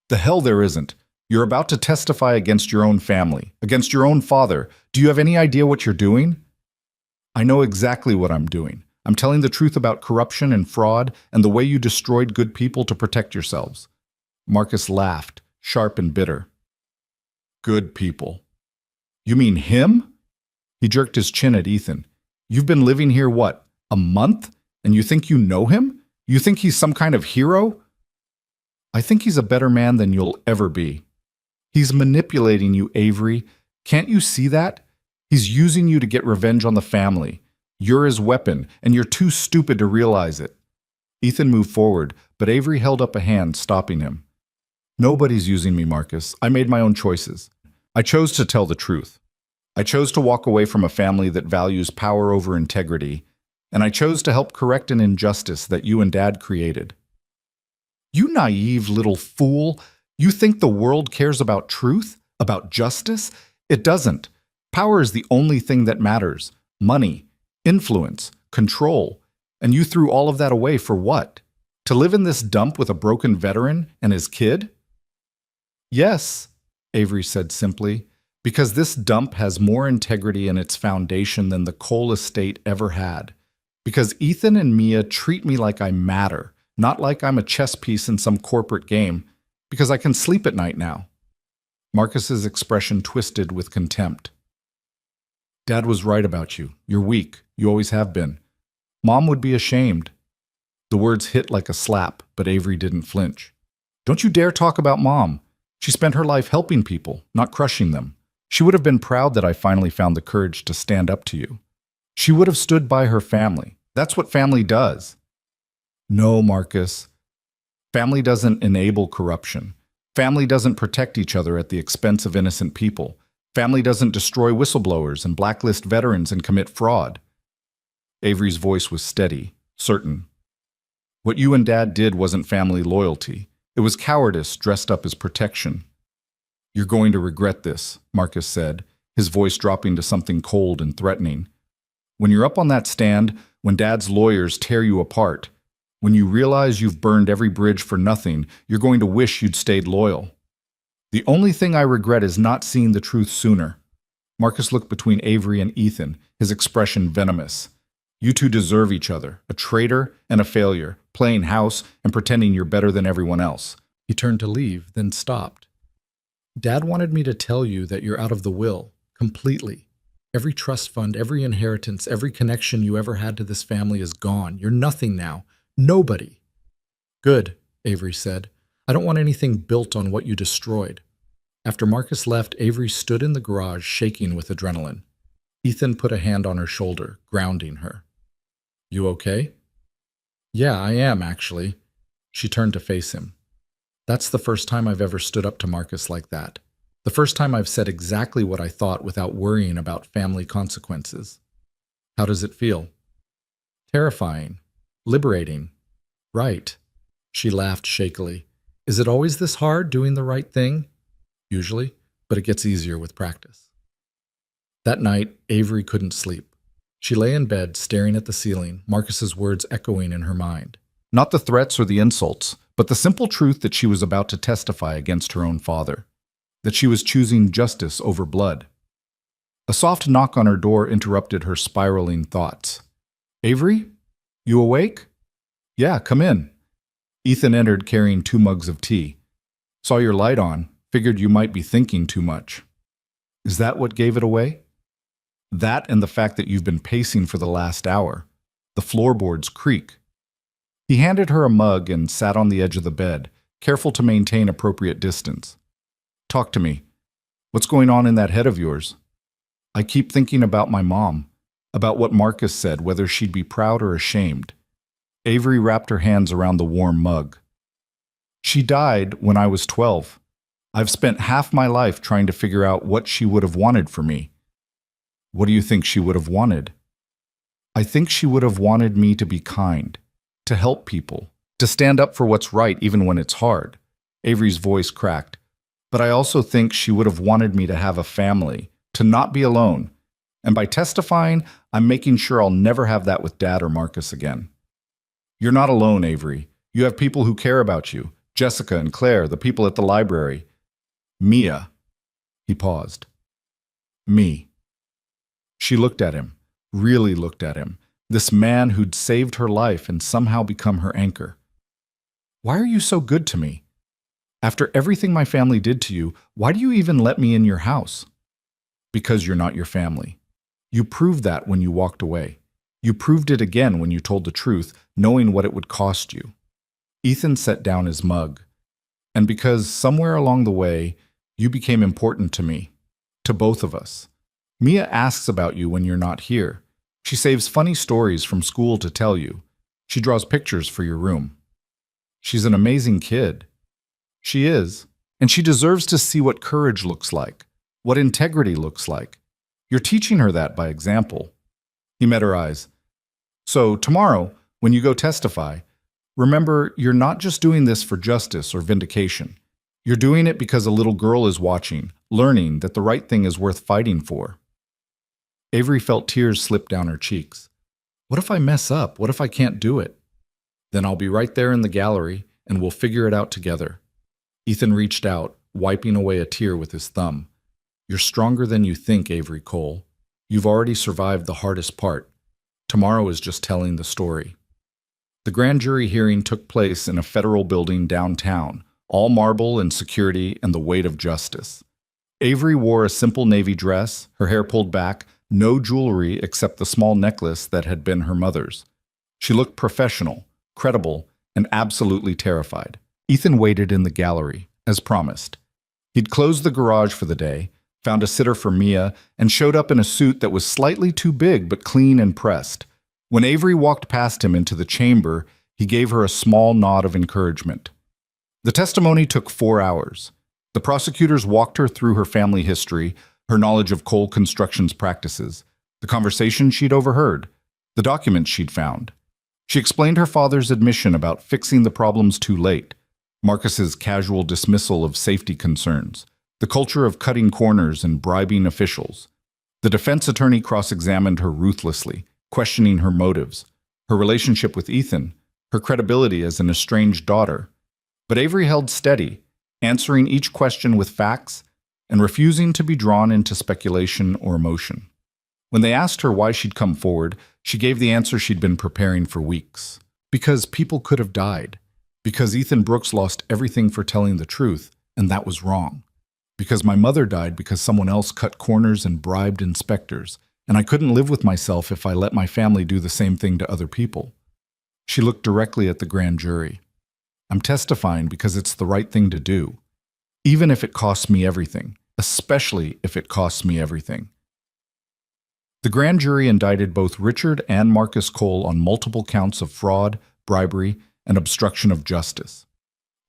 "The hell there isn't. You're about to testify against your own family, against your own father. Do you have any idea what you're doing?" "I know exactly what I'm doing. I'm telling the truth about corruption and fraud and the way you destroyed good people to protect yourselves." Marcus laughed, sharp and bitter. "Good people. You mean him?" He jerked his chin at Ethan. "You've been living here, what, a month? And you think you know him? You think he's some kind of hero?" "I think he's a better man than you'll ever be." "He's manipulating you, Avery. Can't you see that? He's using you to get revenge on the family. You're his weapon, and you're too stupid to realize it." Ethan moved forward, but Avery held up a hand, stopping him. Nobody's using me, Marcus. I made my own choices. I chose to tell the truth. I chose to walk away from a family that values power over integrity, and I chose to help correct an injustice that you and Dad created. You naive little fool! You think the world cares about truth? About justice? It doesn't. Power is the only thing that matters. Money, influence, control. And you threw all of that away for what? To live in this dump with a broken veteran and his kid? Yes, Avery said simply, because this dump has more integrity in its foundation than the coal estate ever had. Because Ethan and Mia treat me like I matter, not like I'm a chess piece in some corporate game. Because I can sleep at night now. Marcus's expression twisted with contempt. Dad was right about you. You're weak. You always have been. Mom would be ashamed. The words hit like a slap, but Avery didn't flinch. Don't you dare talk about Mom. She spent her life helping people, not crushing them. She would have been proud that I finally found the courage to stand up to you. She would have stood by her family. That's what family does. No, Marcus. Family doesn't enable corruption. Family doesn't protect each other at the expense of innocent people. Family doesn't destroy whistleblowers and blacklist veterans and commit fraud. Avery's voice was steady, certain. What you and Dad did wasn't family loyalty. It was cowardice dressed up as protection. You're going to regret this, Marcus said, his voice dropping to something cold and threatening. When you're up on that stand, when Dad's lawyers tear you apart, when you realize you've burned every bridge for nothing, you're going to wish you'd stayed loyal. The only thing I regret is not seeing the truth sooner. Marcus looked between Avery and Ethan, his expression venomous. You two deserve each other, a traitor and a failure, playing house and pretending you're better than everyone else. He turned to leave, then stopped. Dad wanted me to tell you that you're out of the will, completely. Every trust fund, every inheritance, every connection you ever had to this family is gone. You're nothing now. Nobody. Good, Avery said. I don't want anything built on what you destroyed. After Marcus left, Avery stood in the garage shaking with adrenaline. Ethan put a hand on her shoulder, grounding her. You okay? Yeah, I am, actually. She turned to face him. That's the first time I've ever stood up to Marcus like that. The first time I've said exactly what I thought without worrying about family consequences. How does it feel? Terrifying. Liberating. Right. She laughed shakily. Is it always this hard, doing the right thing? Usually, but it gets easier with practice. That night, Avery couldn't sleep. She lay in bed, staring at the ceiling, Marcus's words echoing in her mind. Not the threats or the insults, but the simple truth that she was about to testify against her own father. That she was choosing justice over blood. A soft knock on her door interrupted her spiraling thoughts. Avery? You awake? Yeah, come in. Ethan entered carrying 2 mugs of tea. Saw your light on, figured you might be thinking too much. Is that what gave it away? That and the fact that you've been pacing for the last hour. The floorboards creak. He handed her a mug and sat on the edge of the bed, careful to maintain appropriate distance. Talk to me. What's going on in that head of yours? I keep thinking about my mom, about what Marcus said, whether she'd be proud or ashamed. Avery wrapped her hands around the warm mug. She died when I was 12. I've spent half my life trying to figure out what she would have wanted for me. What do you think she would have wanted? I think she would have wanted me to be kind, to help people, to stand up for what's right even when it's hard. Avery's voice cracked. But I also think she would have wanted me to have a family, to not be alone. And by testifying, I'm making sure I'll never have that with Dad or Marcus again. You're not alone, Avery. You have people who care about you. Jessica and Claire, the people at the library. Mia. He paused. Me. She looked at him, really looked at him, this man who'd saved her life and somehow become her anchor. Why are you so good to me? After everything my family did to you, why do you even let me in your house? Because you're not your family. You proved that when you walked away. You proved it again when you told the truth, knowing what it would cost you. Ethan set down his mug. And because somewhere along the way, you became important to me, to both of us. Mia asks about you when you're not here. She saves funny stories from school to tell you. She draws pictures for your room. She's an amazing kid. She is. And she deserves to see what courage looks like, what integrity looks like. You're teaching her that by example. He met her eyes. So tomorrow, when you go testify, remember you're not just doing this for justice or vindication. You're doing it because a little girl is watching, learning that the right thing is worth fighting for. Avery felt tears slip down her cheeks. What if I mess up? What if I can't do it? Then I'll be right there in the gallery, and we'll figure it out together. Ethan reached out, wiping away a tear with his thumb. You're stronger than you think, Avery Cole. You've already survived the hardest part. Tomorrow is just telling the story. The grand jury hearing took place in a federal building downtown, all marble and security and the weight of justice. Avery wore a simple navy dress, her hair pulled back, no jewelry except the small necklace that had been her mother's. She looked professional, credible, and absolutely terrified. Ethan waited in the gallery, as promised. He'd closed the garage for the day, found a sitter for Mia, and showed up in a suit that was slightly too big but clean and pressed. When Avery walked past him into the chamber, he gave her a small nod of encouragement. The testimony took 4 hours. The prosecutors walked her through her family history, her knowledge of Cole Construction's practices, the conversation she'd overheard, the documents she'd found. She explained her father's admission about fixing the problems too late, Marcus's casual dismissal of safety concerns, the culture of cutting corners and bribing officials. The defense attorney cross-examined her ruthlessly, questioning her motives, her relationship with Ethan, her credibility as an estranged daughter. But Avery held steady, answering each question with facts and refusing to be drawn into speculation or emotion. When they asked her why she'd come forward, she gave the answer she'd been preparing for weeks. Because people could have died. Because Ethan Brooks lost everything for telling the truth, and that was wrong. Because my mother died because someone else cut corners and bribed inspectors, and I couldn't live with myself if I let my family do the same thing to other people. She looked directly at the grand jury. I'm testifying because it's the right thing to do, even if it costs me everything, especially if it costs me everything. The grand jury indicted both Richard and Marcus Cole on multiple counts of fraud, bribery, and obstruction of justice.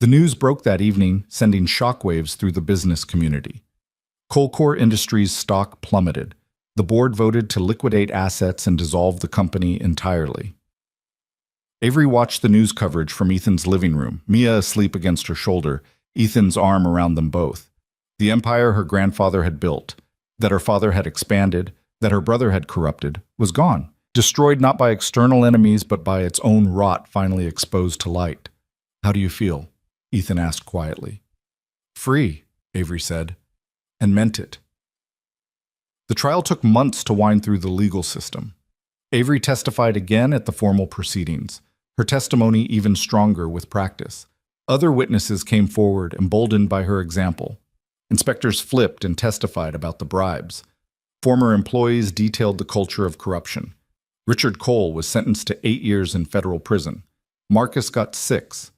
The news broke that evening, sending shockwaves through the business community. Colcore Industries' stock plummeted. The board voted to liquidate assets and dissolve the company entirely. Avery watched the news coverage from Ethan's living room, Mia asleep against her shoulder, Ethan's arm around them both. The empire her grandfather had built, that her father had expanded, that her brother had corrupted, was gone, destroyed not by external enemies but by its own rot finally exposed to light. How do you feel? Ethan asked quietly. Free, Avery said, and meant it. The trial took months to wind through the legal system. Avery testified again at the formal proceedings, her testimony even stronger with practice. Other witnesses came forward, emboldened by her example. Inspectors flipped and testified about the bribes. Former employees detailed the culture of corruption. Richard Cole was sentenced to 8 years in federal prison. Marcus got 6.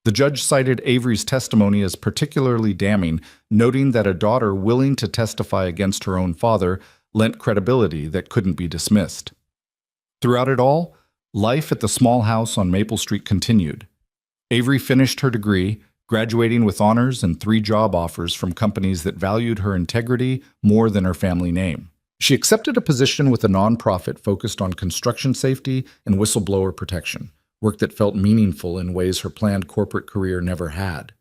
The judge cited Avery's testimony as particularly damning, noting that a daughter willing to testify against her own father lent credibility that couldn't be dismissed. Throughout it all, life at the small house on Maple Street continued. Avery finished her degree, graduating with honors and 3 job offers from companies that valued her integrity more than her family name. She accepted a position with a nonprofit focused on construction safety and whistleblower protection, work that felt meaningful in ways her planned corporate career never had.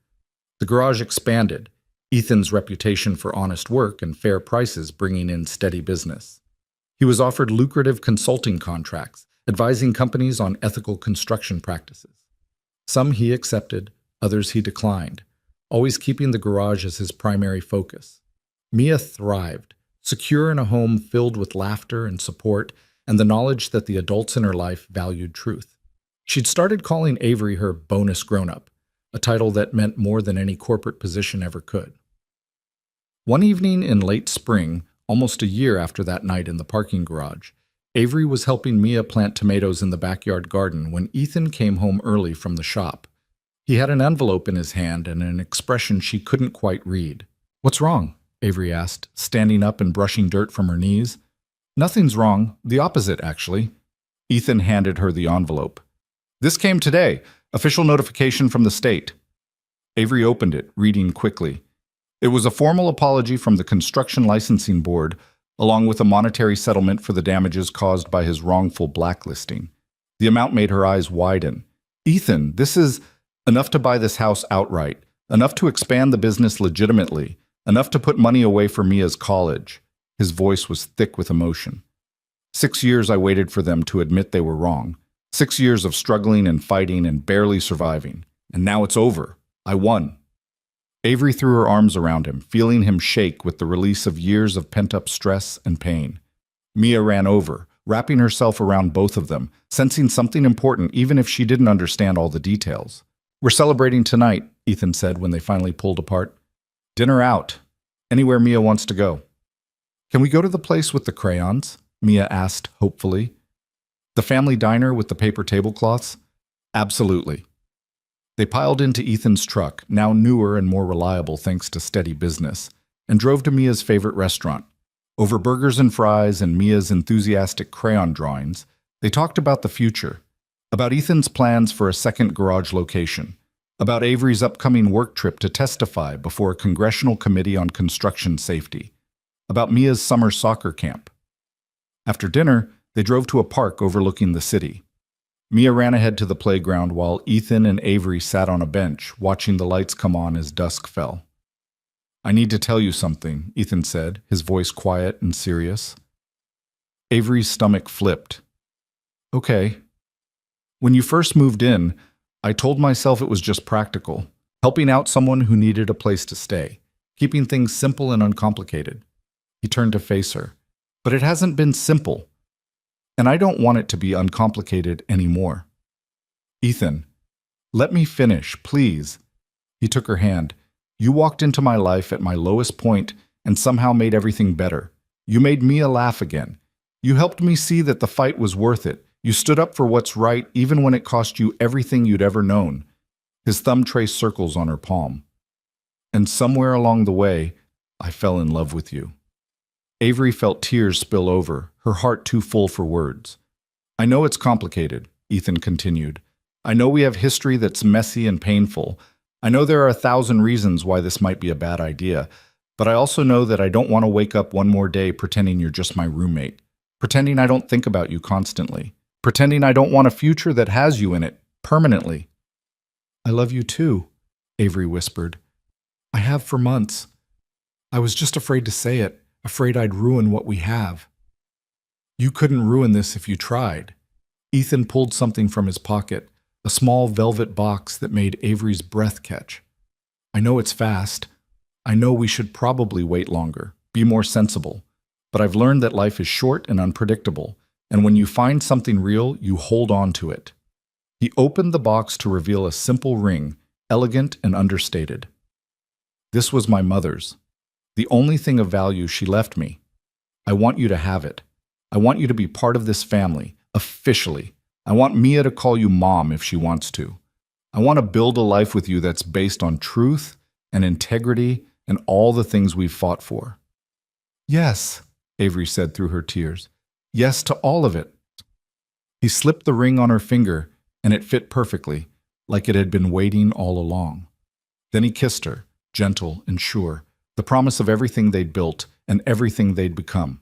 The garage expanded, Ethan's reputation for honest work and fair prices bringing in steady business. He was offered lucrative consulting contracts, advising companies on ethical construction practices. Some he accepted, others he declined, always keeping the garage as his primary focus. Mia thrived, secure in a home filled with laughter and support and the knowledge that the adults in her life valued truth. She'd started calling Avery her bonus grown-up, a title that meant more than any corporate position ever could. One evening in late spring, almost a year after that night in the parking garage, Avery was helping Mia plant tomatoes in the backyard garden when Ethan came home early from the shop. He had an envelope in his hand and an expression she couldn't quite read. "What's wrong?" Avery asked, standing up and brushing dirt from her knees. "Nothing's wrong. The opposite, actually." Ethan handed her the envelope. This came today. Official notification from the state. Avery opened it, reading quickly. It was a formal apology from the Construction Licensing Board, along with a monetary settlement for the damages caused by his wrongful blacklisting. The amount made her eyes widen. Ethan, this is enough to buy this house outright, enough to expand the business legitimately, enough to put money away for Mia's college. His voice was thick with emotion. 6 years I waited for them to admit they were wrong. 6 years of struggling and fighting and barely surviving. And now it's over. I won. Avery threw her arms around him, feeling him shake with the release of years of pent-up stress and pain. Mia ran over, wrapping herself around both of them, sensing something important even if she didn't understand all the details. We're celebrating tonight, Ethan said when they finally pulled apart. Dinner out. Anywhere Mia wants to go. Can we go to the place with the crayons? Mia asked hopefully. The family diner with the paper tablecloths? Absolutely. They piled into Ethan's truck, now newer and more reliable thanks to steady business, and drove to Mia's favorite restaurant. Over burgers and fries and Mia's enthusiastic crayon drawings, they talked about the future, about Ethan's plans for a second garage location, about Avery's upcoming work trip to testify before a congressional committee on construction safety, about Mia's summer soccer camp. After dinner, they drove to a park overlooking the city. Mia ran ahead to the playground while Ethan and Avery sat on a bench, watching the lights come on as dusk fell. I need to tell you something, Ethan said, his voice quiet and serious. Avery's stomach flipped. Okay. When you first moved in, I told myself it was just practical, helping out someone who needed a place to stay, keeping things simple and uncomplicated. He turned to face her. But it hasn't been simple. And I don't want it to be uncomplicated anymore. Ethan, let me finish, please. He took her hand. You walked into my life at my lowest point and somehow made everything better. You made Mia laugh again. You helped me see that the fight was worth it. You stood up for what's right even when it cost you everything you'd ever known. His thumb traced circles on her palm. And somewhere along the way, I fell in love with you. Avery felt tears spill over, her heart too full for words. I know it's complicated, Ethan continued. I know we have history that's messy and painful. I know there are 1,000 reasons why this might be a bad idea, but I also know that I don't want to wake up one more day pretending you're just my roommate, pretending I don't think about you constantly, pretending I don't want a future that has you in it, permanently. I love you too, Avery whispered. I have for months. I was just afraid to say it. Afraid I'd ruin what we have. You couldn't ruin this if you tried. Ethan pulled something from his pocket, a small velvet box that made Avery's breath catch. I know it's fast. I know we should probably wait longer, be more sensible. But I've learned that life is short and unpredictable, and when you find something real, you hold on to it. He opened the box to reveal a simple ring, elegant and understated. This was my mother's. The only thing of value she left me. I want you to have it. I want you to be part of this family, officially. I want Mia to call you Mom if she wants to. I want to build a life with you that's based on truth and integrity and all the things we've fought for. Yes, Avery said through her tears. Yes to all of it. He slipped the ring on her finger, and it fit perfectly, like it had been waiting all along. Then he kissed her, gentle and sure, the promise of everything they'd built and everything they'd become.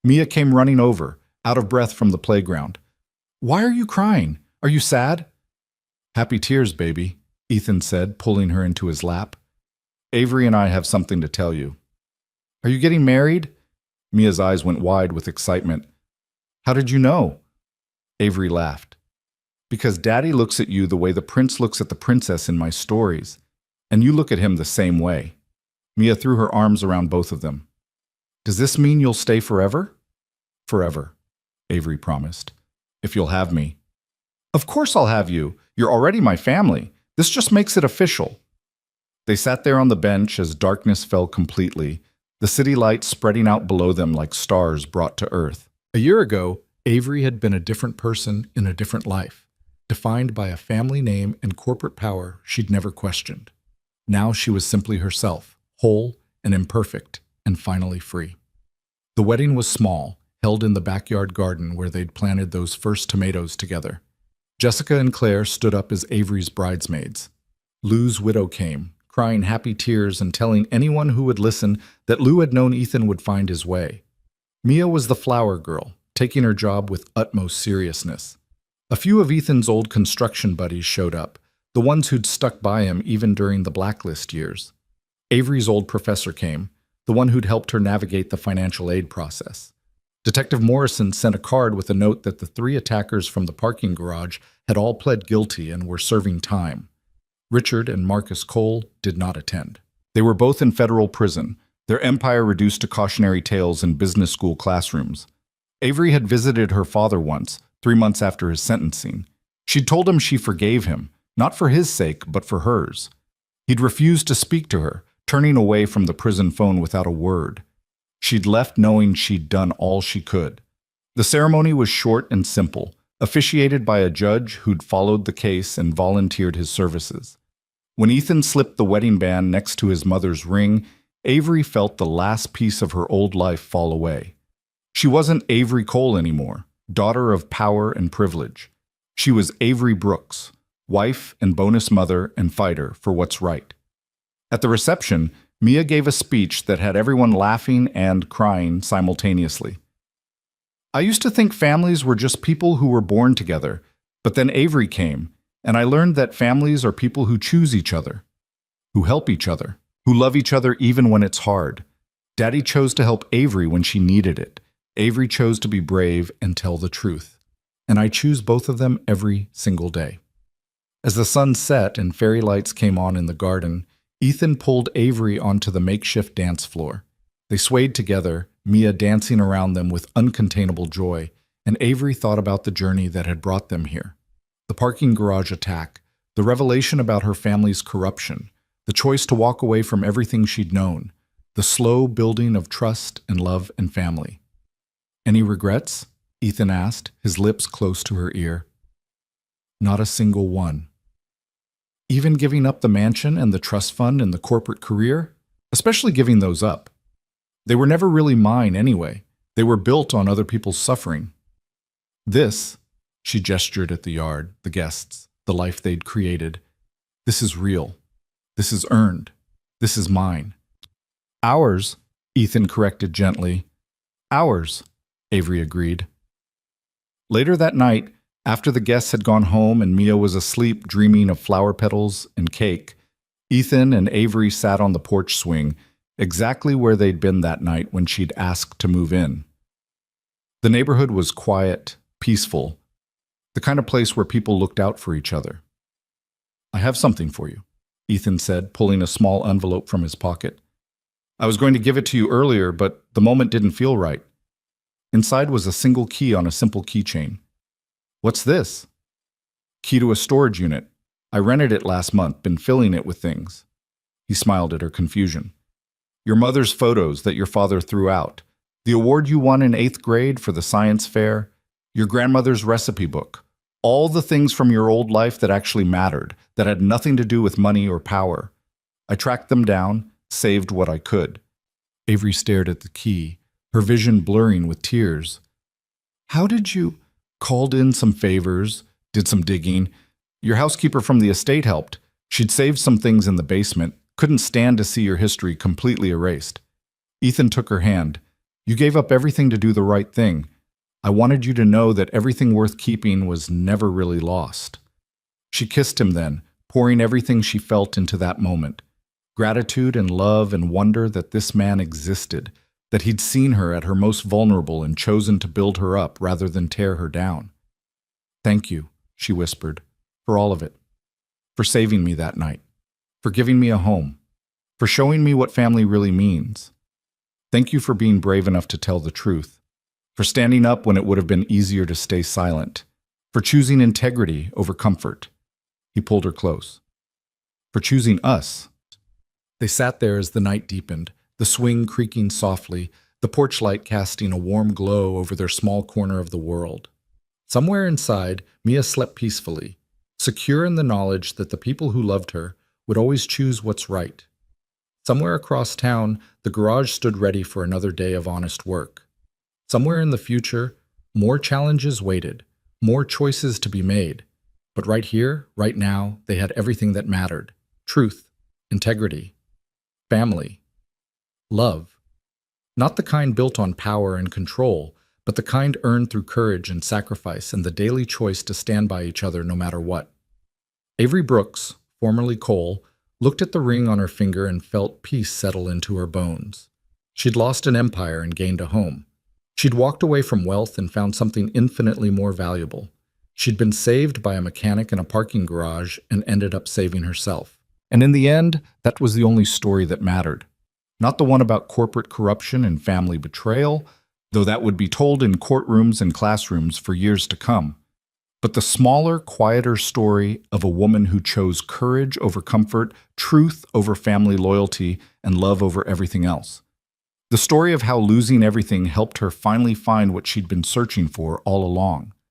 Mia came running over, out of breath from the playground. Why are you crying? Are you sad? Happy tears, baby, Ethan said, pulling her into his lap. Avery and I have something to tell you. Are you getting married? Mia's eyes went wide with excitement. How did you know? Avery laughed. Because Daddy looks at you the way the prince looks at the princess in my stories, and you look at him the same way. Mia threw her arms around both of them. Does this mean you'll stay forever? Forever, Avery promised. If you'll have me. Of course I'll have you. You're already my family. This just makes it official. They sat there on the bench as darkness fell completely, the city lights spreading out below them like stars brought to earth. A year ago, Avery had been a different person in a different life, defined by a family name and corporate power she'd never questioned. Now she was simply herself, whole and imperfect, and finally free. The wedding was small, held in the backyard garden where they'd planted those first tomatoes together. Jessica and Claire stood up as Avery's bridesmaids. Lou's widow came, crying happy tears and telling anyone who would listen that Lou had known Ethan would find his way. Mia was the flower girl, taking her job with utmost seriousness. A few of Ethan's old construction buddies showed up, the ones who'd stuck by him even during the blacklist years. Avery's old professor came, the one who'd helped her navigate the financial aid process. Detective Morrison sent a card with a note that the 3 attackers from the parking garage had all pled guilty and were serving time. Richard and Marcus Cole did not attend. They were both in federal prison, their empire reduced to cautionary tales in business school classrooms. Avery had visited her father once, 3 months after his sentencing. She'd told him she forgave him, not for his sake, but for hers. He'd refused to speak to her, turning away from the prison phone without a word. She'd left knowing she'd done all she could. The ceremony was short and simple, officiated by a judge who'd followed the case and volunteered his services. When Ethan slipped the wedding band next to his mother's ring, Avery felt the last piece of her old life fall away. She wasn't Avery Cole anymore, daughter of power and privilege. She was Avery Brooks, wife and bonus mother and fighter for what's right. At the reception, Mia gave a speech that had everyone laughing and crying simultaneously. I used to think families were just people who were born together, but then Avery came, and I learned that families are people who choose each other, who help each other, who love each other even when it's hard. Daddy chose to help Avery when she needed it. Avery chose to be brave and tell the truth. And I choose both of them every single day. As the sun set and fairy lights came on in the garden, Ethan pulled Avery onto the makeshift dance floor. They swayed together, Mia dancing around them with uncontainable joy, and Avery thought about the journey that had brought them here. The parking garage attack, the revelation about her family's corruption, the choice to walk away from everything she'd known, the slow building of trust and love and family. Any regrets? Ethan asked, his lips close to her ear. Not a single one. Even giving up the mansion and the trust fund and the corporate career? Especially giving those up. They were never really mine anyway. They were built on other people's suffering. This, she gestured at the yard, the guests, the life they'd created. This is real. This is earned. This is mine. Ours, Ethan corrected gently. Ours, Avery agreed. Later that night, after the guests had gone home and Mia was asleep dreaming of flower petals and cake, Ethan and Avery sat on the porch swing, exactly where they'd been that night when she'd asked to move in. The neighborhood was quiet, peaceful, the kind of place where people looked out for each other. I have something for you, Ethan said, pulling a small envelope from his pocket. I was going to give it to you earlier, but the moment didn't feel right. Inside was a single key on a simple keychain. What's this? Key to a storage unit. I rented it last month, been filling it with things. He smiled at her confusion. Your mother's photos that your father threw out. The award you won in 8th grade for the science fair. Your grandmother's recipe book. All the things from your old life that actually mattered, that had nothing to do with money or power. I tracked them down, saved what I could. Avery stared at the key, her vision blurring with tears. How did you... Called in some favors, did some digging. Your housekeeper from the estate helped. She'd saved some things in the basement, couldn't stand to see your history completely erased. Ethan took her hand. You gave up everything to do the right thing. I wanted you to know that everything worth keeping was never really lost. She kissed him then, pouring everything she felt into that moment. Gratitude and love and wonder that this man existed, that he'd seen her at her most vulnerable and chosen to build her up rather than tear her down. Thank you, she whispered, for all of it. For saving me that night. For giving me a home. For showing me what family really means. Thank you for being brave enough to tell the truth. For standing up when it would have been easier to stay silent. For choosing integrity over comfort. He pulled her close. For choosing us. They sat there as the night deepened, the swing creaking softly, the porch light casting a warm glow over their small corner of the world. Somewhere inside, Mia slept peacefully, secure in the knowledge that the people who loved her would always choose what's right. Somewhere across town, the garage stood ready for another day of honest work. Somewhere in the future, more challenges waited, more choices to be made, But right here, right now, they had everything that mattered: truth, integrity, family, love. Not the kind built on power and control, but the kind earned through courage and sacrifice and the daily choice to stand by each other no matter what. Avery Brooks, formerly Cole, looked at the ring on her finger and felt peace settle into her bones. She'd lost an empire and gained a home. She'd walked away from wealth and found something infinitely more valuable. She'd been saved by a mechanic in a parking garage and ended up saving herself. And in the end, that was the only story that mattered. Not the one about corporate corruption and family betrayal, though that would be told in courtrooms and classrooms for years to come, but the smaller, quieter story of a woman who chose courage over comfort, truth over family loyalty, and love over everything else. The story of how losing everything helped her finally find what she'd been searching for all along.